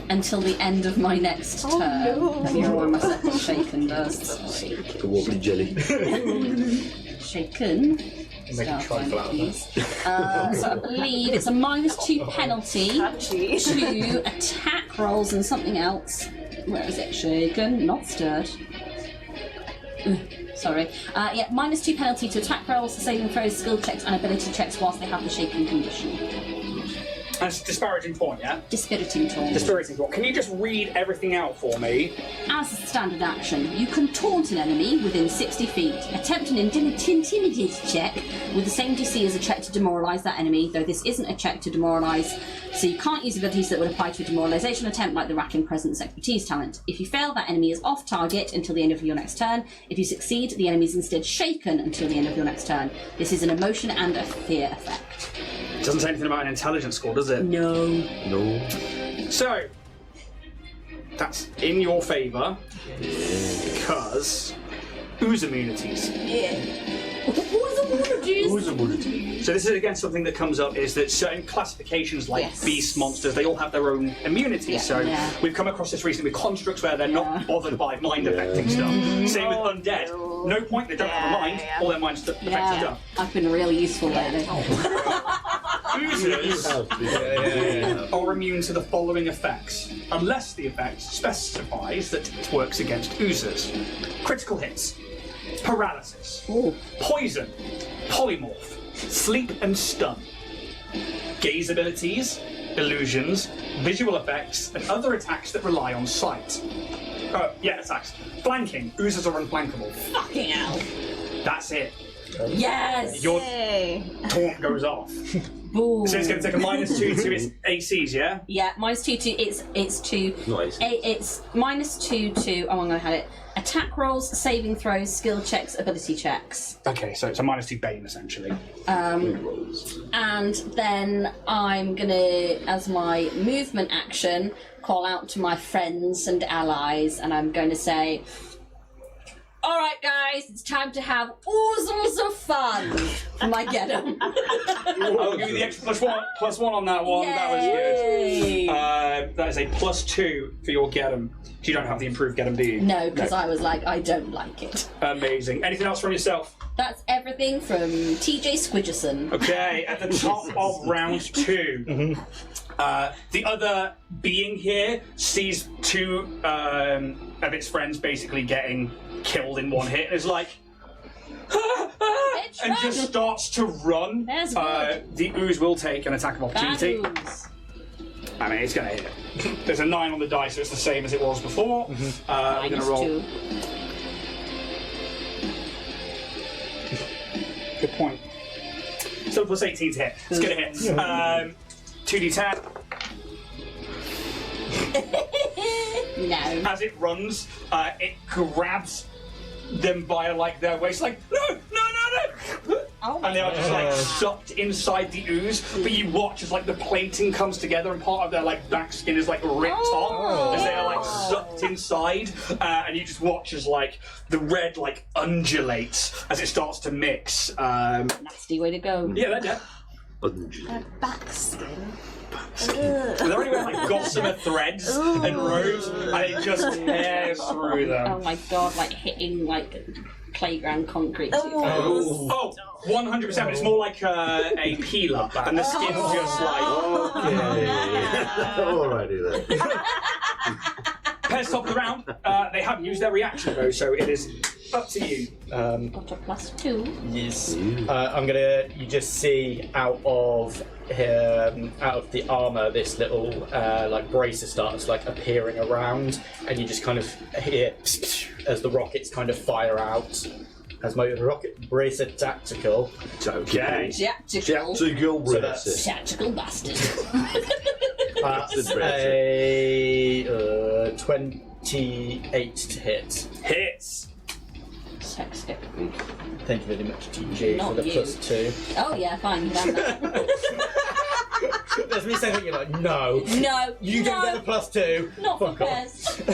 until the end of my next turn. no. Let me remind myself what shaken does. Like a wobbly jelly. Shaken. Make a trifle out of Please. So I believe it's a -2 penalty Catchy. to attack rolls and something else. Where is it? Shaken, not stirred. Sorry. Yeah, -2 penalty to attack rolls, saving throws, skill checks, and ability checks whilst they have the shaken condition. That's a disparaging point, yeah? Dispiriting Taunt. Dispiriting point. Can you just read everything out for me? As a standard action, you can taunt an enemy within 60 feet. Attempt an intimidate check with the same DC as a check to demoralise that enemy, though this isn't a check to demoralise, so you can't use abilities that would apply to a demoralisation attempt like the Rattling Presence Expertise talent. If you fail, that enemy is off target until the end of your next turn. If you succeed, the enemy is instead shaken until the end of your next turn. This is an emotion and a fear effect. It doesn't say anything about an intelligence score, does it? No. No. So, that's in your favour, because ooze immunities. Yeah. Who's the one? So this is again something that comes up is that certain classifications like Yes. beast monsters, they all have their own immunities. Yeah. So Yeah. we've come across this recently with constructs where they're Yeah. not bothered by mind affecting stuff. Same with undead. No point, they don't have a mind, all their mind affects Yeah, stuff. I've been really useful lately. Oozers are immune to the following effects, unless the effect specifies that it works against oozers. Critical hits, paralysis, poison, polymorph, sleep and stun, gaze abilities, illusions, visual effects, and other attacks that rely on sight. Attacks. Flanking. Oozers are unflankable. Fucking hell. That's it. Yes. Your Hey. taunt goes off. Boom. So it's going to take a -2 to its ACs, yeah? Yeah, -2 to it's to Nice. it's -2 to I'm gonna have it. Attack rolls, saving throws, skill checks, ability checks. Okay, so it's a -2 Bane essentially. And then I'm gonna, as my movement action, call out to my friends and allies, and I'm going to say, all right, guys, it's time to have oozles of fun for my get 'em. I'll give you the extra +1 on that one. That was Yay. good. That is a +2 for your get 'em. You don't have the improved get 'em, do you? No, because I was like, I don't like it. Amazing. Anything else from yourself? That's everything from TJ Squidgerson. Okay, at the top of round 2. The other being here sees two of its friends basically getting killed in one hit and is like, Bitch, and run. just starts to run. That's good. The ooze will take an attack of Bad opportunity. ooze. I mean, it's going to hit. There's a 9 on the die, so it's the same as it was before. I'm going to roll. -2. Good point. Still plus 18 to hit. It's going to hit. 2d10. No. As it runs, it grabs them by like their waist, like no. Oh my And they are just like sucked inside the ooze. But you watch as like the plating comes together, and part of their like back skin is like ripped off as they are like sucked inside. And you just watch as like the red like undulates as it starts to mix. Nasty way to go. Yeah, that's it. Back skin. They're only wearing like gossamer threads and robes, and it just tears through them. Oh my god, like hitting like playground concrete. Oh, 100%, but it's more like a peeler, and the skin's just like... Alrighty then. Pairs top of the round, they haven't used their reaction though, so it is up to you. Got a +2. Yes. I'm gonna. You just see out of the armor, this little like bracer starts like appearing around, and you just kind of hear as the rockets kind of fire out. As my rocket bracer tactical. Okay. Tactical. So that's Tactical bastard. That's a 28 to hit. Hits. Sexy. Thank you very much, TJ, Not for the you. +2. Oh yeah, fine. There's me saying that you're like, no. No. You don't get the +2. Not for Fuck off. best.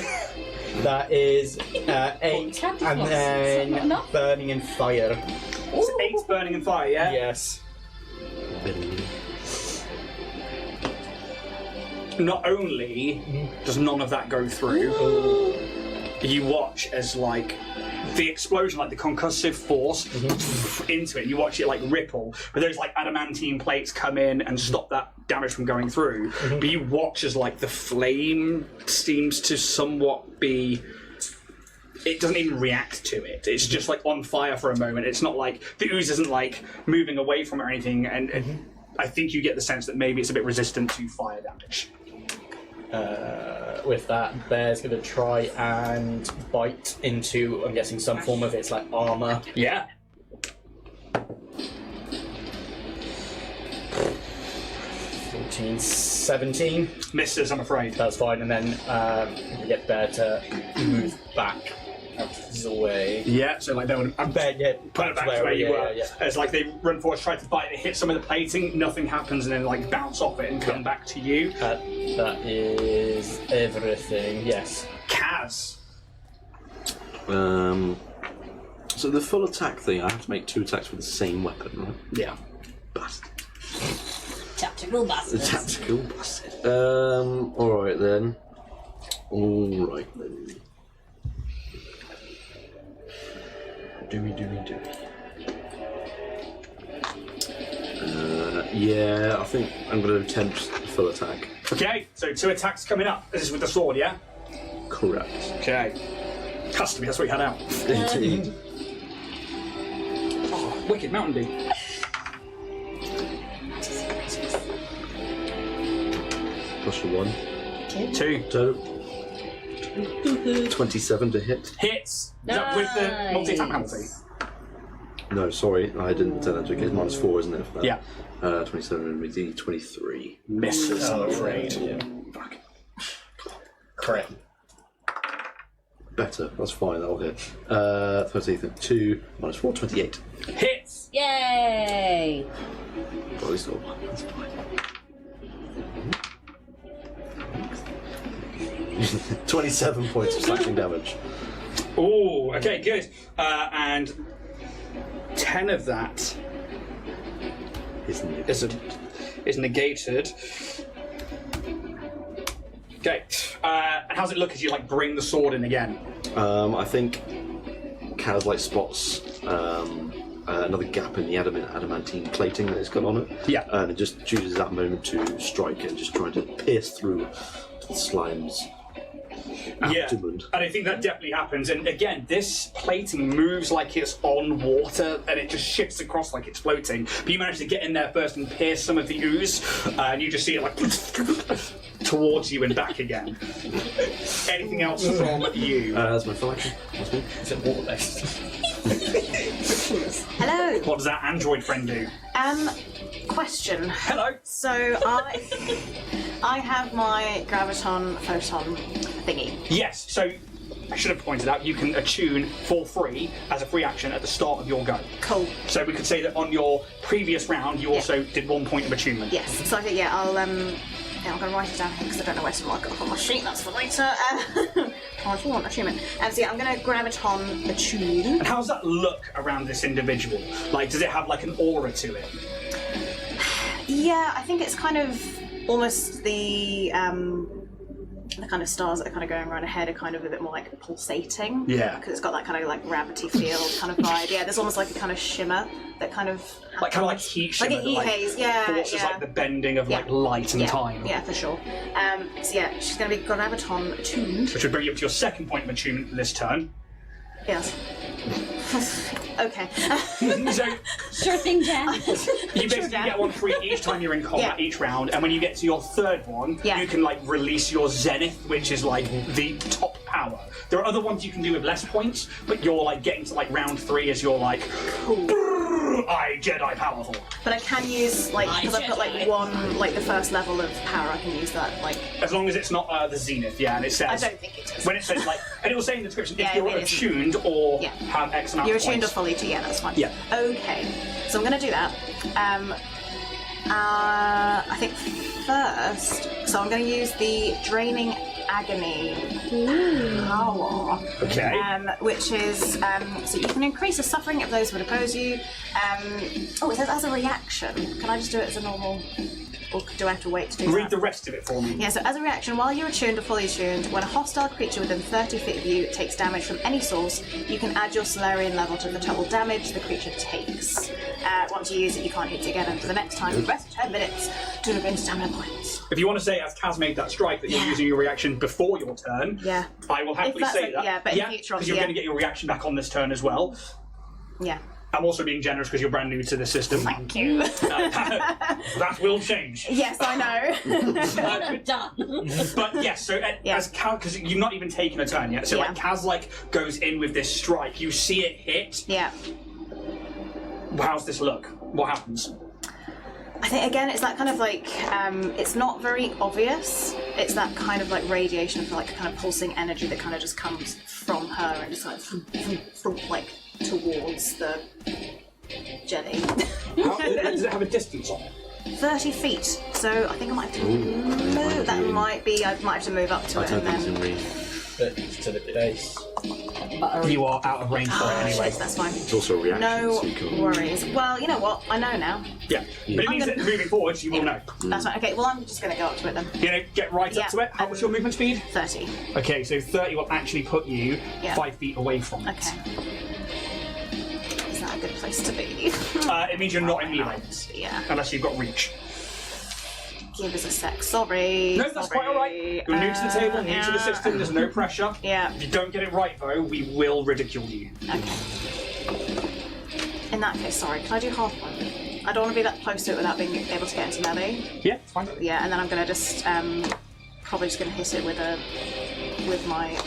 That is 8, Tactical. and Is that not then enough? burning and fire. It's 8 burning and fire, yeah? Yes. Not only does none of that go through, you watch as like the explosion, like the concussive force into it, you watch it like ripple, but there's like adamantine plates come in and stop that damage from going through. But you watch as like the flame seems to somewhat be... It doesn't even react to it. It's just like on fire for a moment. It's not like the ooze isn't like moving away from it or anything, and I think you get the sense that maybe it's a bit resistant to fire damage. With that, Bear's going to try and bite into, I'm guessing, some form of its like armor. Yeah. Fourteen, 17. Misses, I'm afraid. That's fine, and then you get Bear to move back out of the way. Yeah, so like they would Bear, yeah, put it back to where you were. Yeah. It's like they run forward, try to bite, they hit some of the plating, nothing happens, and then like bounce off it and come back to you. That is everything, yes. Kaz. So the full attack thing, I have to make 2 attacks with the same weapon, right? Yeah. Bastard. Tactical bastard. Tactical bastard. Alright then. Alright then. Doomy. Yeah, I think I'm going to attempt full attack. Okay, so 2 attacks coming up. This is with the sword, yeah? Correct. Okay. Customary, that's what you had out. Indeed. Oh, wicked Mountain Dew. Plus your 1. 2. So, 27 to hit. Hits. Is that with the multi-attack penalty? No, sorry, I didn't turn that into it's -4, isn't it? For that? Yeah. 27 with the 23. Misses, I'm afraid. Yeah. Fuck. Correct. Better, that's fine, that'll hit. 13, 2, -4, 28. Hits. Yay! Well, at least got 1, that's fine. 27 points of slashing damage. Ooh, okay, good. And 10 of that is negated. Okay, and how's it look as you like bring the sword in again? I think Kaz like spots another gap in the adamantine plating that it's got on it. Yeah. And it just chooses that moment to strike and just trying to pierce through the slime's Yeah, abdomen. and I think that definitely happens. And again, this plating moves like it's on water, and it just shifts across like it's floating. But you manage to get in there first and pierce some of the ooze, and you just see it like towards you and back again. Anything else from you? That's my full action. That's me. Is it water-based? Hello. What does that android friend do? Question. Hello. So I have my graviton photon thingy. Yes, so I should have pointed out you can attune for free as a free action at the start of your go. Cool. So we could say that on your previous round you also did 1 point of attunement. Yes. So I think I'll I'm gonna write it down here because I don't know where to mark it up on my sheet. That's for later. One attunement. So I'm gonna graviton attune. And how does that look around this individual? Like, does it have like an aura to it? Yeah, I think it's kind of almost the kind of stars that are kind of going around her head are kind of a bit more like pulsating. Yeah. Because it's got that kind of like gravity field kind of vibe. Yeah, there's almost like a kind of shimmer that kind of Like kind of like heat shimmer. like a heat haze. Yeah, forces yeah. like the bending of like light and time. Yeah, for sure. So yeah, she's going to be graviton attuned. Which would bring you up to your second point of attunement this turn. Yes. Okay. So Sure thing, Jen. you basically get one free each time you're in combat, each round, and when you get to your third one, you can like release your zenith, which is like the top power. There are other ones you can do with less points, but you're like getting to like round 3 as you're like, I Jedi powerful. But I can use like because I've got like one like the first level of power. I can use that like. As long as it's not the zenith, yeah, and it says. I don't think it is. When it says like, and it will say in the description Yeah, if you're it is. attuned or have X amount You're of attuned or points. fully to that's fine. Yeah. Okay, so I'm going to do that. I think first, so I'm going to use the Draining Agony power. Okay. Which is, so you can increase the suffering of those who would oppose you. It says as a reaction. Can I just do it as a normal, or do I have to wait to do Read that? the rest of it for me. Yeah, so as a reaction, while you're attuned or fully attuned, when a hostile creature within 30 feet of you takes damage from any source, you can add your Solarian level to the total damage the creature takes. Once you use it, you can't hit it again until the next time. Rest 10 minutes to regain stamina points. If you want to say, as Kaz made that strike, that you're using your reaction before your turn, I will happily that's say like- that. yeah, but in future, because you're going to get your reaction back on this turn as well. Yeah. I'm also being generous because you're brand new to the system. Thank you. That will change. Yes, I know. Done. But yes, so as Kaz, because you've not even taken a turn yet, so like Kaz like goes in with this strike, you see it hit. Yeah. How's this look? What happens? I think again, it's that kind of like it's not very obvious. It's that kind of like radiation of like kind of pulsing energy that kind of just comes from her and just like like towards the Jenny. Does it have a distance on it? 30 feet. So I think I might have to move. That might be. I might have to move up to it and then. To the base. You are out of range for it anyway. Shit, that's fine. It's also a reaction. No so you can... worries. Well, you know what? I know now. Yeah. But it means that moving forwards, you will know. That's fine. Okay. Well, I'm just going to go up to it then. You're going to get right up to it. How much your movement speed? 30. Okay, so 30 will actually put you 5 feet away from it. Okay. Is that a good place to be? It means you're not in melee. Yeah. Unless you've got reach. Give us a sec. Sorry. No, that's quite alright. You're new to the table, new to the system, there's no pressure. Yeah. If you don't get it right, though, we will ridicule you. Okay. In that case, sorry, can I do half one? I don't want to be that close to it without being able to get into melee. Yeah, it's fine. Yeah, and then I'm going to just, probably just going to hit it with my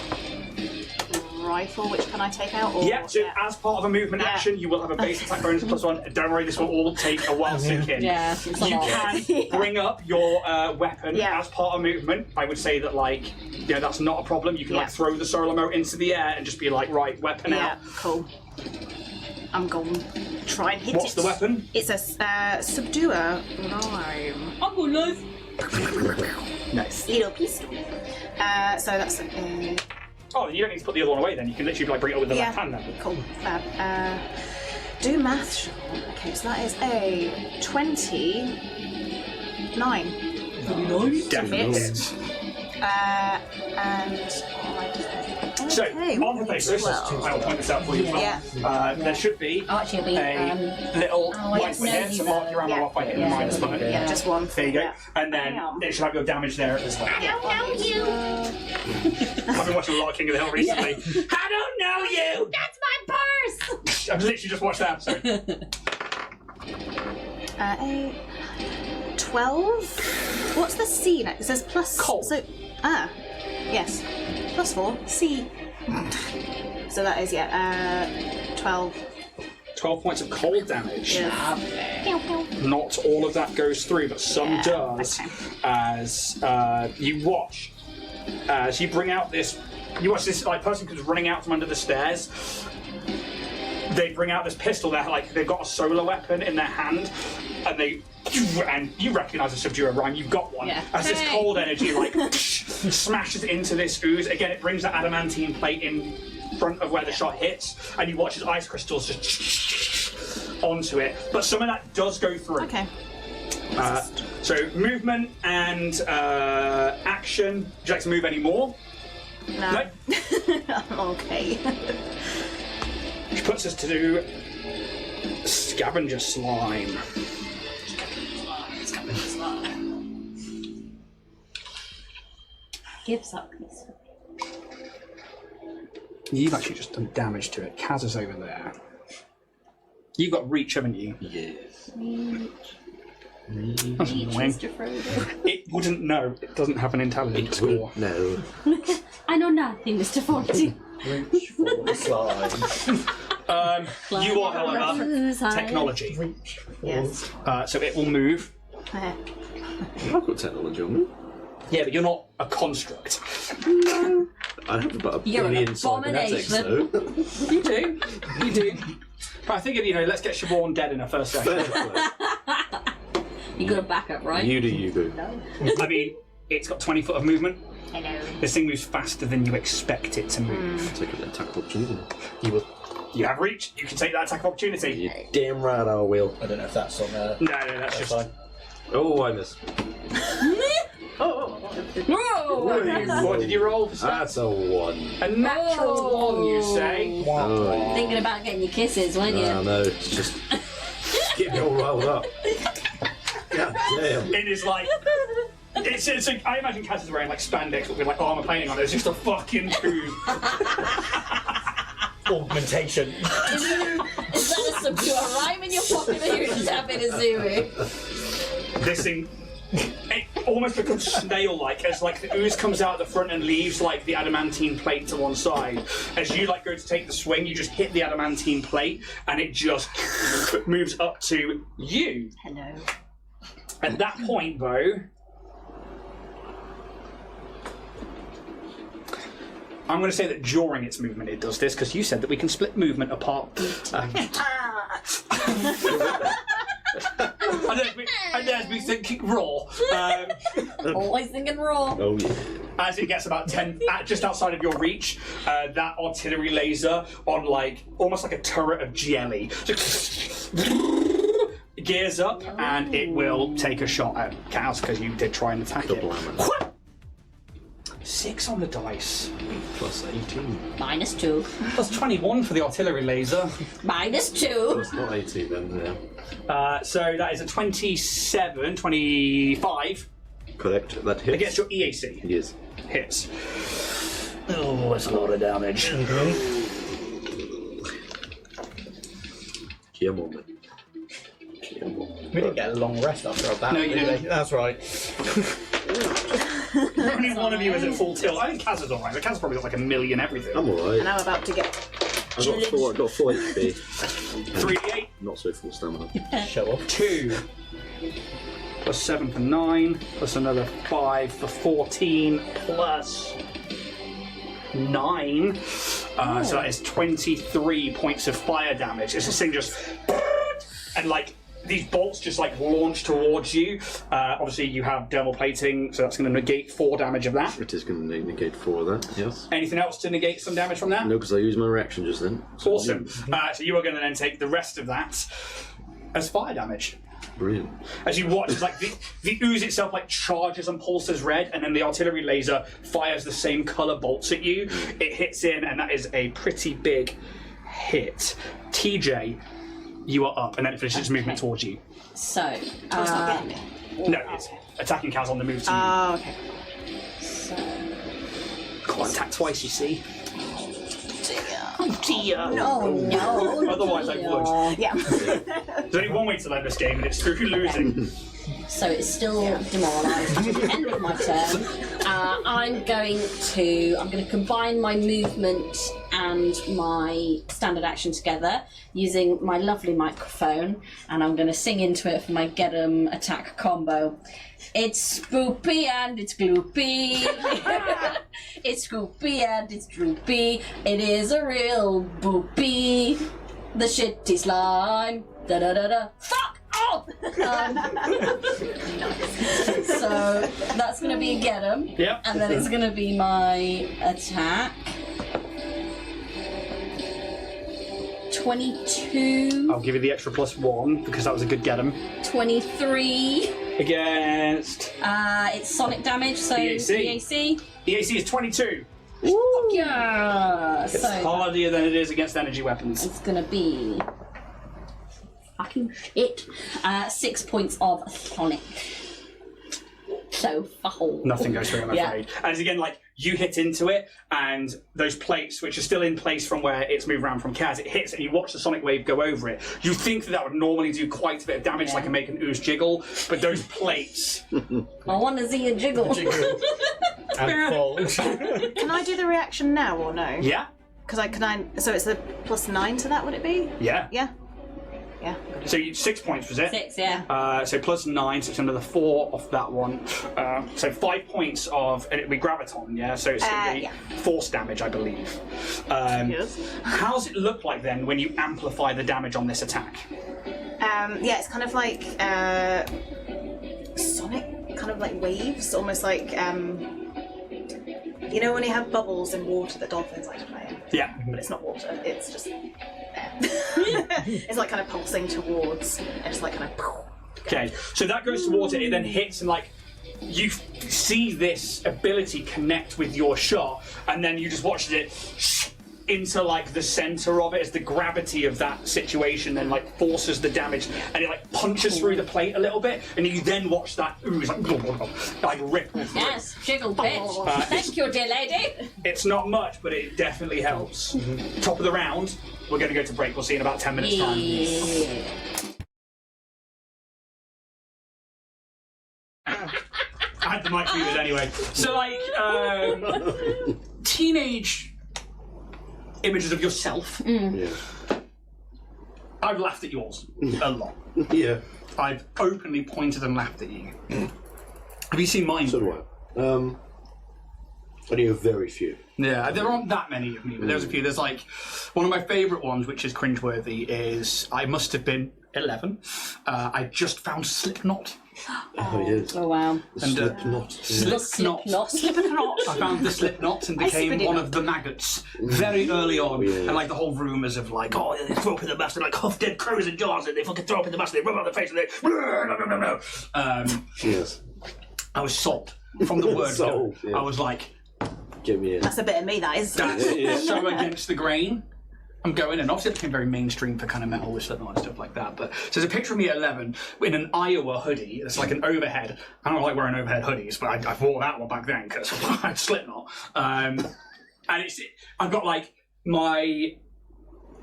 rifle, which can I take out? Or, Yeah, so as part of a movement action, you will have a base attack bonus of +1. Don't worry, this will all take a while to sink in. Yeah, it's a You lot. can bring up your weapon as part of movement. I would say that, like, you know, that's not a problem. You can, like, throw the solar remote into the air and just be like, right, weapon out. Yeah, cool. I'm going to try and hit it. What's the weapon? It's a subduer rhyme. I'm gonna Nice. Little pistol. So that's Oh, you don't need to put the other one away then. You can literally like bring it over with the left hand then. Cool. Fab. Do math, Siobhan. Okay, so that is a 29. 29? Definitely hits. And So, Okay. on the basis, Well. I will point this out for you as well. Yeah. There should be Oh, actually, it'll be, a little I light know here you to mark know. your ammo off by hitting the minus button. Yeah, just one. There you go. Yeah. And then it should have your damage there as well. I don't know you. I've been watching a lot of King of the Hill recently. I don't know you! That's my purse. I've literally just watched that episode. 12. What's the C next? It says plus. Cold. So, yes. +4. C. So that is 12. 12 points of cold damage. Yeah. Not all of that goes through, but some does. okay. As you watch, as you bring out this, you watch this like person who's running out from under the stairs. They bring out this pistol. They're like they've got a solar weapon in their hand, and you recognise a subduer Orion. You've got one. Yeah. As this cold energy like smashes into this ooze. Again, it brings that adamantine plate in front of where the shot hits, and you watch his ice crystals just onto it. But some of that does go through. Okay. So movement and action. Would you like to move any more? No. Okay. Which puts us to do scavenger slime. Gives up. You've actually just done damage to it. Kaz is over there. You've got reach, haven't you? Yes. That's annoying. It wouldn't know. It doesn't have an intelligence score. No. I know nothing, Mr. Forty. Reach for the slime. You are, however, technology. Yes. So it will move. I've got technology on me. Yeah, but you're not a construct. I have about a You're an billion cybernetics, though. abomination. You do. You do. But I think, let's get Siobhan dead in her first session. You got a backup, right? You do, you go. I mean, it's got 20 foot of movement. Hello. This thing moves faster than you expect it to move. Take an attack opportunity. You have reach. You can take that attack opportunity. You damn right I will. I don't know if that's on there. No, that's just fine. Oh, I missed. Whoa! What did you roll for that? That's a 1. A natural 1, you say? Oh, Thinking about getting your kisses, weren't you? no, no, it's just get me all riled up. God damn. It is like... It's like, I imagine Kaz is wearing like spandex with like armor plating on it. It's just a fucking ooze. Augmentation. Is that a subduer rhyme in your pocket or you're just having a zooey? This thing... It almost becomes snail-like as like the ooze comes out the front and leaves like the adamantine plate to one side. As you like go to take the swing, you just hit the adamantine plate and it just moves up to you. Hello. At that point, though, I'm going to say that during its movement it does this because you said that we can split movement apart. And there's me thinking raw. Always thinking raw. Oh, yeah. As it gets about 10, just outside of your reach, that artillery laser on like almost like a turret of jelly gears up and it will take a shot at Kaz because you did try and attack it. 6 on the dice. Plus 18. -2. Plus 21 for the artillery laser. -2. It's not 18 then, yeah. So that is a 27, 25 Correct, that hits. against your EAC. Yes. Hits. Oh, that's a lot of damage. Come on, man. Come on. We didn't get a long rest after our battle. No, you did we? didn't. That's right. Only one of you is at full tilt. I think Kaz is alright. Kaz probably got like a million everything. I'm alright. And I'm about to get. I've got 4 HP. 3d8. Not so full stamina. Show off. 2 plus 7 for 9 plus another 5 for 14 plus 9 so that is 23 points of fire damage. This thing just and like these bolts just like launch towards you. Obviously you have dermal plating, so that's going to negate 4 damage of that. It is going to negate 4 of that, yes. Anything else to negate some damage from that? No, because I used my reaction just then. Awesome. So you are going to then take the rest of that as fire damage. Brilliant. As you watch, it's like the ooze itself like charges and pulses red, and then the artillery laser fires the same colour bolts at you. It hits in, and that is a pretty big hit. TJ, you are up, and then it finishes its movement towards you. So, It's not getting me. No, it's attacking Cal's on the move to you. Oh, okay. so Can't attack twice, you see. oh no. Otherwise, I would. Yeah. There's only one way to learn this game, and it's through losing. So it's still demoralised. At the end of my turn, I'm going to combine my movement and my standard action together using my lovely microphone, and I'm going to sing into it for my get 'em attack combo. It's spoopy and it's gloopy. It's spoopy and it's droopy. It is a real boopy. The shitty slime. Da da da da. Fuck off! So that's going to be a get 'em. Yep. And then it's going to be my attack. 22. I'll give you the extra +1 because that was a good get 'em. 23. Against It's sonic damage, so EAC. EAC. the AC is 22. Yeah. It's So harder than it is against energy weapons. it's going to be fucking shit. 6 points of sonic. So foul. Nothing goes through, I'm Yeah. afraid. And again, like, you hit into it, and those plates, which are still in place from where it's moved around from Kaz, it hits, and you watch the sonic wave go over it. You think that would normally do quite a bit of damage, Yeah. like make an ooze jiggle, but those plates... I want to see a jiggle. And fold. Can I do the reaction now or no? Yeah? So it's the +9 to that, would it be? Yeah. Yeah. Yeah. So 6 points, was it? 6, yeah. So +9, so it's another 4 off that one. So 5 points of, and it'll be graviton, yeah? So it's going to be yeah. force damage, I believe. Yes. How does it look like then when you amplify the damage on this attack? Yeah, it's kind of like sonic, kind of like waves, almost like you know when you have bubbles in water that dolphins like to play in, Yeah. but it's not water. It's just air. It's like kind of pulsing towards, and just like kind of. Okay, so that goes towards it, it then hits, and like, you see this ability connect with your shot, and then you just watch it into like the center of it as the gravity of that situation then like forces the damage, and it like punches through the plate a little bit, and you then watch that ooze like ripple through. Yes, jiggle bitch. Thank you, dear lady. It's not much, but it definitely helps. Top of the round, we're going to go to break. We'll see in about 10 minutes time. Yeah. I had the mic muted anyway. So like, teenage images of yourself. Yeah. I've laughed at yours a lot. Yeah. I've openly pointed and laughed at you. Have you seen mine? So do I. Only a very few. Yeah, there aren't that many of me, but there's a few. There's like, one of my favourite ones, which is cringeworthy, is I must have been 11. I just found Slipknot. Oh, yes. Oh wow. Slipknot. Slipknot. Slipknot. I found the Slipknot and became one of the maggots very early on. Yeah. And like the whole rumours of like, oh, they throw up in the mess, they like huff dead crows in jars, and they fucking throw up in the mess, they rub on their face, and they no. Yes. I was sold from the word Sold, go. yeah. I was like, Get me in. That's a bit of me, that is. that's Yeah. so against the grain. I'm going, and obviously it became very mainstream for kind of metal with Slipknot and stuff like that. But so there's a picture of me at 11 in an Iowa hoodie. It's like an overhead. I don't like wearing overhead hoodies, but I wore that one back then because I had Slipknot. And I've got like my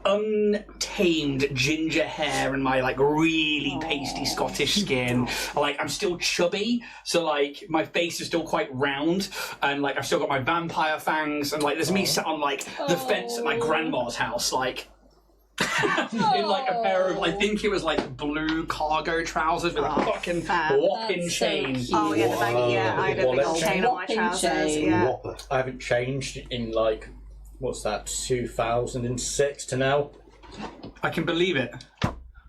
untamed ginger hair and my like really pasty Scottish skin. Like I'm still chubby, so like my face is still quite round, and like I've still got my vampire fangs, and like there's me sat on like the fence at my grandma's house, like in like a pair of, I think it was like blue cargo trousers with a fucking fab. whopping That's so chain. cute. Oh yeah, the baggy. Yeah, I had a big Wallet old chain. chain on my Whopping trousers. chain. Yeah. Whopper. I haven't changed in like, what's that, 2006 to now? I can believe it.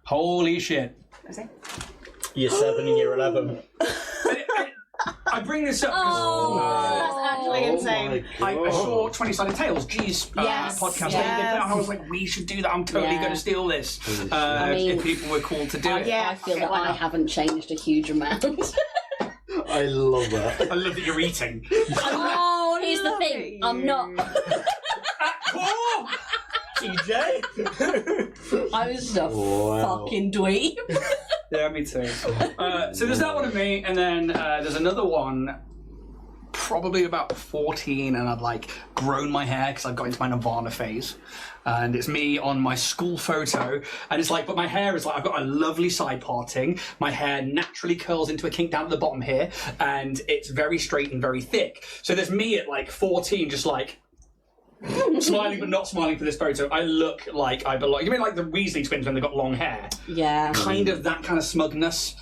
Holy shit. Is it? Year 7 and year 11. I bring this up That's actually insane. I saw 20-Sided Tales, G's podcast. Yes. And I was like, we should do that. I'm totally going to steal this. I mean, if people were cool to do it. I feel that I haven't changed a huge amount. I love that. I love that you're eating. Oh, here's the thing. I'm not. TJ. I was a fucking dweeb. Yeah, me too. So there's that one of me, and then there's another one, probably about 14, and I'd like grown my hair because I've got into my Nirvana phase. And it's me on my school photo, and it's like, but my hair is like, I've got a lovely side parting, my hair naturally curls into a kink down at the bottom here, and it's very straight and very thick. So there's me at like 14, just like, smiling but not smiling for this photo. I look like I belong. You mean like the Weasley twins when they got long hair? Yeah. Kind of that kind of smugness.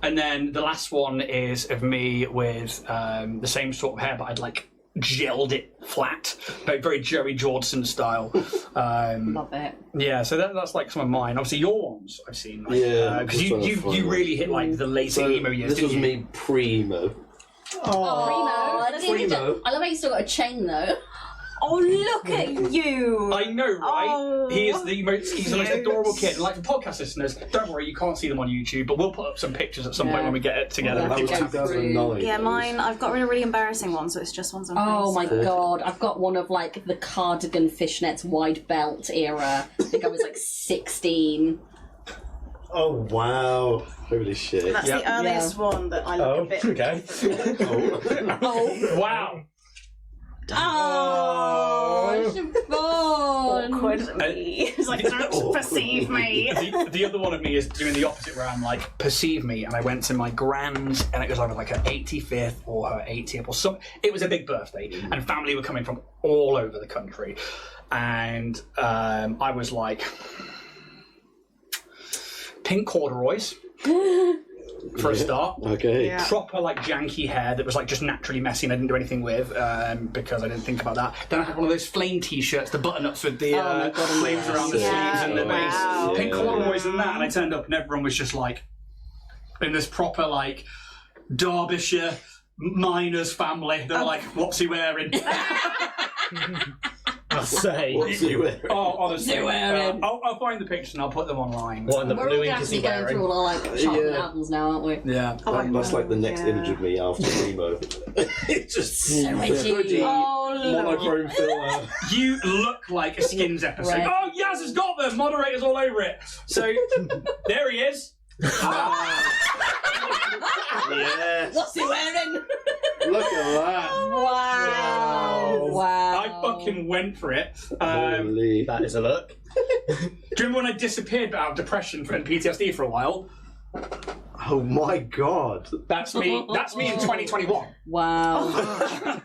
And then the last one is of me with the same sort of hair, but I'd like gelled it flat, but very Jerry Jordison style. Love it. Yeah, so that's like some of mine. Obviously, your ones I've seen. Like, Yeah, because you really hit like the later emo years. This was didn't you? me pre-emo. Oh, Primo. I love how you still got a chain though. Oh, look at you! I know, right? Oh, He's the most adorable kid. Like for podcast listeners, don't worry, you can't see them on YouTube, but we'll put up some pictures at some point when we get it together. That was 2009. Yeah, mine. I've got rid of really embarrassing ones, so it's just ones on. Oh my Facebook. god, I've got one of like the cardigan fishnets wide belt era. I think I was like 16. Oh wow! Holy shit! That's the earliest one that I look a bit. Okay. Oh. Wow. Oh, Siobhan. Awkward me. It's like, don't perceive me. The other one of me is doing the opposite, where I'm like, perceive me, and I went to my grand's, and it was either like her 85th or her 80th or some. It was a big birthday, and family were coming from all over the country, and I was like, pink corduroys. For a start. Okay. Yeah. Proper like janky hair that was like just naturally messy and I didn't do anything with because I didn't think about that. Then I had one of those flame t-shirts, the button-ups with the flames around the sleeves and the base. Wow. Pink corduroys and that, and I turned up and everyone was just like in this proper like Derbyshire miners family. They were like, what's he wearing? I say. What's he wearing? Oh, honestly. wearing? I'll find the pictures and I'll put them online. What in the We're blue all ink is he actually going wearing? through all our like chocolate Yeah. apples now, aren't we? Yeah. That's like the next image of me after emo. It's just So edgy. monochrome filter. You look like a Skins episode. Right. Oh, Yaz has got them! Moderators all over it. So, there he is. Yes. What's he wearing? Look at that. Wow. Wow. I fucking went for it. Holy. That is a look. Do you remember when I disappeared out of depression and PTSD for a while? Oh my god. That's me. That's me in 2021. Wow.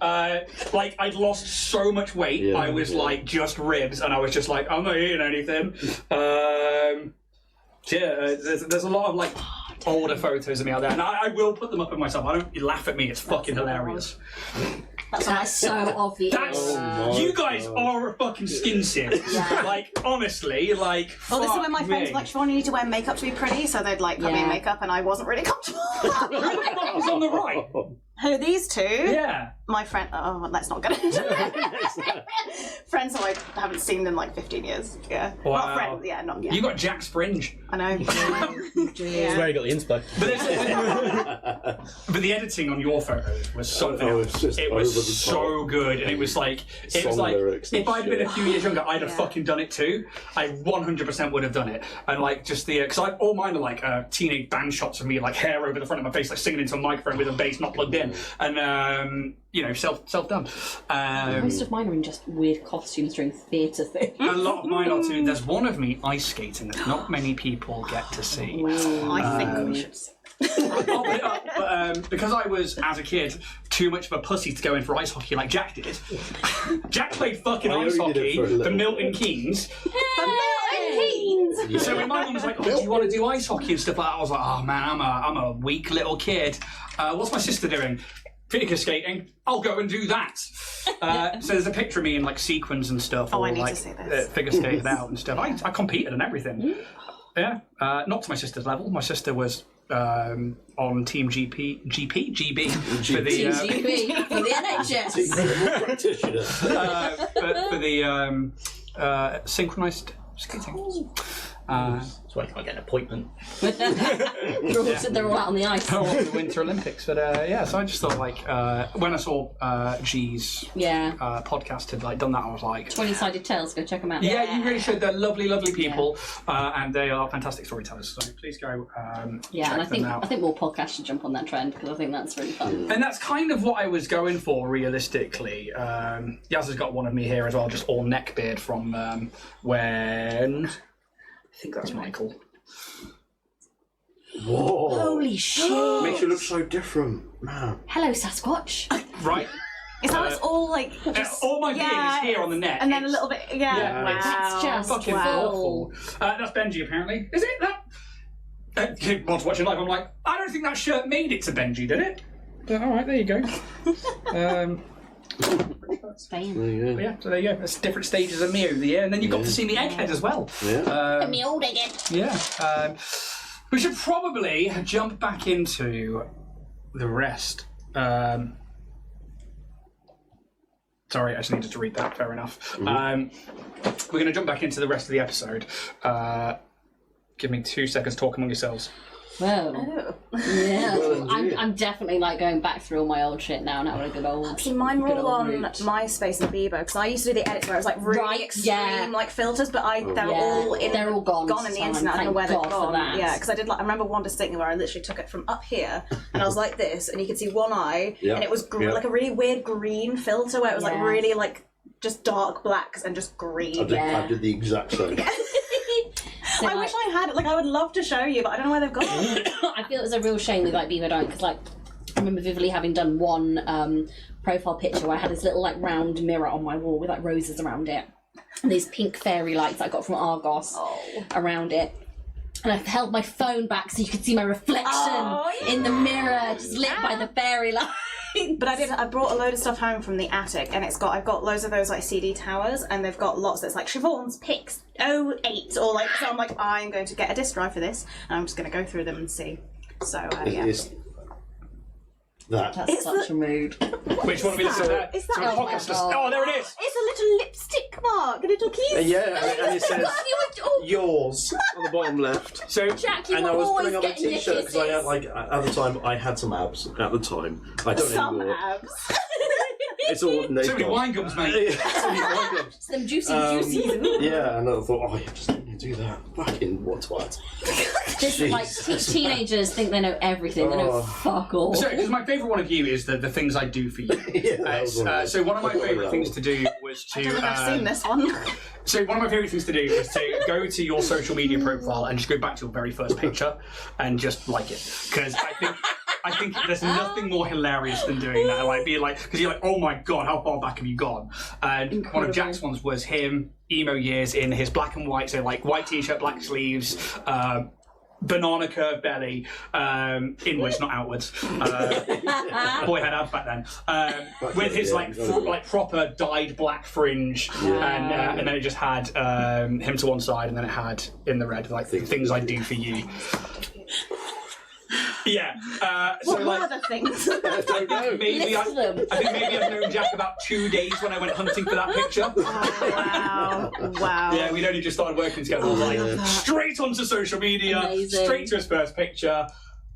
Like I'd lost so much weight. Yeah, I was like just ribs, and I was just like, I'm not eating anything. There's a lot of like older photos of me out there, and I will put them up of myself. I don't laugh at me. It's fucking hilarious. That's so obvious. That's my you guys God. are a fucking skin sieve. Like honestly, like. Well, this is when my fuck friends me. were like, Siobhan, you need to wear makeup to be pretty, so they'd like cover me in Yeah. makeup, and I wasn't really comfortable. Who's on the right? Who, these two? Yeah. My friend. Oh, let's not get into it. Friends who I haven't seen in like 15 years. Yeah. Wow. Not friends. Yeah, not yet. You got Jack's fringe. I know. That's where you got the inspo. But the editing on your photos was something Oh, else. it's just It over was the so good, and it was like Song lyrics and if I'd been a shit. few years younger, I'd have fucking done it too. I 100% would have done it, and like just the because all mine are like teenage band shots of me, like hair over the front of my face, like singing into a microphone with a bass not plugged in, and you know, self done. Most of mine are in just weird costumes during theatre things. A lot of mine are too. There's one of me ice skating that not many people get to see. I think we should see. But because I was, as a kid, too much of a pussy to go in for ice hockey like Jack did. Jack played fucking I ice only did hockey it for a for little Milton Keynes. Hey! So when my mum was like, "Oh, do you want to do ice hockey and stuff like that?" I was like, "Oh man, I'm a weak little kid. What's my sister doing? Figure skating. I'll go and do that." So there's a picture of me in like sequins and stuff. Oh, or, I need like, to see this. Figure skating out and stuff. I competed and everything. Yeah, not to my sister's level. My sister was on Team GB for the TGP for the NHS. Practitioner. for the synchronized skating. That's why I can't get an appointment. They're all out on the ice. The Winter Olympics, but so I just thought when I saw G's podcast had done that, I was like, 20-sided tales. Go check them out. yeah, you really should. They're lovely, lovely people, and they are fantastic storytellers. So please go. Yeah, and check them out. I think more podcasts should jump on that trend because I think that's really fun. And that's kind of what I was going for, realistically. Yaz has got one of me here as well, just all neckbeard from when. I think that's Michael. Whoa. Holy shit! Makes you look so different, man. Hello, Sasquatch. Right? It's how it's all like. Just, all my beard is here on the neck. And then a little bit. Yeah. Yeah, That's just fucking awful. That's Benji, apparently. Is it that? Whilst watching live, I'm like, I don't think that shirt made it to Benji, did it? But, all right, there you go. Spain. There you go. Yeah, so there you go. That's different stages of me over the year, and then you got to see me egghead as well. Yeah. Me old again. Yeah. We should probably jump back into the rest. Sorry, I just needed to read that. Fair enough. We're going to jump back into the rest of the episode. Give me 2 seconds. Talk among yourselves. Well, yeah, I'm definitely going back through all my old shit now. Now a good old. See, mine were good all old on route. MySpace and Bebo because I used to do the edits where it was really extreme filters, but they're all gone in the internet. I don't know where they've gone. Yeah, because I remember one distinctly where I literally took it from up here and I was like this, and you could see one eye, and it was like a really weird green filter where it was really just dark blacks and just green. I did the exact same. So, I wish I had it. I would love to show you, but I don't know where they've gone. I feel it's a real shame with Beaver don't, because I remember vividly having done one profile picture where I had this little round mirror on my wall with roses around it, and these pink fairy lights that I got from Argos around it. And I held my phone back so you could see my reflection in the mirror, just lit by the fairy light. But I brought a load of stuff home from the attic, and I've got loads of those CD towers, and they've got lots that's Siobhan's Pix 08 or so I'm like, I'm going to get a disk drive for this, and I'm just going to go through them and see. So It's that. That's such a mood. Which one of me listen to that? Is that Oh, there it is. It's a little lipstick mark, a little kiss. Yeah, and it says yours on the bottom left. So Jack, you And were I was always putting on a getting your t-shirt because I kisses. had at the time I had some abs. At the time, I don't Some anymore. abs. It's all so many wine gums, mate. So many wine gums. It's them juicy. Yeah, and I thought, I just didn't do that. Fucking what twat. This teenagers think they know everything. They know fuck all. So, because my favourite one of you is the things I do for you. Yeah, that was one of So one of my favourite things to do was to. I don't think I've seen this one. So one of my favourite things to do was to go to your social media profile and just go back to your very first picture and just like it, because I think there's nothing more hilarious than doing that. Because you're like, oh my god, how far back have you gone? And one of Jack's ones was him, emo years, in his black and white, so white t-shirt, black sleeves, banana curved belly, inwards, not outwards. Boy had abs back then. With his proper dyed black fringe, and then it just had him to one side, and then it had in the red the things I do for you. Yeah. What were the things? I don't know. Maybe I think maybe I've known Jack about 2 days when I went hunting for that picture. Oh, wow. Yeah, we'd only just started working together. Straight onto social media, Amazing. straight to his first picture,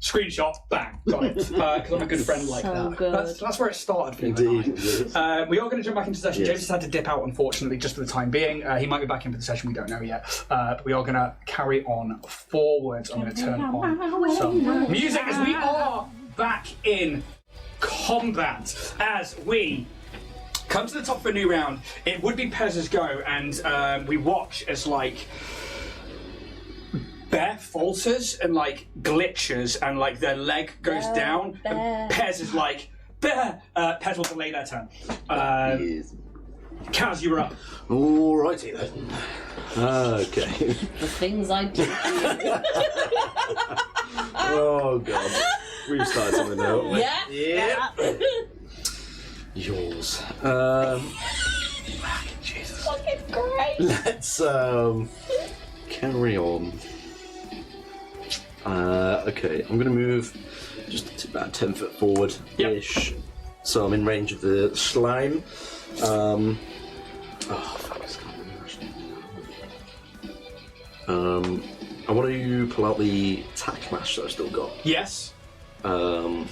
screenshot, bang, got it. Because I'm a good friend like So that. good. That's where it started for you. Indeed. We are going to jump back into session. Yes. James has had to dip out, unfortunately, just for the time being. He might be back in for the session, we don't know yet. But we are going to carry on forwards. I'm going to turn on some music as we are back in combat as we come to the top of a new round. It would be Pez's go, and we watch as Bear falters and glitches and their leg goes down. Bear. And Pez is Bear! Pez will delay their turn. Kaz, you're up. Alrighty then. Okay. The things I do. Oh god. We've started something now. Yeah. Yours. Jesus. Fucking great. Let's carry on. Okay, I'm going to move just about 10 foot forward-ish. Yep. So I'm in range of the slime. Oh, fuck, I can't remember. I want to pull out the tack mash that I've still got. Yes. I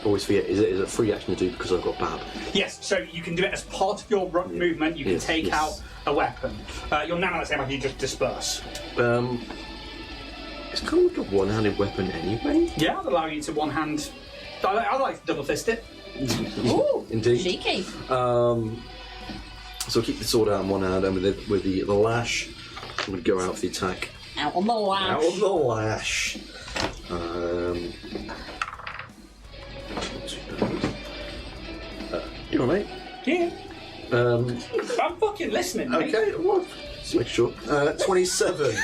always forget, is it a free action to do because I've got Bab? Yes, so you can do it as part of your movement. You can take out a weapon. You're now at the same time, you just disperse. It's kind of like a one-handed weapon anyway. Yeah, I'll allow you to one-hand... I like to double-fist it. Ooh, indeed. cheeky. So I'll keep the sword out in one hand, and with the lash, I'm going to go out for the attack. Out on the lash. Out on the lash. Not too bad. You alright, mate? Yeah. Um, I'm fucking listening, mate. Okay, well, just make sure. 27.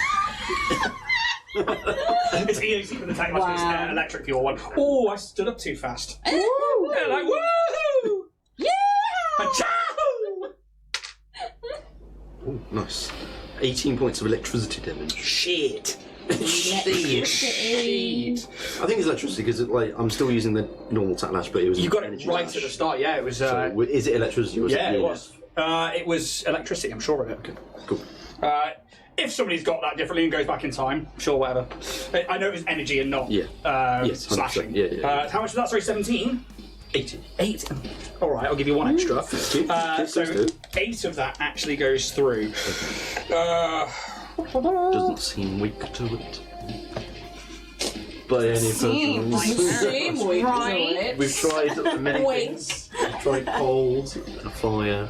It's easy for the tank mash, Wow. it's electric your one. Oh, I stood up too fast. Ooh. Yeah, like, woohoo! Yeah! Achoo! Oh, nice. 18 points of electricity damage. Shit. Electricity. I think it's electricity because I'm still using the normal attack lash, but it was You got it energy right lash. at the start, yeah, it was... So, is it electricity or is yeah, it it was. It was electricity, I'm sure of it. Okay, cool. If somebody's got that differently and goes back in time, sure, whatever. I know it was energy and not Yes, 100%. slashing. Yeah. How much was that? Sorry, 17? 18. 8. All right, I'll give you one extra. Please So do. 8 of that actually goes through. Doesn't seem weak to it. By any Right. We've tried many things. We've tried cold, fire.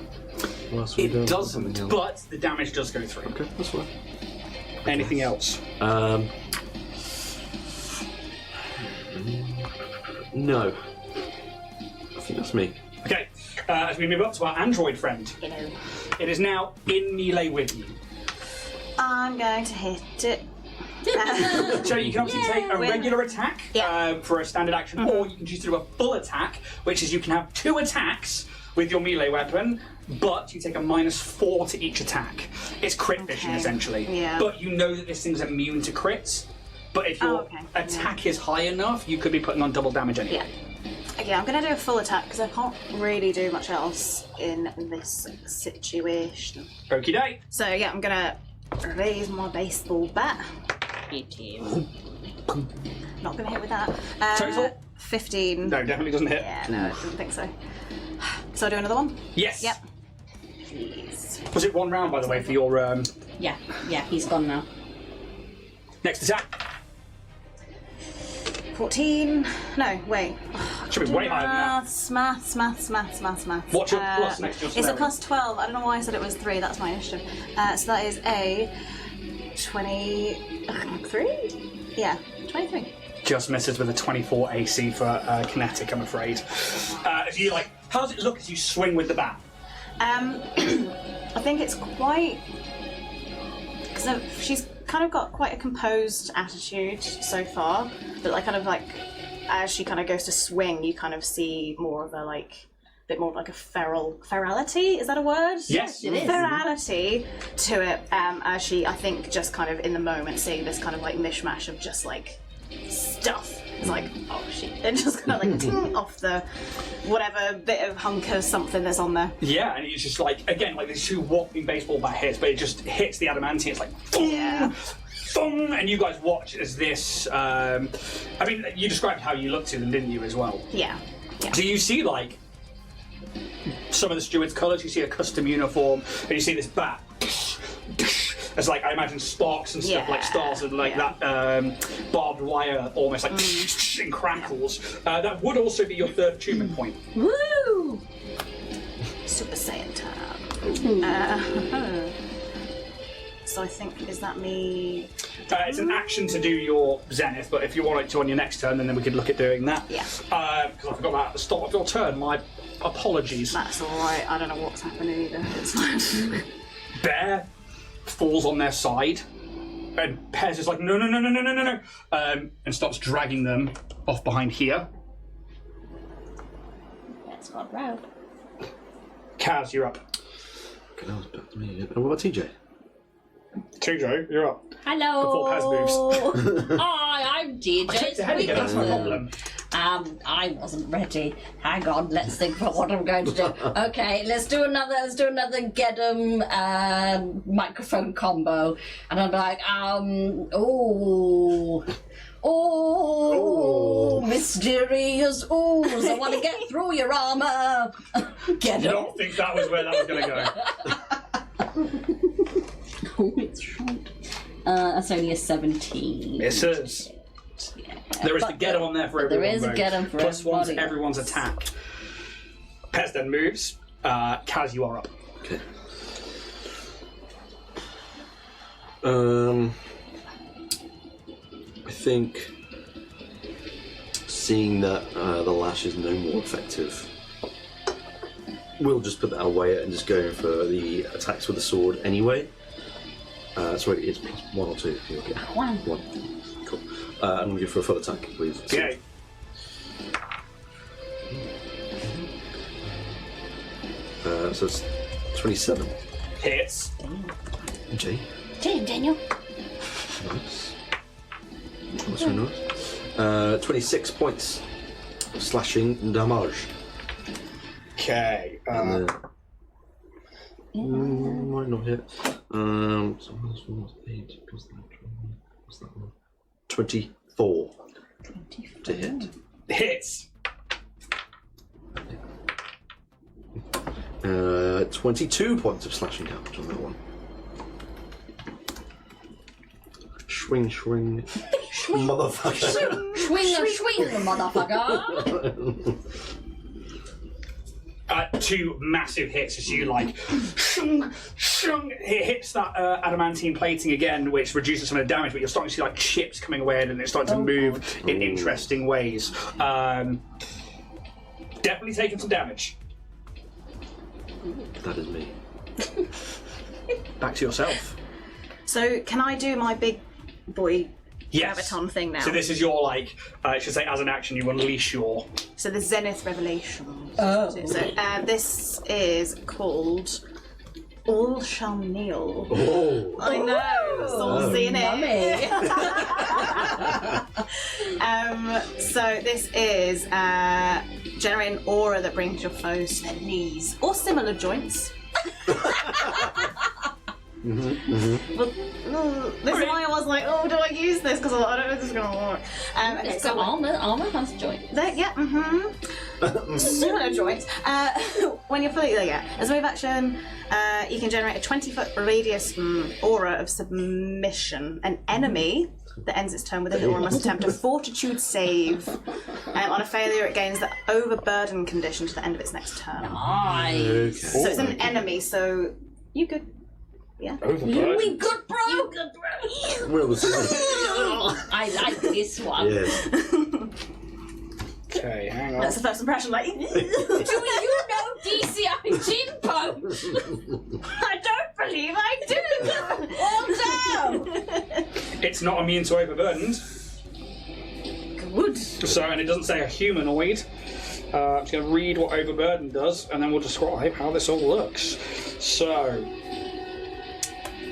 What else have we done? It doesn't, Something else. but the damage does go through. Okay, that's fine. Anything else? No. I think that's me. Okay, as we move up to our android friend, Hello. it is now in melee with you. I'm going to hit it. So you can obviously take a Win. regular attack for a standard action, or you can choose to do a full attack, which is you can have 2 attacks with your melee weapon, but you take a -4 to each attack. It's crit vision, Okay. essentially. Yeah. But you know that this thing's immune to crits, but if your attack is high enough, you could be putting on double damage anyway. Yeah. Okay, I'm going to do a full attack because I can't really do much else in this situation. Okie doke. So yeah, I'm going to raise my baseball bat. Not going to hit with that. Total? 15. No, definitely doesn't hit. Yeah, no, I didn't think so. So I do another one? Yes. Yep. Please. Was it 1 round, by the way, for your Yeah, he's gone now. next attack? 14. No, wait. Should be way higher than that. Maths. What's your plus next to your It's a scenario? plus 12. I don't know why I said it was 3. That's my initiative. So that is a 23? Yeah, 23. Just misses with a 24 AC for kinetic, I'm afraid. As you how does it look as you swing with the bat? I think it's quite... Because she's kind of got quite a composed attitude so far, but as she kind of goes to swing, you kind of see more of a bit more like a ferality, is that a word? Yes, it is. Ferality to it, as she, I think, just kind of in the moment seeing this kind of mishmash of just stuff. It's oh shit, and just kind of ting off the whatever bit of hunk of something that's on there. Yeah, and it's just again, these 2 walking baseball bat hits, but it just hits the adamantine. It's thong, Yeah. thong, and you guys watch as this. I mean, you described how you looked to them, didn't you, as well? Yeah. Do you see some of the stewards' colours? You see a custom uniform, and you see this bat. As I imagine sparks and stuff, stars and that barbed wire, almost and crackles. That would also be your 3rd attunement point. Woo! Super Saiyan time. So I think, is that me? It's an action to do your zenith, but if you want it to on your next turn, then we could look at doing that. Yeah. Because I forgot that at the start of your turn. My apologies. That's alright, I don't know what's happening either. It's fine. Bear falls on their side, and Pez is no, and starts dragging them off behind here. That's not proud. Kaz, you're up. Okay, that was back to me. And what about TJ? Tujo, you're up. Hello. Before Paz moves. Hi, I'm DJ. I took the head again, that's my problem. I wasn't ready. Hang on, let's think about what I'm going to do. Okay, let's do another get 'em microphone combo. And I'm like, mysterious ooze. I want to get through your armor. Get 'em. I don't think that was where that was going to go. Oh, it's short. That's only a 17. It says. Yeah. There is the get 'em on there for everyone. There is a get 'em for Plus one to everybody everyone's else. attack. Pez then moves. Kaz, you are up. Okay. I think seeing that the lash is no more effective, we'll just put that away and just go for the attacks with the sword anyway. Sorry, it's plus 1 or 2 if you get One. Cool. I'm going to go for a full attack, please. Okay. So it's 27. Hits. Okay. Daniel. Nice. That's very nice. 26 points of slashing damage. Okay. And might not hit. So this one was 8 plus that. What's that one? 24 to hit. Hits. 22 points of slashing damage on that one. Swing, motherfucker. Swing, motherfucker. 2 massive hits as you shung. It hits that adamantine plating again, which reduces some of the damage, but you're starting to see chips coming away and it's starting to move in interesting ways. Definitely taking some damage. That is me. Back to yourself. So can I do my big boy Yes. graviton thing now? So this is your I should say as an action you unleash your. So the Zenith Revelation. Oh. So this is called All Shall Kneel. Oh. I know, saucy in it. So this is generate an aura that brings your foes to their knees or similar joints. Well, this is why I was like, oh, do I use this? Because I don't know if this is going to work. Okay, It's got armor has joints. Similar joints. When you're fully as a move action, you can generate a 20-foot radius aura of submission. An enemy that ends its turn within the aura must attempt a fortitude save. On a failure, it gains the overburden condition to the end of its next turn. Nice. Okay. So it's an enemy, so you could. Yeah. Overburden. We good, bro. You good, bro. We'll see. I like this one. Yes. Okay, hang on. That's the first impression. Do you know DCI gin pose? I don't believe I do. Oh no! It's not immune to overburdened. Good. So, and it doesn't say a humanoid. I'm just going to read what overburden does, and then we'll describe how this all looks. So,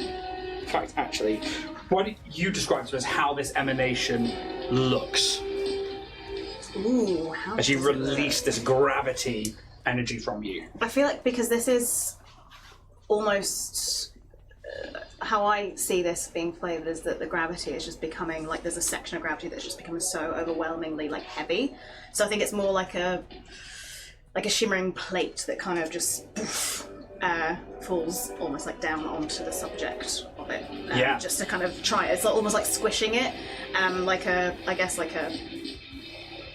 in fact, actually, why don't you describe to us how this emanation looks Ooh, how as you does it release look? this gravity energy from you? I feel like because this is almost how I see this being flavoured is that the gravity is just becoming there's a section of gravity that's just becoming so overwhelmingly heavy. So I think it's more like a shimmering plate that kind of just falls almost down onto the subject of it. Yeah. Just to kind of try it. It's almost like squishing it, like a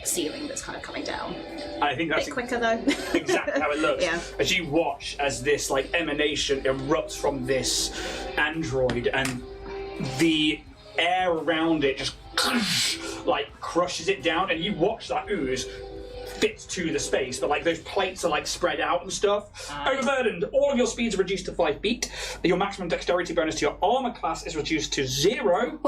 ceiling that's kind of coming down. I think A that's bit quicker though. exactly how it looks. Yeah. As you watch as this emanation erupts from this android, and the air around it just crushes it down, and you watch that ooze fits to the space, but like those plates are like spread out and stuff. Overburdened. All of your speeds are reduced to 5 feet. Your maximum dexterity bonus to your armor class is reduced to 0.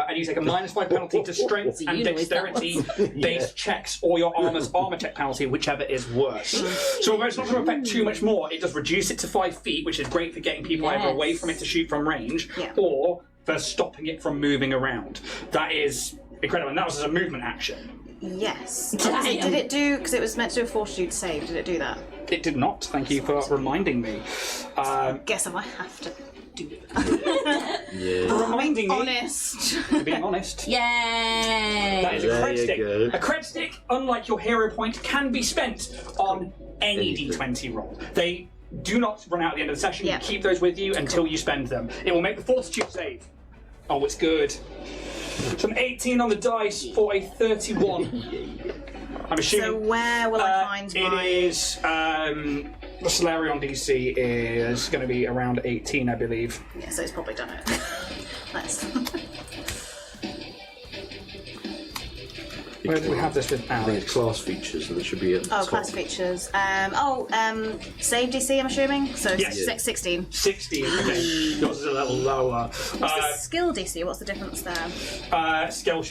And you take a -5 penalty to strength and dexterity based checks, or your armor's armor check penalty, whichever is worse. So although it's not going to affect too much more, it does reduce it to 5 feet, which is great for getting people either away from it to shoot from range, or for stopping it from moving around. That is incredible, and that was as a movement action. Yes. Did it do, because it was meant to do a fortitude save, did it do that? It did not, thank you for reminding me. Guess if I have to do it. For reminding me. Honest. Being honest. Yay! That is a cred stick. Go. A cred stick, unlike your hero point, can be spent on any D20 roll. They do not run out at the end of the session. You keep those with you until you spend them. It will make the fortitude save. Oh, it's good. It's an 18 on the dice for a 31. I'm assuming. So where will I find my... It is, the Solarion DC is going to be around 18, I believe. Yeah, so it's probably done it. Nice. Where do we have this with I think Alex? it's class features, and there should be a Class features. Save DC, I'm assuming? So Yes. 16. 16, okay. Yours is a level lower. What's the skill DC? What's the difference there? Skill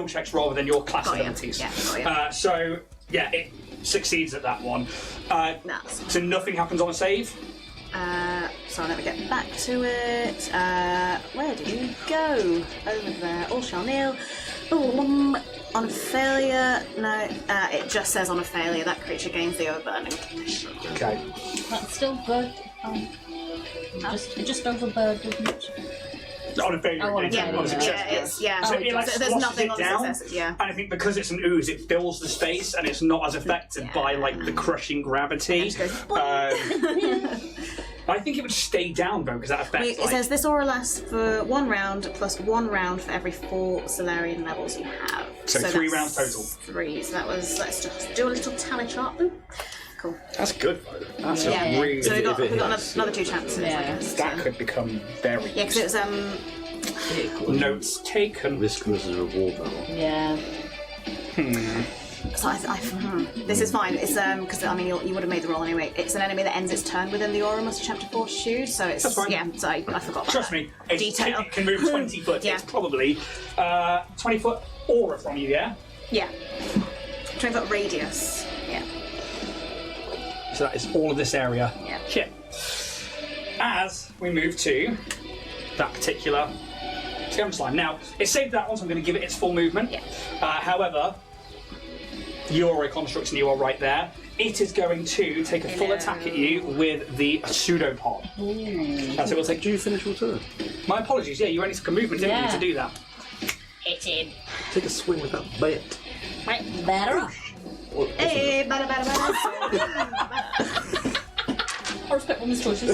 checks rather than your class Got ya. abilities. Yeah, got ya. So, yeah, it succeeds at that one. Nice. So nothing happens on a save? So I'll never get back to it. Where did you go? Over there. All shall kneel. On a failure, no, it just says on a failure that creature gains the overburning condition. Okay. That's still good. Just overburdened. On a failure, Oh, on a it's failure, on a yeah. success. Yeah, So it it like does. So there's squashes nothing it on the down, successes, yeah. And I think because it's an ooze, it fills the space and it's not as affected by like the crushing gravity. I think it would stay down though, because that affects. It says this aura lasts for 1 round plus 1 round for every 4 Solarian levels you have. So 3 that's rounds total. 3. So that was. Let's just do a little tally chart. Ooh, cool. That's good. That's Yeah. a really. So we've got it another 2 chances. I guess, that so. could become very. Yeah, because it was Notes taken. risk versus reward level. Yeah. So this is fine. It's because I mean you would have made the roll anyway. It's an enemy that ends its turn within the aura must attempt to fortitude. So it's That's fine. yeah. So I forgot about Trust that. me, it Detail. can move 20 foot. Yeah. It's probably 20 foot aura from you, yeah? Yeah. 20-foot radius. Yeah. So that is all of this area. Yeah. Shit. As we move to that particular skirmish line. Now, it saved that one, so I'm going to give it its full movement. Yeah. However, your constructs and you are right there. It is going to take a full attack at you with the pseudopod. That's it. We'll take. Did you finish your turn? My apologies. Yeah, you only took a movement, didn't you, to do that? Hit him. Take a swing with that bat. Right, better. Hey, better. I respect women's choices.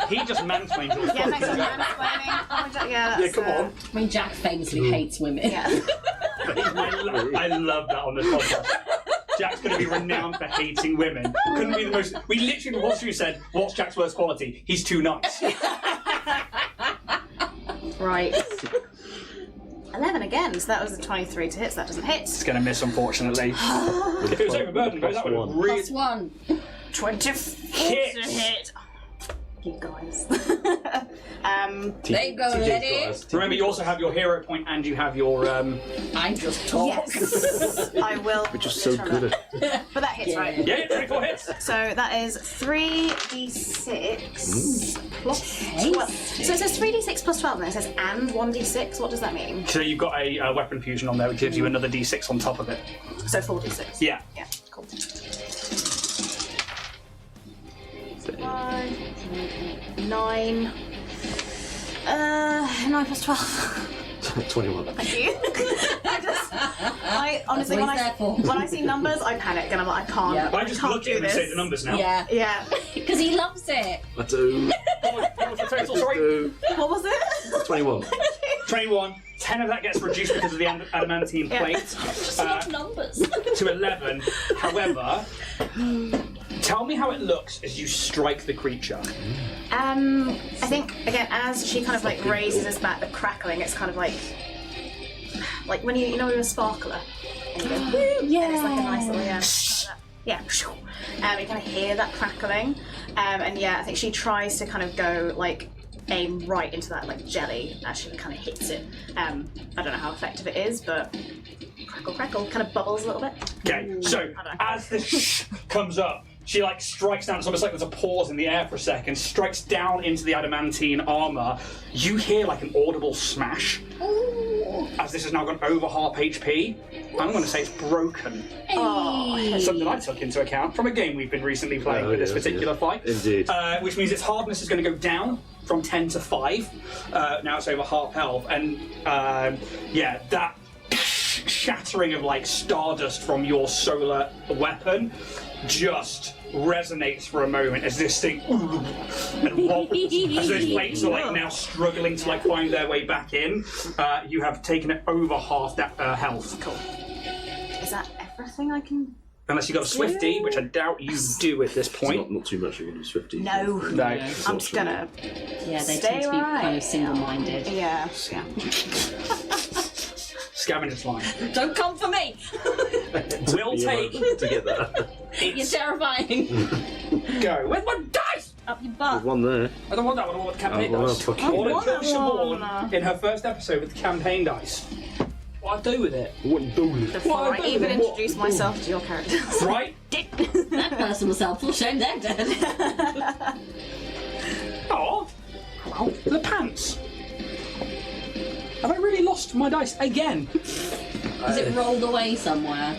He just mansplained your Yeah, thanks for mansplaining. Yeah, come on. I mean, Jack famously hates women. Yeah. I love that on this podcast. Jack's going to be renowned for hating women. Couldn't be the most. We literally, once you said, "What's Jack's worst quality?" He's too nice. Right. 11 again, so that was a 23 to hit, so that doesn't hit. It's going to miss, unfortunately. If it was overburdened, though, that would have really. +1. 24 Hit. to hit. You guys. There you go, lady. Remember, you also have your hero point and you have your. I just talk. Yes. I will. Which is so good at. But that hits, right? Yeah, 24 hits. So that is 3d6 plus 12. So it says 3d6 plus 12, and then it says and 1d6. What does that mean? So you've got a weapon fusion on there, which gives you another d6 on top of it. So 4d6. Yeah. Yeah, cool. 5, 9. 9 plus 12. 21. Thank you. I honestly, when I see numbers, I panic and I'm like, I can't. Yeah. I just can't look do at him and this. say the numbers now. Yeah. Yeah. Because he loves it. I do. What was the total? Sorry. What was it? 21. 21. 10 of that gets reduced because of the adamantine plate. Just love numbers. To 11. However, tell me how it looks as you strike the creature. I think again as she kind of like raises his back, the crackling. It's kind of like when you know with a sparkler, And you go, woo! Yeah. And it's like a nice little, yeah. You kind of hear that crackling. And yeah, I think she tries to kind of go, like, aim right into that, like, jelly. Actually, kind of hits it. I don't know how effective it is, but crackle, crackle, kind of bubbles a little bit. Okay, so as this comes up, she like strikes down. It's almost like there's a pause in the air for a second. Strikes down into the adamantine armor. You hear like an audible smash. As this has now gone over half HP. I'm going to say it's broken. Something I took into account from a game we've been recently playing with this particular fight. Indeed. Which means its hardness is going to go down from 10 to 5. Now it's over half health, and that shattering of like stardust from your solar weapon just resonates for a moment as this thing and wobbles as those plates are like now struggling to like find their way back in. You have taken it over half that health. Cool. Is that everything I can? Unless you got a Swifty, which I doubt you do at this point. Not too much you can do Swifty. No. I'm just gonna. Yeah, they Stay tend to be kind right. of single-minded. Yeah. Scavenger's line. Don't come for me! We'll take. To get that. You're terrifying. Go with my dice. Up your butt. One there. I don't want that one. I want the campaign Oh, well, dice. fuck I want you. to kill Siobhan in her first episode with the campaign dice. What I do with it? What do you do? Before What I do even with it? introduce myself to your characters. Right? That person was helpful. Shame they're dead. Oh, well, the pants. Have I really lost my dice again? Is it rolled away somewhere?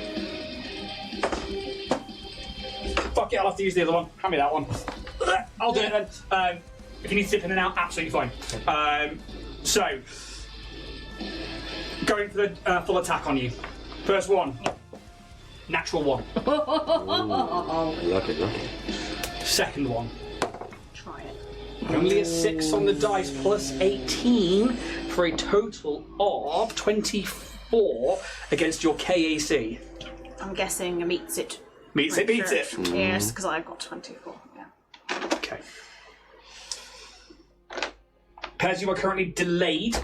Fuck it, I'll have to use the other one. Hand me that one. I'll do it then. If you need to dip in and out, absolutely fine. So, going for the full attack on you. First one. Natural one. Lucky. Second one. Try it. Only a 6 on the dice plus 18 for a total of 24 against your KAC. I'm guessing it meets it. Meets it, beats it. Yes, because I've got 24. Yeah. Okay. Pez, you are currently delayed.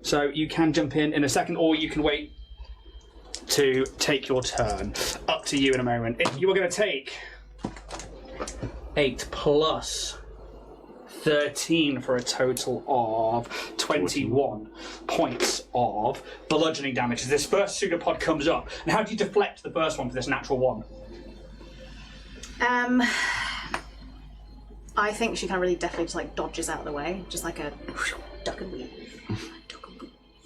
So you can jump in a second, or you can wait to take your turn. Up to you in a moment. If you are going to take 8 plus 13 for a total of 21 points of bludgeoning damage as this first pseudopod comes up. And how do you deflect the first one for this natural one? I think she kind of really definitely just like dodges out of the way, just like a duck and weave.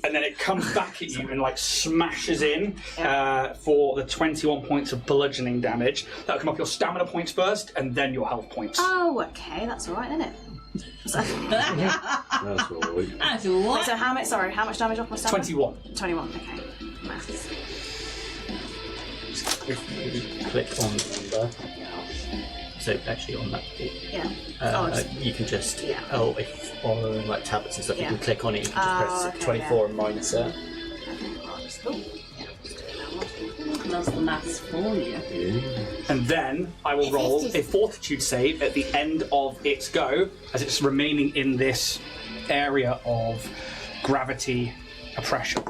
And then it comes back at you and like smashes in for the 21 points of bludgeoning damage. That'll come off your stamina points first, and then your health points. Oh, okay, that's all right, isn't it? That's all right. That's what? So how much? Sorry, how much damage off my stamina? 21. 21. Okay. Maths. If you click on the number, so actually on that, Yeah. you can just Yeah. if on like tablets and stuff, you Yeah. can click on it. You can just press okay, 24 and minus it. Okay, well, I'll just, just do that one. Does the maths for you. And then I will roll a fortitude save at the end of its go, as it's remaining in this area of gravity oppression.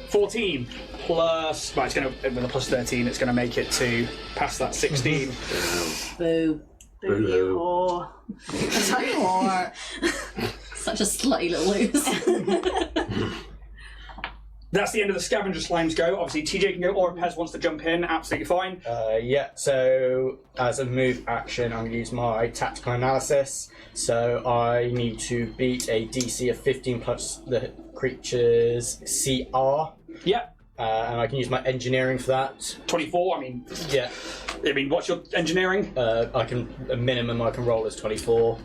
14 plus, right, it's going to, with a plus 13, it's going to make it to past that 16. Boo. Boo you whore. Or such a slutty little loose. That's the end of the scavenger slimes go. Obviously, TJ can go, or if Pez wants to jump in, absolutely fine. Yeah, so as a move action, I'm going to use my tactical analysis. So I need to beat a DC of 15 plus the creature's CR. Yep. And I can use my engineering for that. 24, I mean, what's your engineering? I can, a minimum I can roll is 24.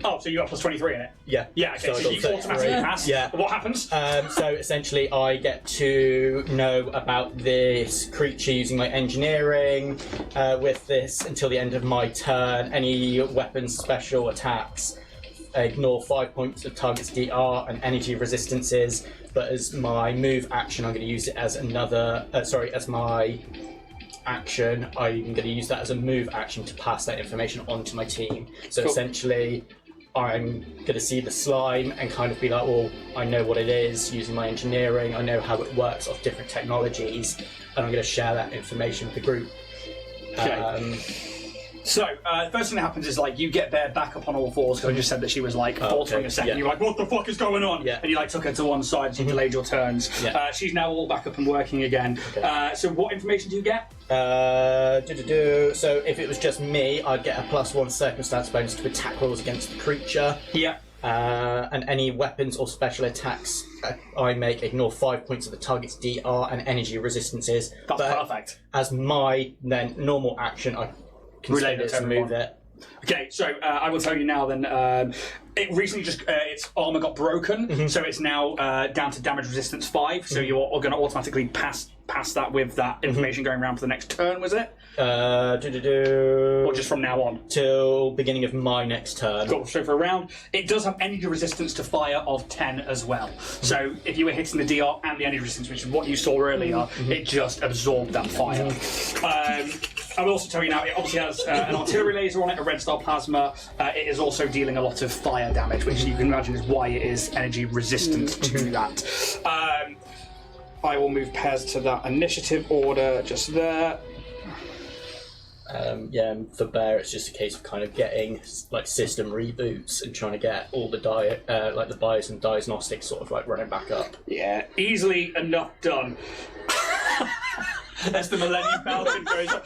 Oh, so you got plus 23 in it? Yeah. Yeah, okay, I so got you 33. automatically pass. Yeah. What happens? So essentially I get to know about this creature using my engineering with this until the end of my turn. Any weapons, special attacks, ignore 5 points of target's DR and energy resistances, but as my move action I'm going to use it as another, as my action, I'm going to use that as a move action to pass that information on to my team. So Cool. essentially I'm going to see the slime and kind of be like, well, I know what it is using my engineering, I know how it works off different technologies, and I'm going to share that information with the group. Okay. So, first thing that happens is, like, you get Bear back up on all fours, because I just said that she was, like, faltering a second. Yeah. You're like, what the fuck is going on? Yeah. And you, like, took her to one side, so you delayed your turns. Yeah. She's now all back up and working again. Okay. So what information do you get? So if it was just me, I'd get a +1 circumstance bonus to attack rolls against the creature. Yeah. And any weapons or special attacks I make ignore 5 points of the target's DR and energy resistances. That's But perfect. as my then normal action, I can Relay spend the it to turn move one. it. Okay, so I will tell you now then, it recently just, its armour got broken, so it's now down to damage resistance 5, so you're going to automatically pass that with that information going around for the next turn, was it? Or just from now on? Till beginning of my next turn. Cool, so for a round, it does have energy resistance to fire of 10 as well. So if you were hitting the DR and the energy resistance, which is what you saw earlier, it just absorbed that fire. I will also tell you now, it obviously has an artillery laser on it, a red star plasma. It is also dealing a lot of fire damage, which you can imagine is why it is energy resistant to that. I will move Pez to that initiative order just there. And for Bear, it's just a case of kind of getting like system reboots and trying to get all the like the bios and diagnostics sort of like running back up. Yeah, easily enough done. As the Millennium Falcon goes up.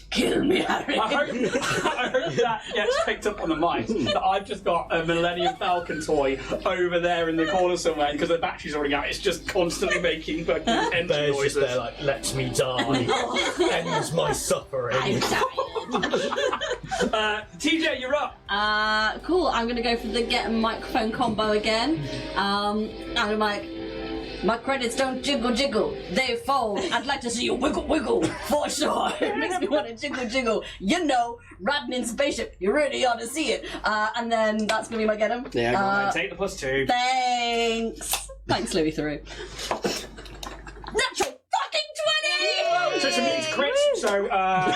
Kill me, Harry. I hope that gets picked up on the mic. That I've just got a Millennium Falcon toy over there in the corner somewhere, and because the battery's already out, it's just constantly making fucking engine Bear's noises. just there like, let me die, ends my suffering. I'm TJ, you're up. cool. I'm gonna go for the get a microphone combo again. And I'm like, my credits don't jiggle jiggle, they fold. I'd like to see you wiggle wiggle for sure. It makes me want to jiggle jiggle. You know, riding in spaceship, you really ought to see it. And then that's gonna be my get 'em. Yeah, go on then. Take the +2. Thanks, Louis through. Natural fucking 20! So it's immune to crits, so I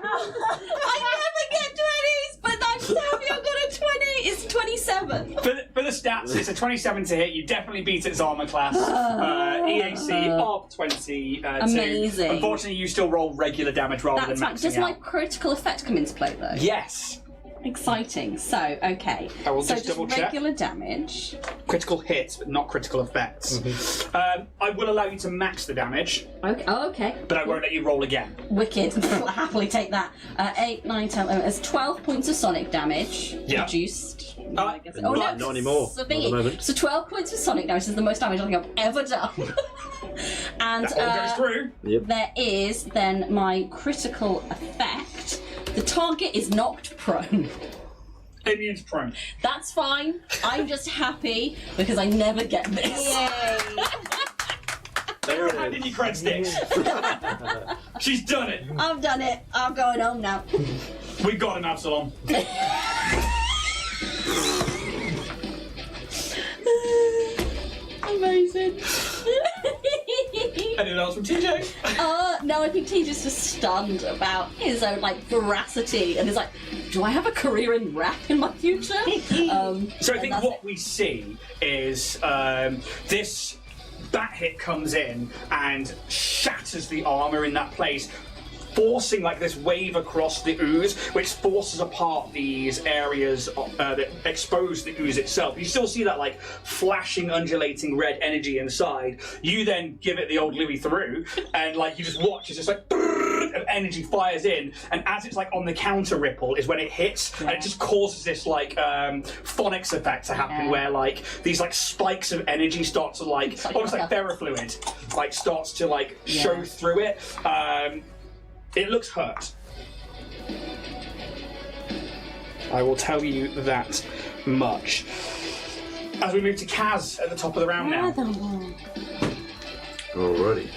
never get 20s, but I'm so happy I got a 20. It's 27. for the stats, it's a 27 to hit. You definitely beat its armor class. EAC of 22. Amazing. Unfortunately, you still roll regular damage rather That's than right. maxing Does my out. critical effect come into play though? Yes. Exciting. So, okay. I will so just double check. regular damage. Critical hits, but not critical effects. I will allow you to max the damage, Okay. Oh, okay. but I won't let you roll again. Wicked. I'll happily take that. 8, 9, 10, 11. It's 12 points of sonic damage. Yeah. Reduced. I guess. not anymore, So, not at the moment. so 12 points of sonic damage is the most damage I think I've ever done. And That all goes through. there is then my critical effect. The target is knocked prone. Immune's prone. That's fine. I'm just happy because I never get this. There it is. In your cred sticks. She's done it. I've done it. I'm going home now. We got him, Absalom. Amazing. Anyone else from TJ? No, I think TJ's just stunned about his own veracity, and he's like, "Do I have a career in rap in my future?" So I think what we see is this bat hit comes in and shatters the armor in that place, forcing this wave across the ooze, which forces apart these areas that expose the ooze itself. You still see that flashing, undulating red energy inside. You then give it the old Louis through, and you just watch as it's of energy fires in, and as it's on the counter ripple is when it hits, and it just causes this phonics effect to happen, where these spikes of energy start to almost like ferrofluid starts to show through it. It looks hurt. I will tell you that much. As we move to Kaz at the top of the round now. Alrighty.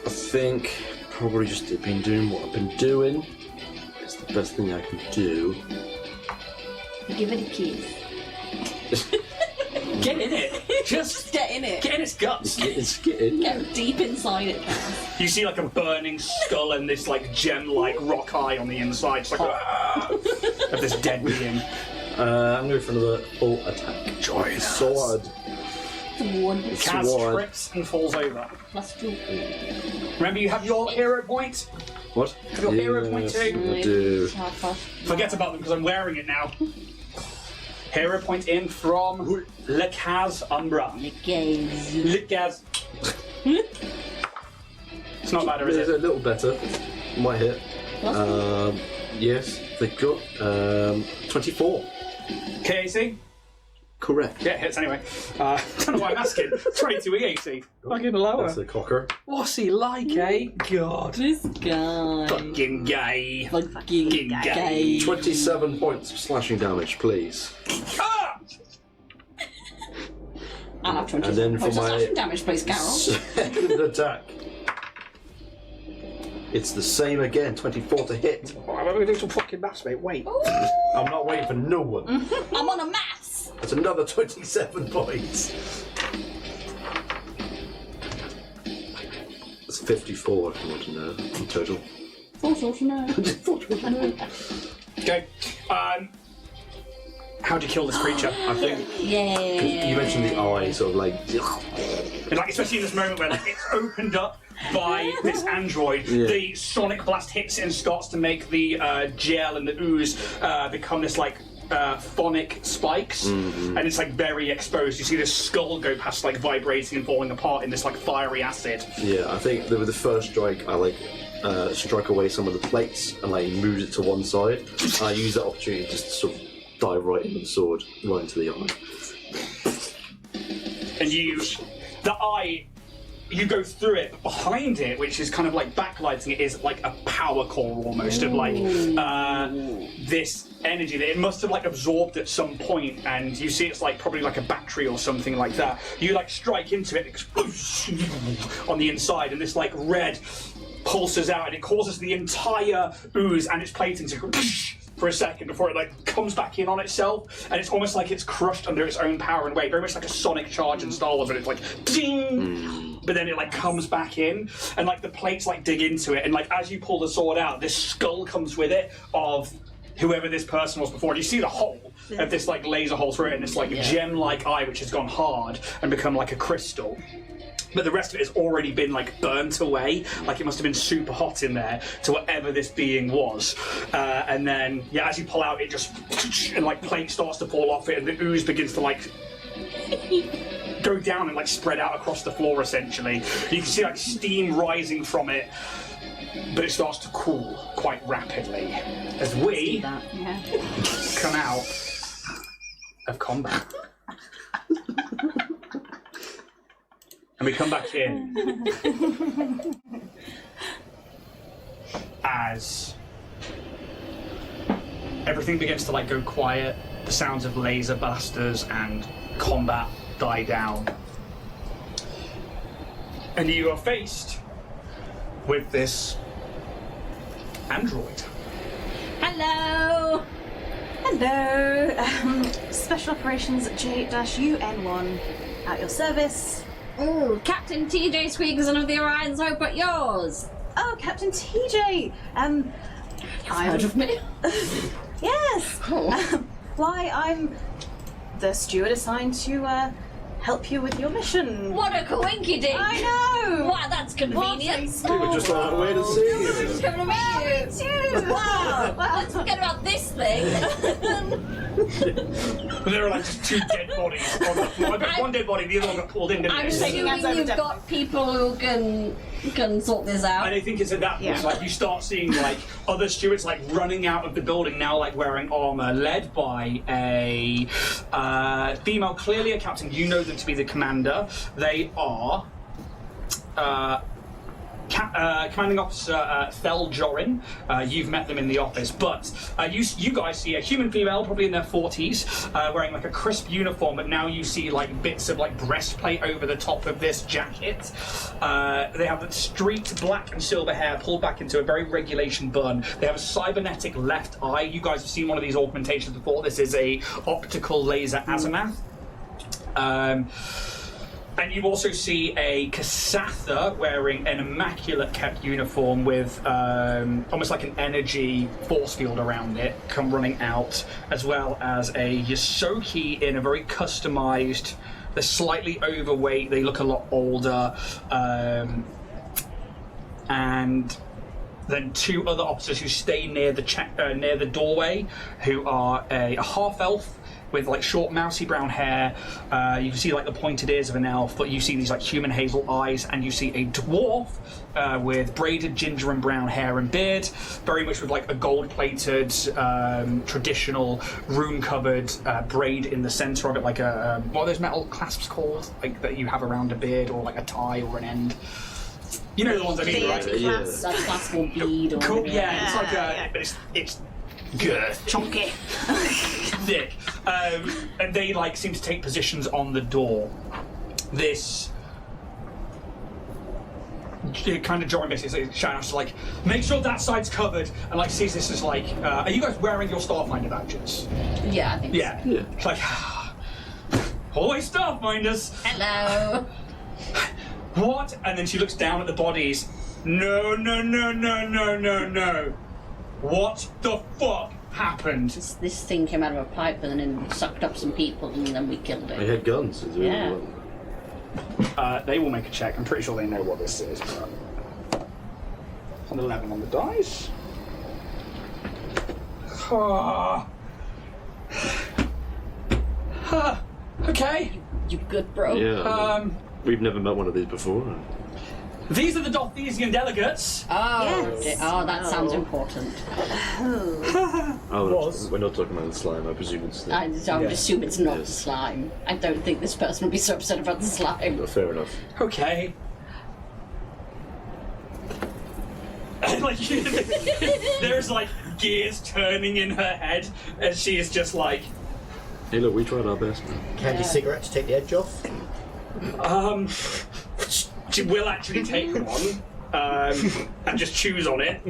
I think probably just been doing what I've been doing. It's the best thing I can do. Give it a kiss. Get in it. Just Get in it. get in its guts. Get in. Get deep inside it, Cass. You see like a burning skull and this like gem-like rock eye on the inside, just like of this dead being. I'm going for another full attack. Join us. Sword. Kaz Sword. trips and falls over. +2. Remember, you have your hero point. What? Your hero point too. I do. Forget about them because I'm wearing it now. Hero point in from Le Kaz Umbra. Gaze. Le Kaz. It's not bad, is It's a it? little better. Might hit. Yes, they got 24. KAC? Correct. Yeah, it hits anyway. Don't know why I'm asking. 22 EAC. Fucking lower. That's the cocker. What's he like, eh? God. This guy. Fucking gay. Fucking gay. 27 points of slashing damage, please. Ah! I have 20 And then for points of my- slashing damage, please, Carol. Second attack. It's the same again, 24 to hit. I'm going to do some fucking maths, mate. Wait. I'm not waiting for no one. I'm on a maths. That's another 27 points. That's 54 if you want to know in total. Okay. How'd you kill this creature? I think Yeah. you mentioned the eye, sort of like. And like, especially in this moment where like, it's opened up by this android, Yeah. the sonic blast hits it and starts to make the gel and the ooze become this like phonic spikes, and it's like very exposed. You see this skull go past, like vibrating and falling apart in this like fiery acid. Yeah, I think that with the first strike, I like struck away some of the plates and like moved it to one side. I used that opportunity just to sort of dive right into the sword, right into the eye. And the eye, you go through it, but behind it, which is kind of like backlighting it, is like a power core almost of like this energy that it must have like absorbed at some point, and you see it's like probably like a battery or something like that. You like strike into it, on the inside, and this like red pulses out, and it causes the entire ooze and its plating to go for a second before it like comes back in on itself, and it's almost like it's crushed under its own power and weight, very much like a sonic charge in Star Wars when it's like ding, but then it like comes back in, and like the plates like dig into it, and like as you pull the sword out, this skull comes with it of whoever this person was before, and you see the hole of this like laser hole through it, and this like gem-like eye which has gone hard and become like a crystal. But the rest of it has already been like burnt away, like it must have been super hot in there to whatever this being was. And then, yeah, as you pull out, it just and like plate starts to fall off it, and the ooze begins to like go down and like spread out across the floor. Essentially, you can see like steam rising from it, but it starts to cool quite rapidly as we come out of combat. And we come back in as everything begins to like go quiet. The sounds of laser blasters and combat die down, and you are faced with this android. Hello. Hello. Special Operations J-UN1 at your service. Oh, Captain TJ Squeakson of the Orion's Hope at yours. Oh, Captain TJ. You've heard of me? Yes. Oh. Why, I'm the steward assigned to help you with your mission. What a coinkydink! I know. Wow, that's convenient. We were just on our way to see you. Just coming to meet you. Wow. Let's forget about this thing. There are like just two dead bodies on the floor. I bet one dead body, the other one got pulled in, didn't I'm it? assuming you've got people who can sort this out. And I think it's at that point, like, you start seeing, like, other stewards, like, running out of the building now, like, wearing armour, led by a female, clearly a captain. You know them to be the commander. They are Commanding Officer Thel Jorin. You've met them in the office, but you guys see a human female, probably in their 40s, wearing like a crisp uniform, but now you see like bits of like breastplate over the top of this jacket. They have streaked black and silver hair pulled back into a very regulation bun. They have a cybernetic left eye. You guys have seen one of these augmentations before. This is a optical laser azimuth. And you also see a Kasatha wearing an immaculate kept uniform with almost like an energy force field around it come running out, as well as a Yosoki in a very customized, they're slightly overweight, they look a lot older, and then two other officers who stay near the doorway, who are a half-elf with like short mousy brown hair. You can see like the pointed ears of an elf, but you see these like human hazel eyes, and you see a dwarf with braided ginger and brown hair and beard, very much with like a gold-plated, traditional rune-covered braid in the center of it, like a what are those metal clasps called, like that you have around a beard, or like a tie or an end. You know the ones I mean, right? A clasp or bead or cool. Yeah, it's like but it's good, Chunky. thick, and they like seem to take positions on the door. This kind of jarring message, shouts like, "Make sure that side's covered," and like sees this as like, "Are you guys wearing your Starfinder badges?" Yeah, I think Yeah. Yeah. It's like, always Starfinders. Hello. What? And then she looks down at the bodies. No. What the fuck happened? This thing came out of a pipe and then sucked up some people, and then we killed They it. had guns. Is Yeah. They will make a check. I'm pretty sure they know what this is. But... An 11 on the dice. Okay. You good, bro? Yeah. We've never met one of these before. These are the Dothesian delegates. Oh, Yes. that sounds important. Oh, we're not talking about the slime. I presume it's the... I would assume it's not Yes. the slime. I don't think this person would be so upset about the slime. Oh, fair enough. Okay. And like, there's like gears turning in her head, and she is just like, Hey, look, we tried our best, man. Candy cigarette to take the edge off. she will actually take one, and just choose on it.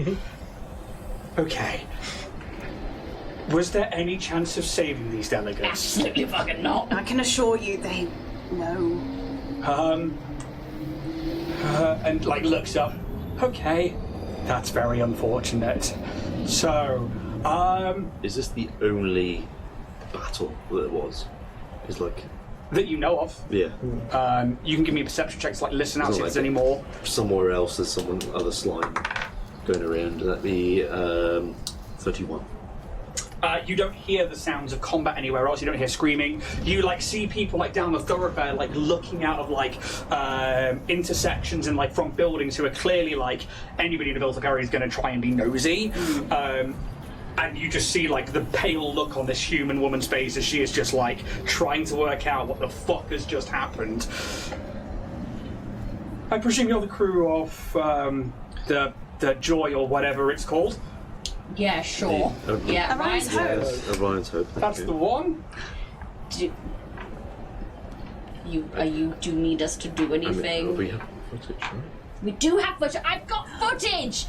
Okay. Was there any chance of saving these delegates? Absolutely fucking not. I can assure you they know. And like looks up. Okay, that's very unfortunate. So, Is this the only battle that it was? It's like... that you know of. Yeah. You can give me perception checks, like listen out, It's see not if there's like any more. Somewhere else there's other slime going around. That'd be 31. You don't hear the sounds of combat anywhere else. You don't hear screaming. You like see people like down the thoroughfare, like looking out of like intersections and like from buildings who are clearly like anybody in the built-up area is going to try and be nosy. And you just see like the pale look on this human woman's face as she is just like trying to work out what the fuck has just happened. I presume you're the crew of the Joy or whatever it's called. Yeah, sure. Yeah, Orion's Ryan, Hope. Yes, Orion's Hope. That's the one. do you need us to do anything? We have footage, right? We do have footage. I've got footage.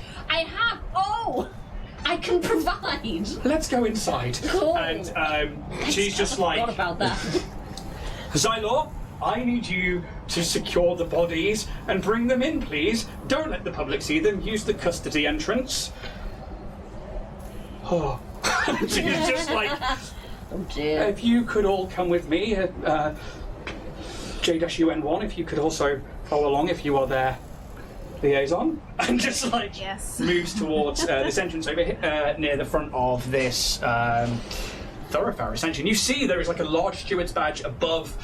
I can provide. Let's go inside. Cool. And she's just I like, forgot about that. Xylor, I need you to secure the bodies and bring them in, please. Don't let the public see them. Use the custody entrance. Oh. She's just like, Oh dear. if you could all come with me, J-UN1, if you could also follow along if you are their liaison. And just like Yes. moves towards this entrance over here, near the front of this thoroughfare, essentially. And you see there is like a large steward's badge above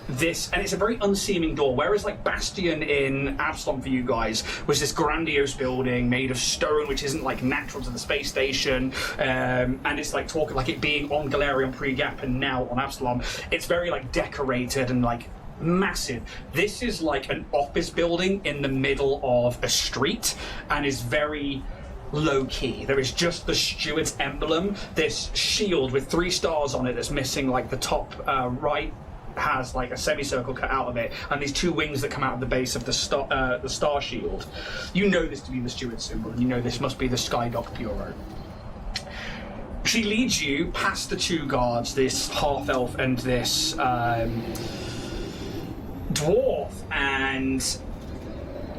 this, and it's a very unseeming door, whereas like Bastion in Absalom for you guys was this grandiose building made of stone which isn't like natural to the space station, and it's like talking like it being on Galarian pre-Gap and now on Absalom. It's very like decorated and like massive. This is like an office building in the middle of a street and is very low-key. There is just the steward's emblem, this shield with 3 stars on it that's missing like the top right has like a semicircle cut out of it, and these 2 wings that come out of the base of the star shield. You know this to be the steward's symbol, and you know this must be the Skydock Bureau. She leads you past the two guards, this half-elf and this dwarf, and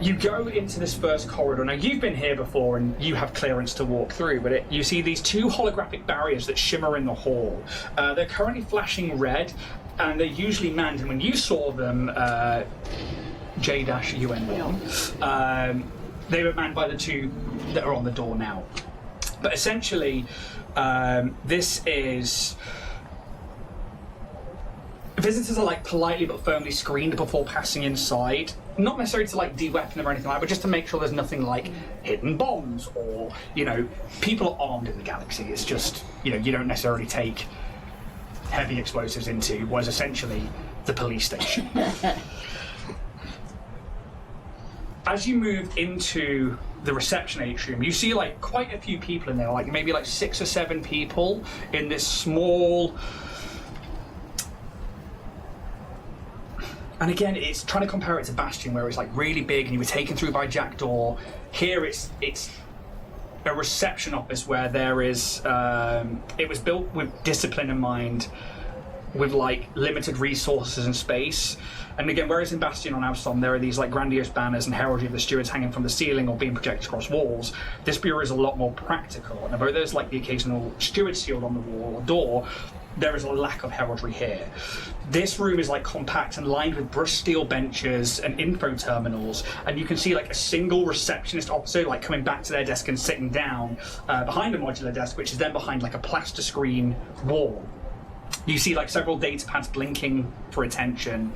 you go into this first corridor. Now, you've been here before and you have clearance to walk through, but you see these two holographic barriers that shimmer in the hall. They're currently flashing red, and they're usually manned, and when you saw them, J-UN1, they were manned by the two that are on the door now. But essentially, this is... Visitors are like politely but firmly screened before passing inside. Not necessarily to like de-weapon them or anything like that, but just to make sure there's nothing like hidden bombs or, you know, people are armed in the galaxy. It's just, you know, you don't necessarily take heavy explosives into what is essentially the police station. As you move into the reception atrium, you see like quite a few people in there, like maybe like 6 or 7 people in this small... And again, it's trying to compare it to Bastion, where it's like really big and you were taken through by Jackdaw. Here it's a reception office where there is, it was built with discipline in mind, with like limited resources and space. And again, whereas in Bastion on Avstom there are these like grandiose banners and heraldry of the stewards hanging from the ceiling or being projected across walls, this bureau is a lot more practical. And although there's like the occasional steward shield on the wall or door, there is a lack of heraldry here. This room is like compact and lined with brushed steel benches and info terminals, and you can see like a single receptionist officer like coming back to their desk and sitting down behind a modular desk, which is then behind like a plaster screen wall. You see like several data pads blinking for attention,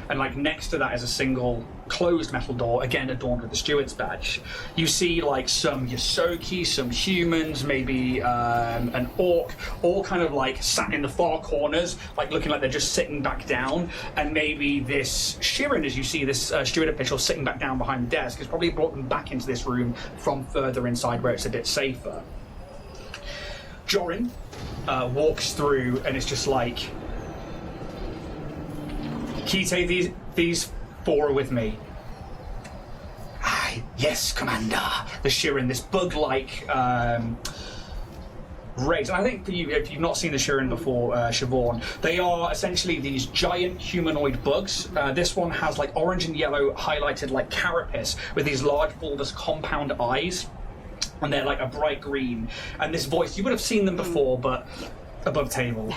and like next to that is a single closed metal door, again adorned with the steward's badge. You see like some Yosoki, some humans, maybe an orc, all kind of like sat in the far corners, like looking like they're just sitting back down, and maybe this Shirin, as you see this steward official sitting back down behind the desk, has probably brought them back into this room from further inside where it's a bit safer. Jorin walks through and it's just like, Kite, these 4 are with me. Yes, Commander. The Shirin, this bug-like race. And I think for you, if you've not seen the Shirin before, Siobhan, they are essentially these giant humanoid bugs. This one has like orange and yellow highlighted like carapace with these large bulbous compound eyes. And they're like a bright green. And this voice, you would have seen them before, but above table.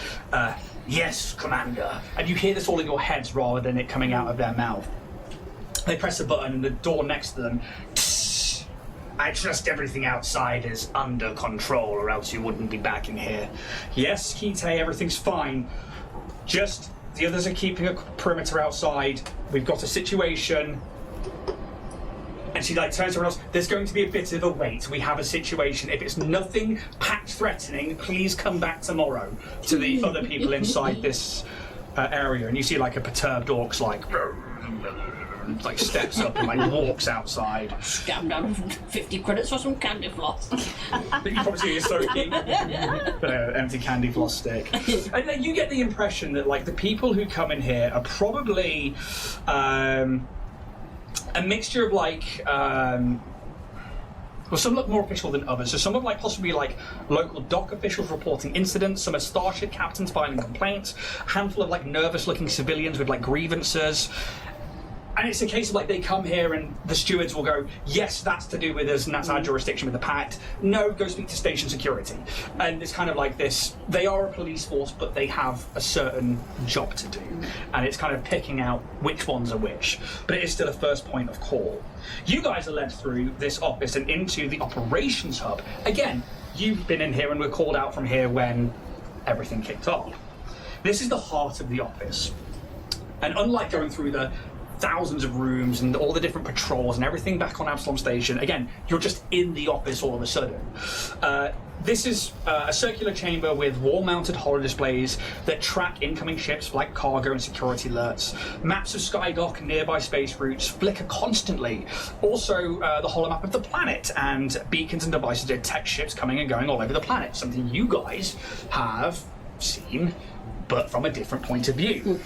Yes, Commander. And you hear this all in your heads rather than it coming out of their mouth. They press a button and the door next to them. Tss, I trust everything outside is under control or else you wouldn't be back in here. Yes, Kite, everything's fine. Just the others are keeping a perimeter outside. We've got a situation. And she like turns around else. There's going to be a bit of a wait. We have a situation. If it's nothing packed threatening, please come back tomorrow. To the other people inside this area, and you see like a perturbed orc's like steps up and like walks outside. Scam down 50 credits for some candy floss. But you probably see Yosoki, empty candy floss stick. And then you get the impression that like the people who come in here are probably a mixture of like, well, some look more official than others. So some look like possibly like local dock officials reporting incidents, some are starship captains filing complaints, a handful of like nervous-looking civilians with like grievances. And it's a case of like they come here and the stewards will go, yes, that's to do with us and that's our jurisdiction with the pact. No, go speak to station security. And it's kind of like this, they are a police force, but they have a certain job to do. And it's kind of picking out which ones are which. But it is still a first point of call. You guys are led through this office and into the operations hub. Again, you've been in here and were called out from here when everything kicked off. This is the heart of the office. And unlike going through the thousands of rooms and all the different patrols and everything back on Absalom Station, again, you're just in the office all of a sudden. This is a circular chamber with wall-mounted holodisplays that track incoming ships, flight cargo and security alerts. Maps of Skydock and nearby space routes flicker constantly. Also, the holomap of the planet and beacons and devices detect ships coming and going all over the planet, something you guys have seen, but from a different point of view.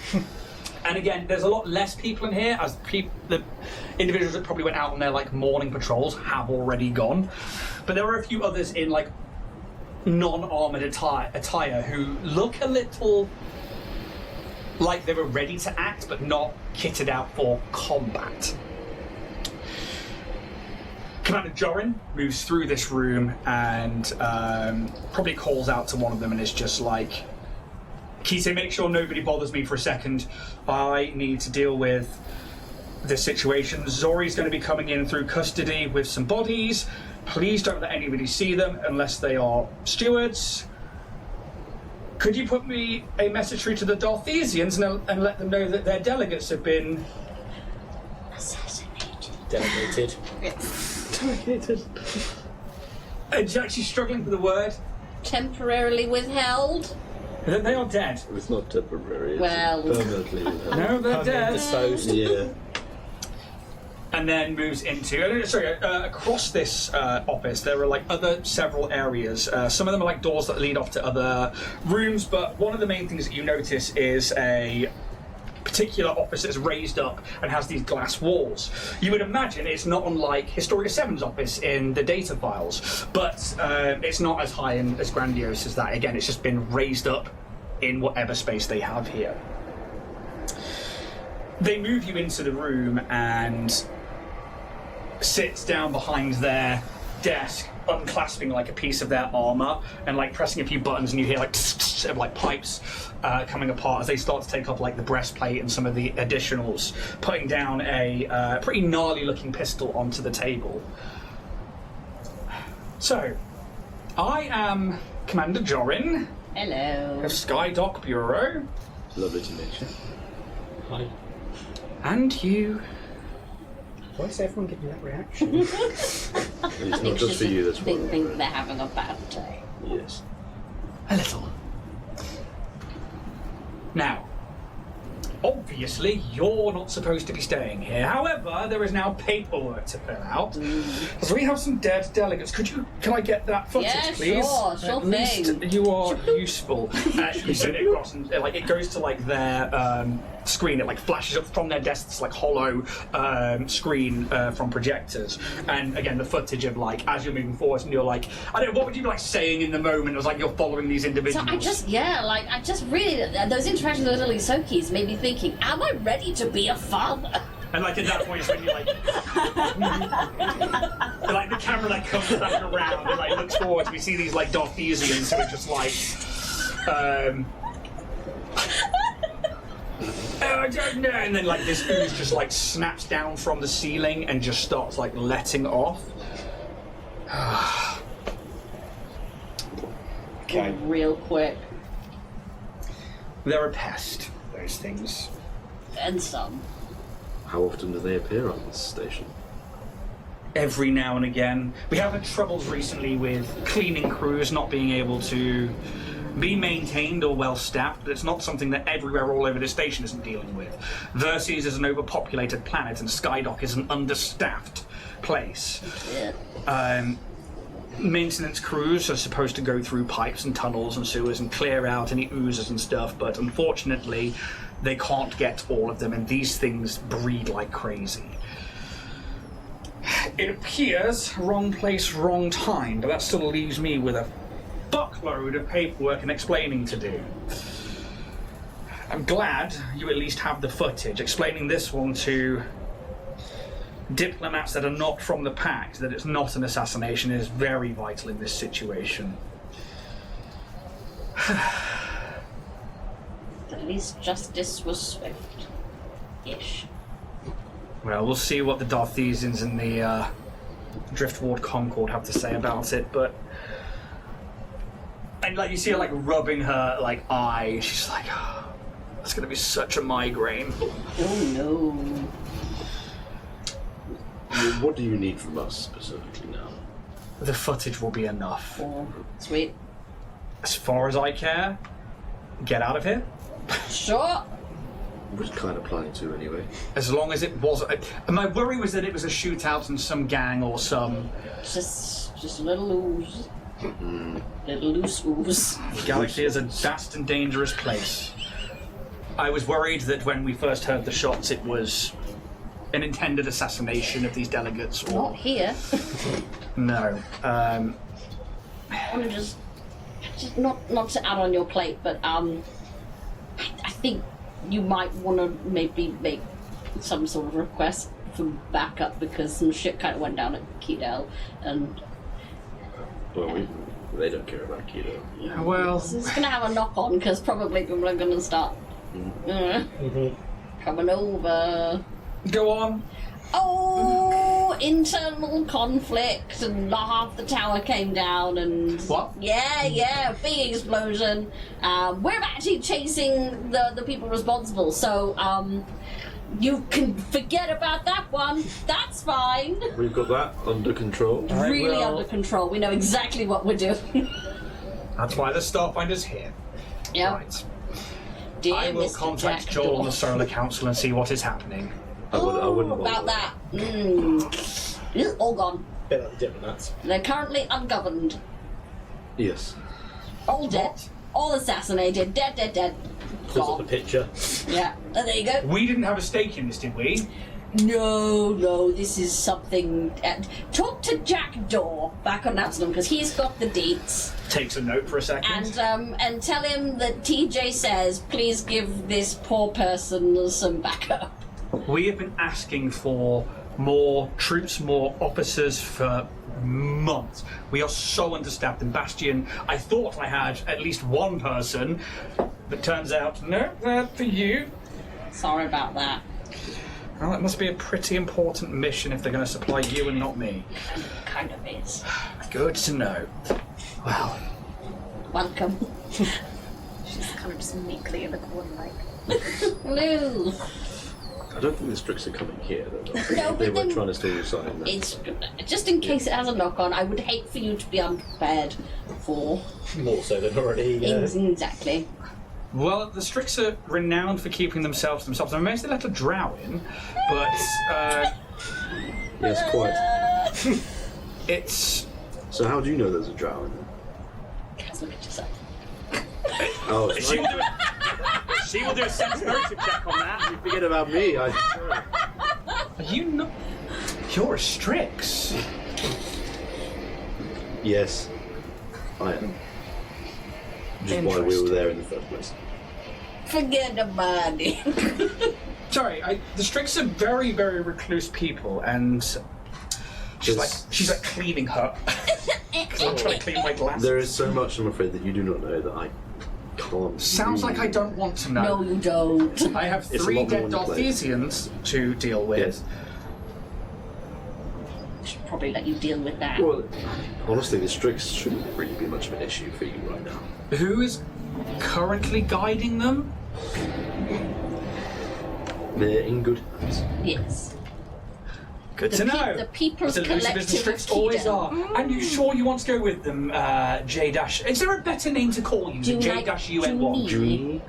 And again, there's a lot less people in here, as the individuals that probably went out on their like morning patrols have already gone. But there are a few others in like non-armoured attire who look a little like they were ready to act but not kitted out for combat. Commander Jorin moves through this room and probably calls out to one of them and is just like, Kise, make sure nobody bothers me for a second. I need to deal with this situation. Zori's going to be coming in through custody with some bodies. Please don't let anybody see them unless they are stewards. Could you put me a message through to the Darthesians and let them know that their delegates have been assassinated. Delegated. She's struggling for the word. Temporarily withheld. That they are dead. It's not temporary. It's Well. permanently. No, they're dead. Disposed. Yeah. And then moves into across this office there are like several areas. Some of them are like doors that lead off to other rooms, but one of the main things that you notice is a particular office that's raised up and has these glass walls. You would imagine it's not unlike Historia 7's office in the data files, but it's not as high and as grandiose as that. Again, it's just been raised up in whatever space they have here. They move you into the room and sits down behind their desk, unclasping like a piece of their armor and like pressing a few buttons, and you hear like pipes coming apart as they start to take off like the breastplate and some of the additionals, putting down a pretty gnarly looking pistol onto the table. So, I am Commander Jorin Hello. of Skydock Bureau. Lovely to meet you. Hi. And you. Why is everyone giving that reaction? It's not just for you, that's They why. think they're having a bad day. Yes. A little. Now, obviously, you're not supposed to be staying here. However, there is now paperwork to fill out. As we have some dead delegates. Can I get that footage, Yeah, please? sure At least thing. you are useful. You send it across, and like it goes to like their screen. It like flashes up from their desk. It's like hollow screen from projectors. And again, the footage of like as you're moving forward, and you're like, I don't know, what would you be like saying in the moment? It was like you're following these So individuals. I just really, those interactions with little Isokis made me thinking, am I ready to be a father? And like at that point, it's when you like, and, like the camera like comes back around and like looks forward. We see these like Darthesians who are just like, I don't know. And then like this ooze just like snaps down from the ceiling and just starts like letting off. Okay. Real quick. They're a pest. Those things. And some. How often do they appear on this station? Every now and again. We have had troubles recently with cleaning crews not being able to be maintained or well staffed, but it's not something that everywhere all over the station isn't dealing with. Verces is an overpopulated planet and Skydock is an understaffed place. Yeah. Maintenance crews are supposed to go through pipes and tunnels and sewers and clear out any oozes and stuff, but unfortunately they can't get all of them, and these things breed like crazy. It appears wrong place, wrong time, but that still leaves me with a buckload of paperwork and explaining to do. I'm glad you at least have the footage. Explaining this one to diplomats that are not from the Pact, that it's not an assassination, is very vital in this situation. At least justice was swift-ish. Well, we'll see what the Darthesians and the Driftward Concord have to say about it, but... And like you see her like rubbing her like eye, she's like, oh, that's gonna be such a migraine. Oh no. What do you need from us specifically now? The footage will be enough. Oh, sweet. As far as I care, get out of here. Sure. We're kind of planning to anyway. As long as it was... my worry was that it was a shootout in some gang or some... Just a little ooze. Little loose ooze. The galaxy is a vast and dangerous place. I was worried that when we first heard the shots it was an intended assassination of these delegates or... Not here. No. I want to just just not to add on your plate, but I think you might want to maybe make some sort of request for backup because some shit kind of went down at Keto, and Well, they don't care about Keto. Well, it's going to have a knock on because probably people are going to start coming over. go on. Oh, internal conflict, and half the tower came down, and What? Yeah, big explosion. We're actually chasing the people responsible, so you can forget about that one. That's fine. We've got that under control. Really well- under control. We know exactly what we're doing. That's why the Starfinder's here. Yeah. Right. Dear I will Mr. contact Jack Joel on Daw. the Solar Council and see what is happening. I wouldn't about bother. that. All gone. Bit like the diplomats. They're currently ungoverned. Yes. All dead. All assassinated. Dead. Pulls up the Gone. picture. Yeah. And there you go. We didn't have a stake in this, did we? No, this is something. Talk to Jack Daw back on Absalom because he's got the deets, Takes a note for a second. and tell him that TJ says please give this poor person some backup. We have been asking for more troops, more officers for months. We are so understaffed in Bastion. I thought I had at least one person, but turns out, no, that for you. Sorry about that. Well, it must be a pretty important mission if they're going to supply you and not me. Kind of is. Good to know. Well, Welcome. She's kind of just meekly in the corner, like. Hello. I don't think the Strix are coming here, though. No, They but were then trying to steal your sign. it's just in case it has a knock on. I would hate for you to be unprepared for More so than already. exactly. well, the Strix are renowned for keeping themselves to themselves. I mean, they let a drow in, but Yes, quite. it's... So how do you know there's a drow in there? Guys, look at yourself. Oh, it's She will right. do it. She will do a sense motive check on that. You forget about me. Are you not... You're a Strix. Yes, I am. Which is why we were there in the first place. Forget about it. Sorry, the Strix are very, very recluse people, and she's like cleaning her. 'Cause I'm trying to clean my glasses. There is so much, I'm afraid, that you do not know that I can't. Sounds like I don't want to know. No, you don't. I have It's a 3 lot more dead on your plate. Darthesians to deal with. Yes. Should probably let you deal with that. Well, honestly, the Strix shouldn't really be much of an issue for you right now. Who is currently guiding them? They're in good hands. Yes. Good The to pe- know. the People's As elusive as the Collective Strix of always Keto. are. And you sure you want to go with them, J Dash? Is there a better name to call you than J Dash UN1? Junie?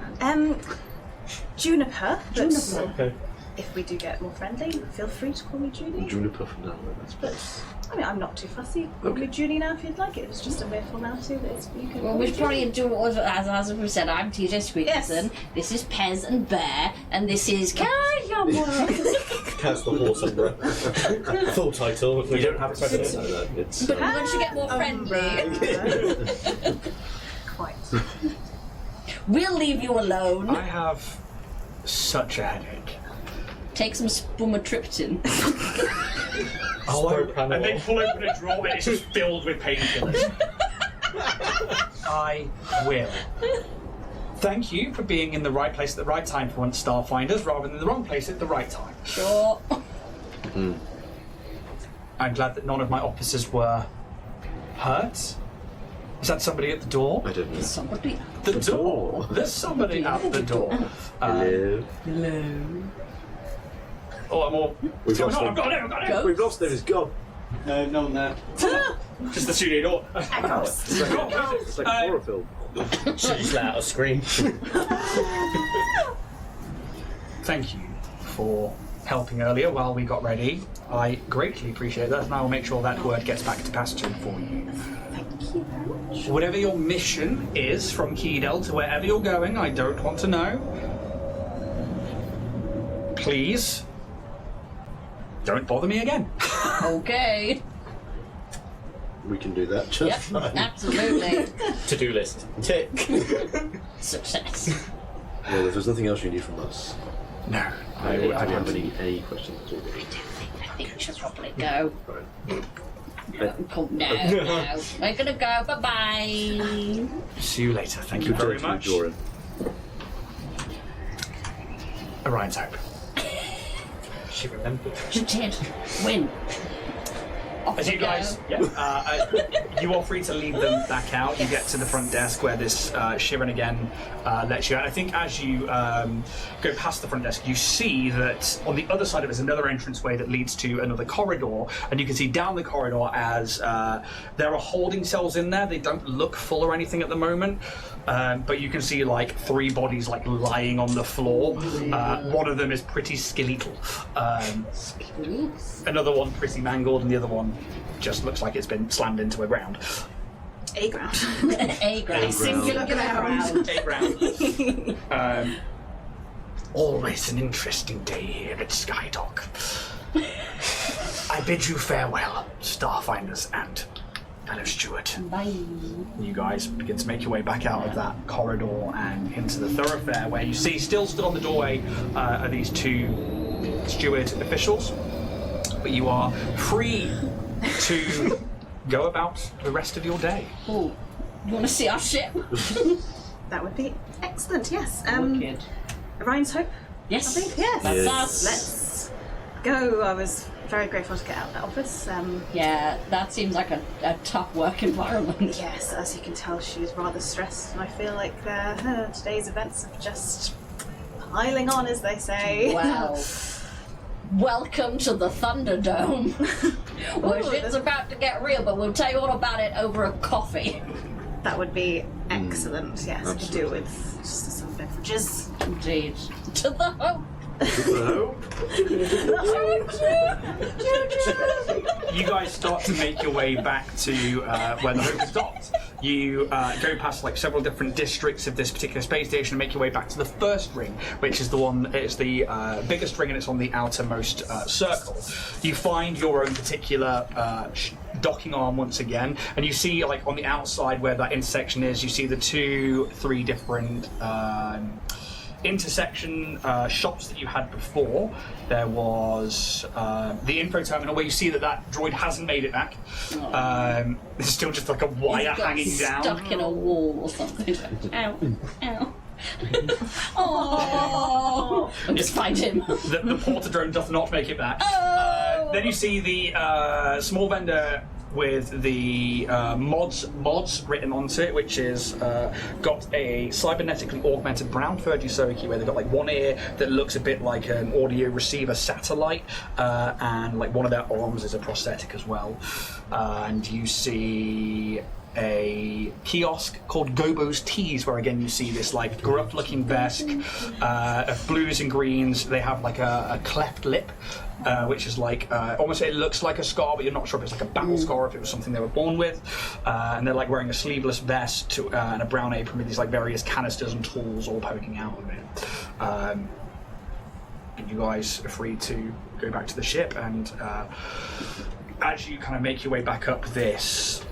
Juniper. But Okay. if we do get more friendly, feel free to call me Junie. Juniper from now on, I suppose. I mean, I'm not too fussy. Call me Junie now if you'd like. It was just a mere formality that it's, you can. Well, call we me should probably Junie. do what as we said. I'm TJ Squeakerson. Yes. This is Pez and Bear, and this is Carry-On. Has the horse umbrella. Full title. If we don't have a It's, president. it's, But once you get more friendly, Quite. we'll leave you alone. I have such a headache. Take some spumatriptan. And they pull open a drawer and it's just filled with painkillers. I will. Thank you for being in the right place at the right time for once, Starfinders, rather than the wrong place at the right time. Sure. I'm glad that none of my officers were hurt. Is that somebody at the door? I don't know. Somebody. The door. There's somebody at the door. Hello. Oh, I'm all. We've lost I've him. got it. We've lost him. He's gone. No, no one there. Just the studio door. It's like a horror film. She just let out a scream. Thank you for helping earlier while we got ready. I greatly appreciate that, and I will make sure that word gets back to Bastion for you. Thank you very much. Whatever your mission is from Keydel to wherever you're going, I don't want to know. Please, don't bother me again. Okay. We can do that just fine. Absolutely. To-do list. Tick. Success. Well, if there's nothing else you need from us, No, do you have any questions at all? I think we should probably go. Right. Oh, no. We're gonna go. Bye-bye. See you later. Thank you Good very day to you, much. Joran. Orion's hope. She remembered. She did win. Off As we you guys, go. you are free to lead them back out. You get to the front desk where this Shirin again lets you out. I think as you go past the front desk, you see that on the other side of it is another entranceway that leads to another corridor, and you can see down the corridor as there are holding cells in there. They don't look full or anything at the moment, but you can see like 3 bodies like lying on the floor. One of them is pretty skeletal. Another one pretty mangled, and the other one just looks like it's been slammed into a ground. A ground. A ground. Singular ground. A ground. Always an interesting day here at Skydock. I bid you farewell, Starfinders and fellow steward. Bye. You guys begin to make your way back out of that corridor and into the thoroughfare where you see still stood on the doorway are these 2 steward officials. But you are free to go about the rest of your day. Oh, you want to see our ship? That would be excellent, yes. Wicked. Orion's Hope? Yes. I think, yes. That's us. Let's go. I was very grateful to get out of that office. Yeah, that seems like a tough work environment. Yes, as you can tell, she's rather stressed, and I feel like today's events are just piling on, as they say. Wow. Welcome to the Thunderdome. Where shit's about to get real, but we'll tell you all about it over a coffee. That would be excellent, yes, to do absolutely. with just some beverages. Indeed. To the hope. Hello? You guys start to make your way back to where the Hope stopped. You go past like several different districts of this particular space station and make your way back to the first ring, which is the one. It's the biggest ring and it's on the outermost circle. You find your own particular docking arm once again, and you see like on the outside where that intersection is. You see the 3 different intersection shops that you had before. There was the info terminal where you see that droid hasn't made it back. There's still just like a wire He's got hanging down. stuck in a wall or something. Ow. Ow. Oh! I'll just find him. The porter drone does not make it back. Oh! Then you see the small vendor with the mods written onto it, which is got a cybernetically augmented brown furred Yusoki where they've got like one ear that looks a bit like an audio receiver satellite, and like one of their arms is a prosthetic as well. And you see a kiosk called Gobo's Teas, where again you see this like gruff-looking desk of blues and greens. They have like a cleft lip, which is like almost it looks like a scar, but you're not sure if it's like a battle scar or if it was something they were born with. And they're like wearing a sleeveless vest and a brown apron with these like various canisters and tools all poking out of it. And you guys are free to go back to the ship, and as you kind of make your way back up this.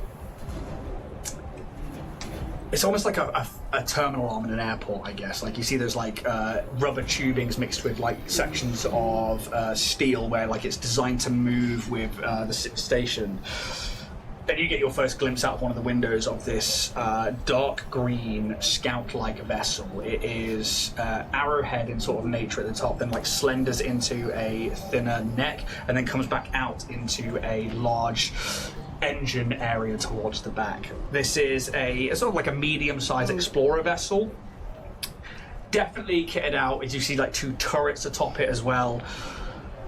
It's almost like a terminal arm in an airport, I guess. Like you see there's like rubber tubings mixed with like sections of steel where like it's designed to move with the station. Then you get your first glimpse out of one of the windows of this dark green scout-like vessel. It is arrowhead in sort of nature at the top, then like slenders into a thinner neck, and then comes back out into a large engine area towards the back. This is a sort of like a medium-sized explorer vessel. Definitely kitted out, as you see like 2 turrets atop it as well.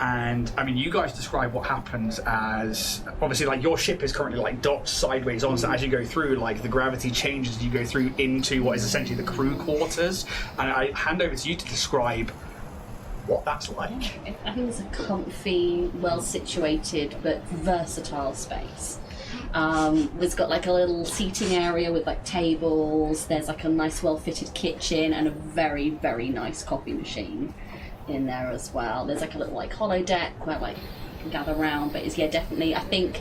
And I mean, you guys describe what happens as obviously like your ship is currently like docked sideways on, so as you go through, like the gravity changes as you go through into what is essentially the crew quarters. And I hand over to you to describe what that's like. I think it's a comfy, well-situated but versatile space. There's got like a little seating area with like tables. There's like a nice, well-fitted kitchen and a very, very nice coffee machine in there as well. There's like a little like hollow deck where like you can gather around. But it's definitely. I think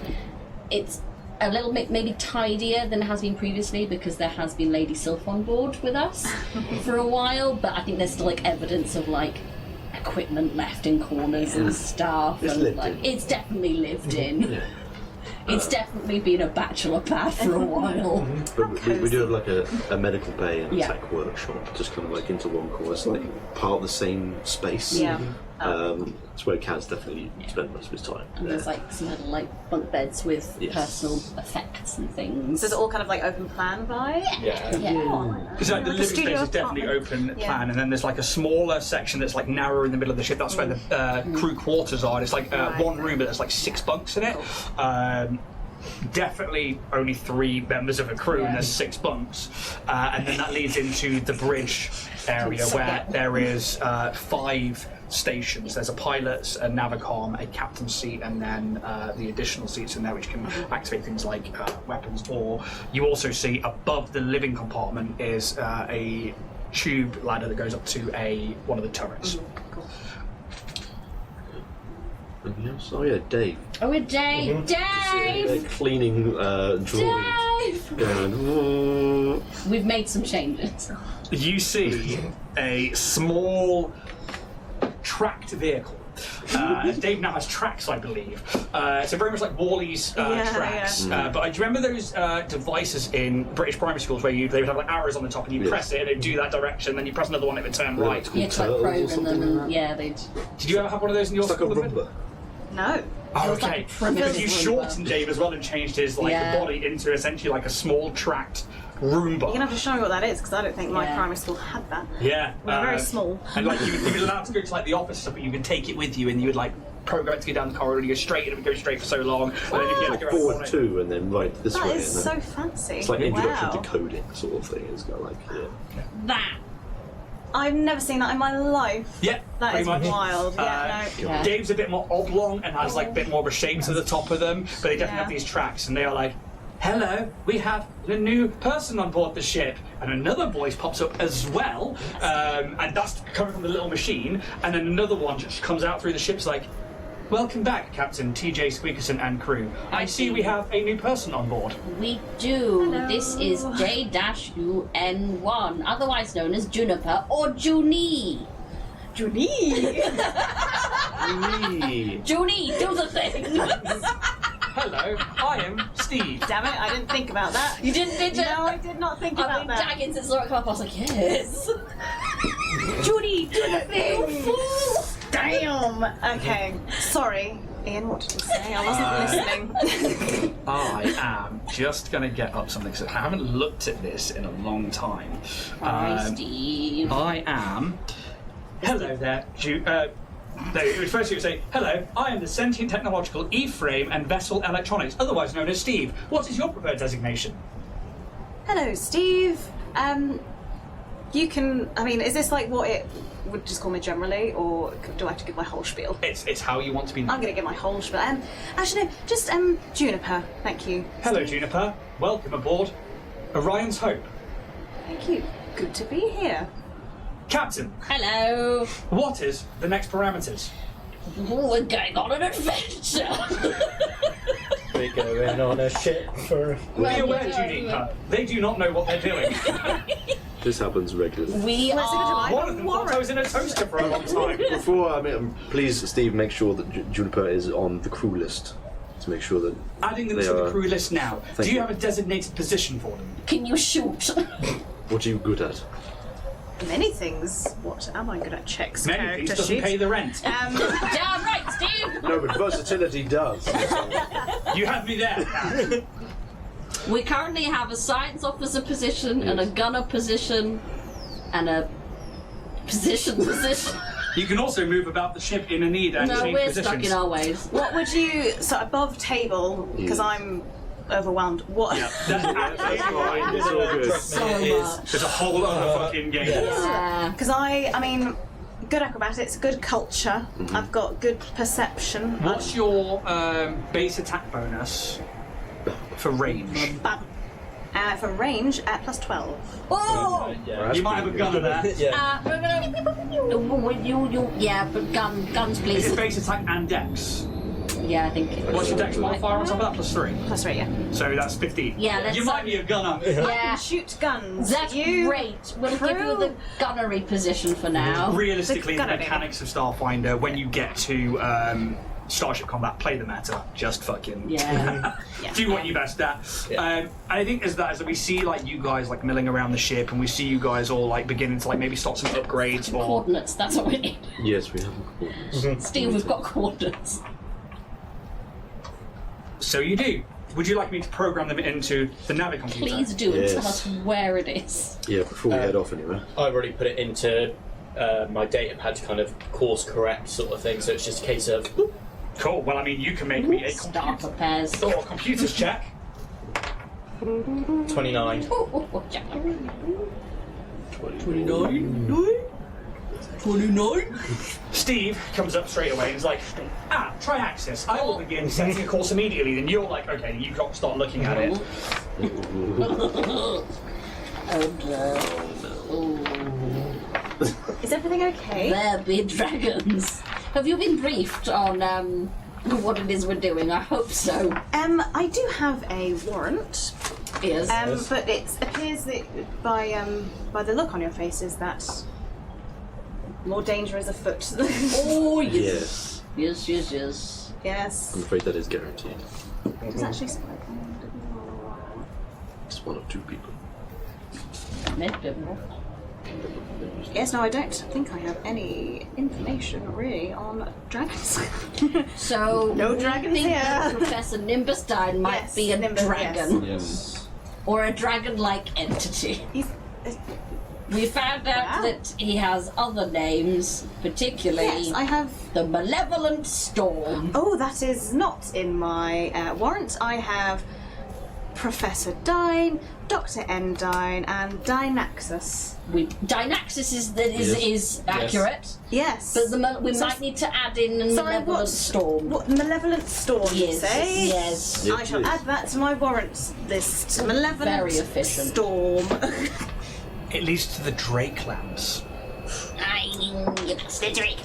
it's a little bit maybe tidier than it has been previously because there has been Lady Sylph on board with us for a while, but I think there's still like evidence of like equipment left in corners and stuff. It's and lived like in. it's definitely lived in. Yeah. It's definitely been a bachelor pad for a while. But we do have like a medical bay and a Yeah. tech workshop, just kind of like into one corner. It's like part of the same space. Yeah. It's where Kaz definitely spent most of his time. And there's like some little like bunk beds with Yes. personal effects and things. So it's all kind of like open plan vibe. Yeah. Yeah. Because like, the Like a living space studio is definitely apartment. open Yeah. plan, and then there's like a smaller section that's like narrow in the middle of the ship. That's where the crew quarters are. And it's like one room, but there's like 6 bunks in it. Definitely only 3 members of a crew, and there's 6 bunks. And then that leads into the bridge area where there is 5 stations. There's a pilot's, a navicom, a captain's seat, and then the additional seats in there which can activate things like weapons. Or you also see above the living compartment is a tube ladder that goes up to one of the turrets. Anything else? Oh yeah, Dave. Oh, we're Dave! Dave! Cleaning droid. Dave! Going, We've made some changes. You see a small tracked vehicle. Dave now has tracks, I believe. So very much like Wally's tracks. But do you remember those devices in British primary schools where they would have like arrows on the top and you press it and it would do that direction, then you press another one and it would turn right. Yeah, to like Turtles or program them something and like that? yeah, they'd. Did you ever have one of those in your It's like a school? rumba. No. Oh, was like okay. a primitive Because you Roomba. shortened Dave as well and changed his Yeah. body into essentially like a small tracked Roomba. You're gonna have to show me what that is because I don't think my Yeah. primary school had that. Yeah. We're very small. And like you'd be allowed to go to like the office stuff, but you could take it with you and you would like program it to go down the corridor and you go straight and it would go straight for so long. And then if you had to go around the Forward corner- 2 and then right this That way. is and so then fancy. it's like introduction wow. to coding sort of thing. It's got like That! I've never seen that in my life. Yeah, That pretty is much. wild. Yeah, no. Yeah. Dave's a bit more oblong and has like a bit more of a shape to the top of them, but they definitely have these tracks and they are like, hello, we have a new person on board the ship. And another voice pops up as well, and that's coming from the little machine, and then another one just comes out through the ship's like, welcome back, Captain TJ Squeakerson and crew. I see we have a new person on board. We do. Hello. This is J-UN1, otherwise known as Juniper or Junie. Junie. Junie, do the thing! Hello, I am Steve. Damn it, I didn't think about that. You didn't, did you? No, I did not think I've about been that. tagging since I come up, I was like, yes! Junie, do the thing! Damn. Okay. Sorry. Ian, what did you say? I wasn't listening. I am just going to get up something because I haven't looked at this in a long time. Hi, Steve. I am. Hello there, no, it would first you would say, hello, I am the Sentient Technological E-Frame and Vessel Electronics, otherwise known as Steve. What is your preferred designation? Hello, Steve. You can. I mean, is this like what it would just call me generally, or do I have to give my whole spiel? It's how you want to be known. I'm going to give my whole spiel. Actually, no, just Juniper. Thank you. Hello, Juniper. Welcome aboard Orion's Hope. Thank you. Good to be here. Captain, Hello. what is the next parameters? Oh, we're going on an adventure. We're going on a ship for. Be Well, aware, yeah. Juniper, they do not know what they're doing. this happens regularly. We Where's it are. gonna One of them thought I was in a toaster for a long time. Before please, Steve, make sure that Juniper is on the crew list to make sure that Adding them They to the are- crew list now. Do Thank you you. have a designated position for them? Can you shoot? what are you good at. Many things. What am I good at? Checks. Many character things doesn't sheets. pay the rent. Damn right, Steve. No, but versatility does. You have me there. Captain. We currently have a science officer position and a gunner position and a position. You can also move about the ship in a need and No, change we're positions. stuck in our ways. What would you? So above table, because I'm overwhelmed. What? Yeah, that's absolutely fine. It's all good. So much. There's a whole other fucking game. Yeah. Because I mean, good acrobatics, good culture. I've got good perception. What's your base attack bonus for range? Bam. For range at plus 12. Oh! Yeah. You might have a gunner there. Yeah. Yeah, but guns, Is please. it base attack and dex? Yeah, I think. What's your dex modifier on top of that? +3. +3, yeah. So that's 15. Yeah, let's, you might be a gunner. I Yeah, can shoot guns. that's great. We'll give you the gunnery position for now. Realistically, the gunnery. mechanics of Starfinder, when you get to Starship Combat, play the meta. Just fucking do what you best at. And I think as we see like you guys like milling around the ship, and we see you guys all like beginning to like maybe start some upgrades or Coordinates, that's what we need. Yes, we have coordinates. Steve, we've got coordinates. so you do. Would you like me to program them into the Navi computer? Please do and tell Yes. us where it is. Yeah, before we head off anyway. I've already put it into my data pad to kind of course correct sort of thing, so it's just a case of. Cool. Well, I mean, you can make me a Starter pairs. computers check. 29. Jack. 29. Steve comes up straight away and is like, try access. I will begin setting a course immediately. Then you're like, okay, you've got to start looking at it. Is everything okay? There be dragons. Have you been briefed on what it is we're doing? I hope so. I do have a warrant. Yes. But it appears that by the look on your faces that more danger is afoot. Oh yes. Yes. Yes. I'm afraid that is guaranteed. It's actually It's one or two people. Yes, no, I don't think I have any information really on dragons. So No we dragons think that here. Professor Nimberstein might Yes, be a Nimbus, dragon. Yes. Or a dragon-like entity. He's, We found out Wow. that he has other names, particularly yes, I have. the Malevolent Storm. Oh, that is not in my warrant. I have Professor Dine, Dr. Endine, and Dynaxus. Dynaxis is accurate, Yes. but we might need to add in a Malevolent Storm. What Malevolent Storm? You Yes, say? yes. I shall add that to my warrant list. Malevolent Very efficient. Storm. It leads to the Drake lamps. It's the Drake.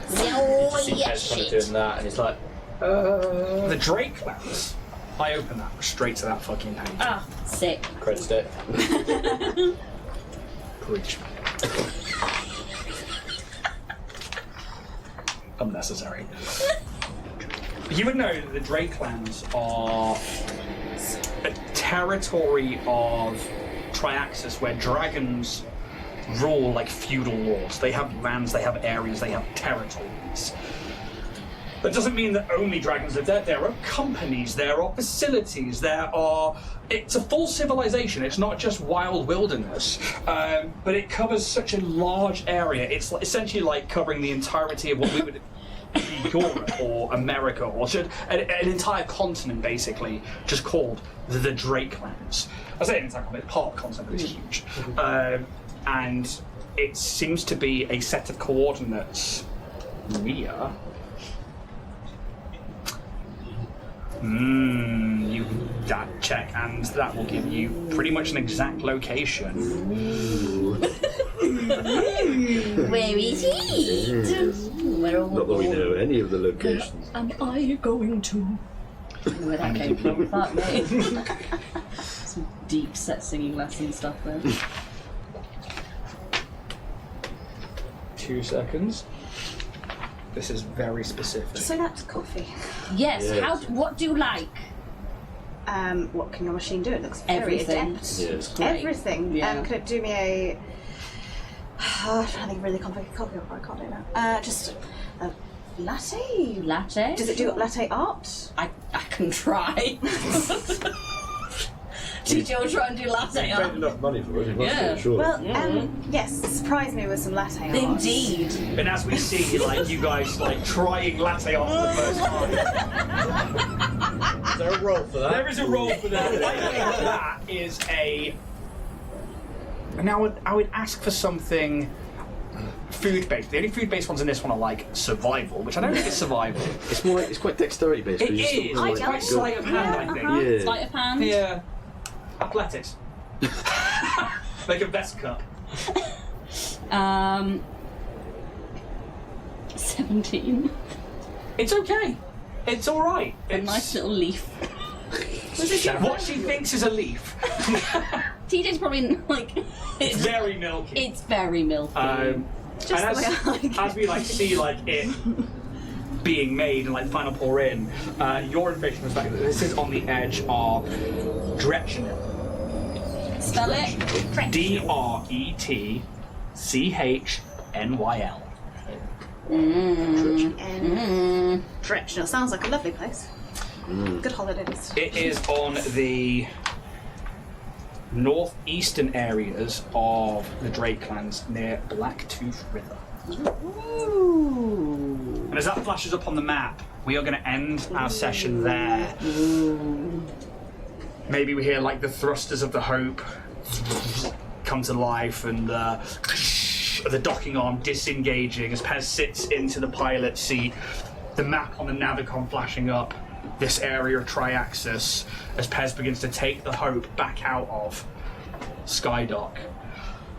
See Pez kind of doing that, and it's like, The Drake lamps. I open that straight to that fucking page. Ah, sick. credit stick. Preach. Unnecessary. You would know that the Drake lands are a territory of Triaxis where dragons rule like feudal lords. They have lands, they have areas, they have territories. That doesn't mean that only dragons live there. There are companies, there are facilities, it's a full civilization. It's not just wild wilderness, but it covers such a large area. It's essentially like covering the entirety of what we would be Europe or America, or an entire continent, basically, just called the Drake Lands. I say an entire continent, part of the continent, but it's huge. And it seems to be a set of coordinates near. You that check, and that will give you pretty much an exact location. Where is it? Not that we know any of the locations. Am I going to? Where that came from? Fuck me. Some deep set singing lesson stuff there. 2 seconds. This is very specific. So that's coffee. Yes. Yes. What do you like? What can your machine do? It looks very Everything. adept. Yes. Great. Everything. Yeah. Could it do me a? I'm trying to think of really complicated coffee. I can't do it now. Just a latte. Latte? Does it do latte art? I can try. Did you try and do latte Paid art? enough money for it, you must Yeah. be sure. Well, yes. Surprise me with some latte art. Indeed. And as we see, like you guys, like trying latte art for the first time. Is there a roll for that? There is a role for that. I think that is a. Now I would ask for something food-based. The only food-based ones in this one are like survival, which I don't think is survival. It's more like, it's quite dexterity based. It but you still is. feel It's like quite you sleight of hand, I think. Yeah. Sleight of hand. Yeah. Athletics. Like a vest cut. 17. It's okay. It's all right. A nice little leaf. What she thinks is a leaf. TJ's probably like. It's very milky. It's very milky. Just and the way I like as we like see like it being made and like final pour in, your information was like this is on the edge of Dretchnil. Spell it. Dretchnil. Directional sounds like a lovely place. Good holidays. It is on the northeastern areas of the Drake clans near Blacktooth River. Ooh. And as that flashes up on the map, we are going to end our session there. Maybe we hear like the thrusters of the Hope come to life and the docking arm disengaging as Pez sits into the pilot seat, the map on the Navicon flashing up, this area of Triaxis as Pez begins to take the Hope back out of Skydock.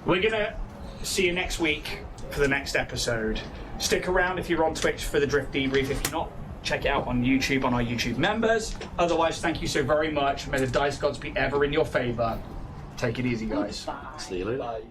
We're going to see you next week for the next episode. Stick around if you're on Twitch for the Drift Debrief. If you're not, check it out on YouTube, on our YouTube members. Otherwise, thank you so very much. May the dice gods be ever in your favour. Take it easy, guys. Bye. See you later. Bye.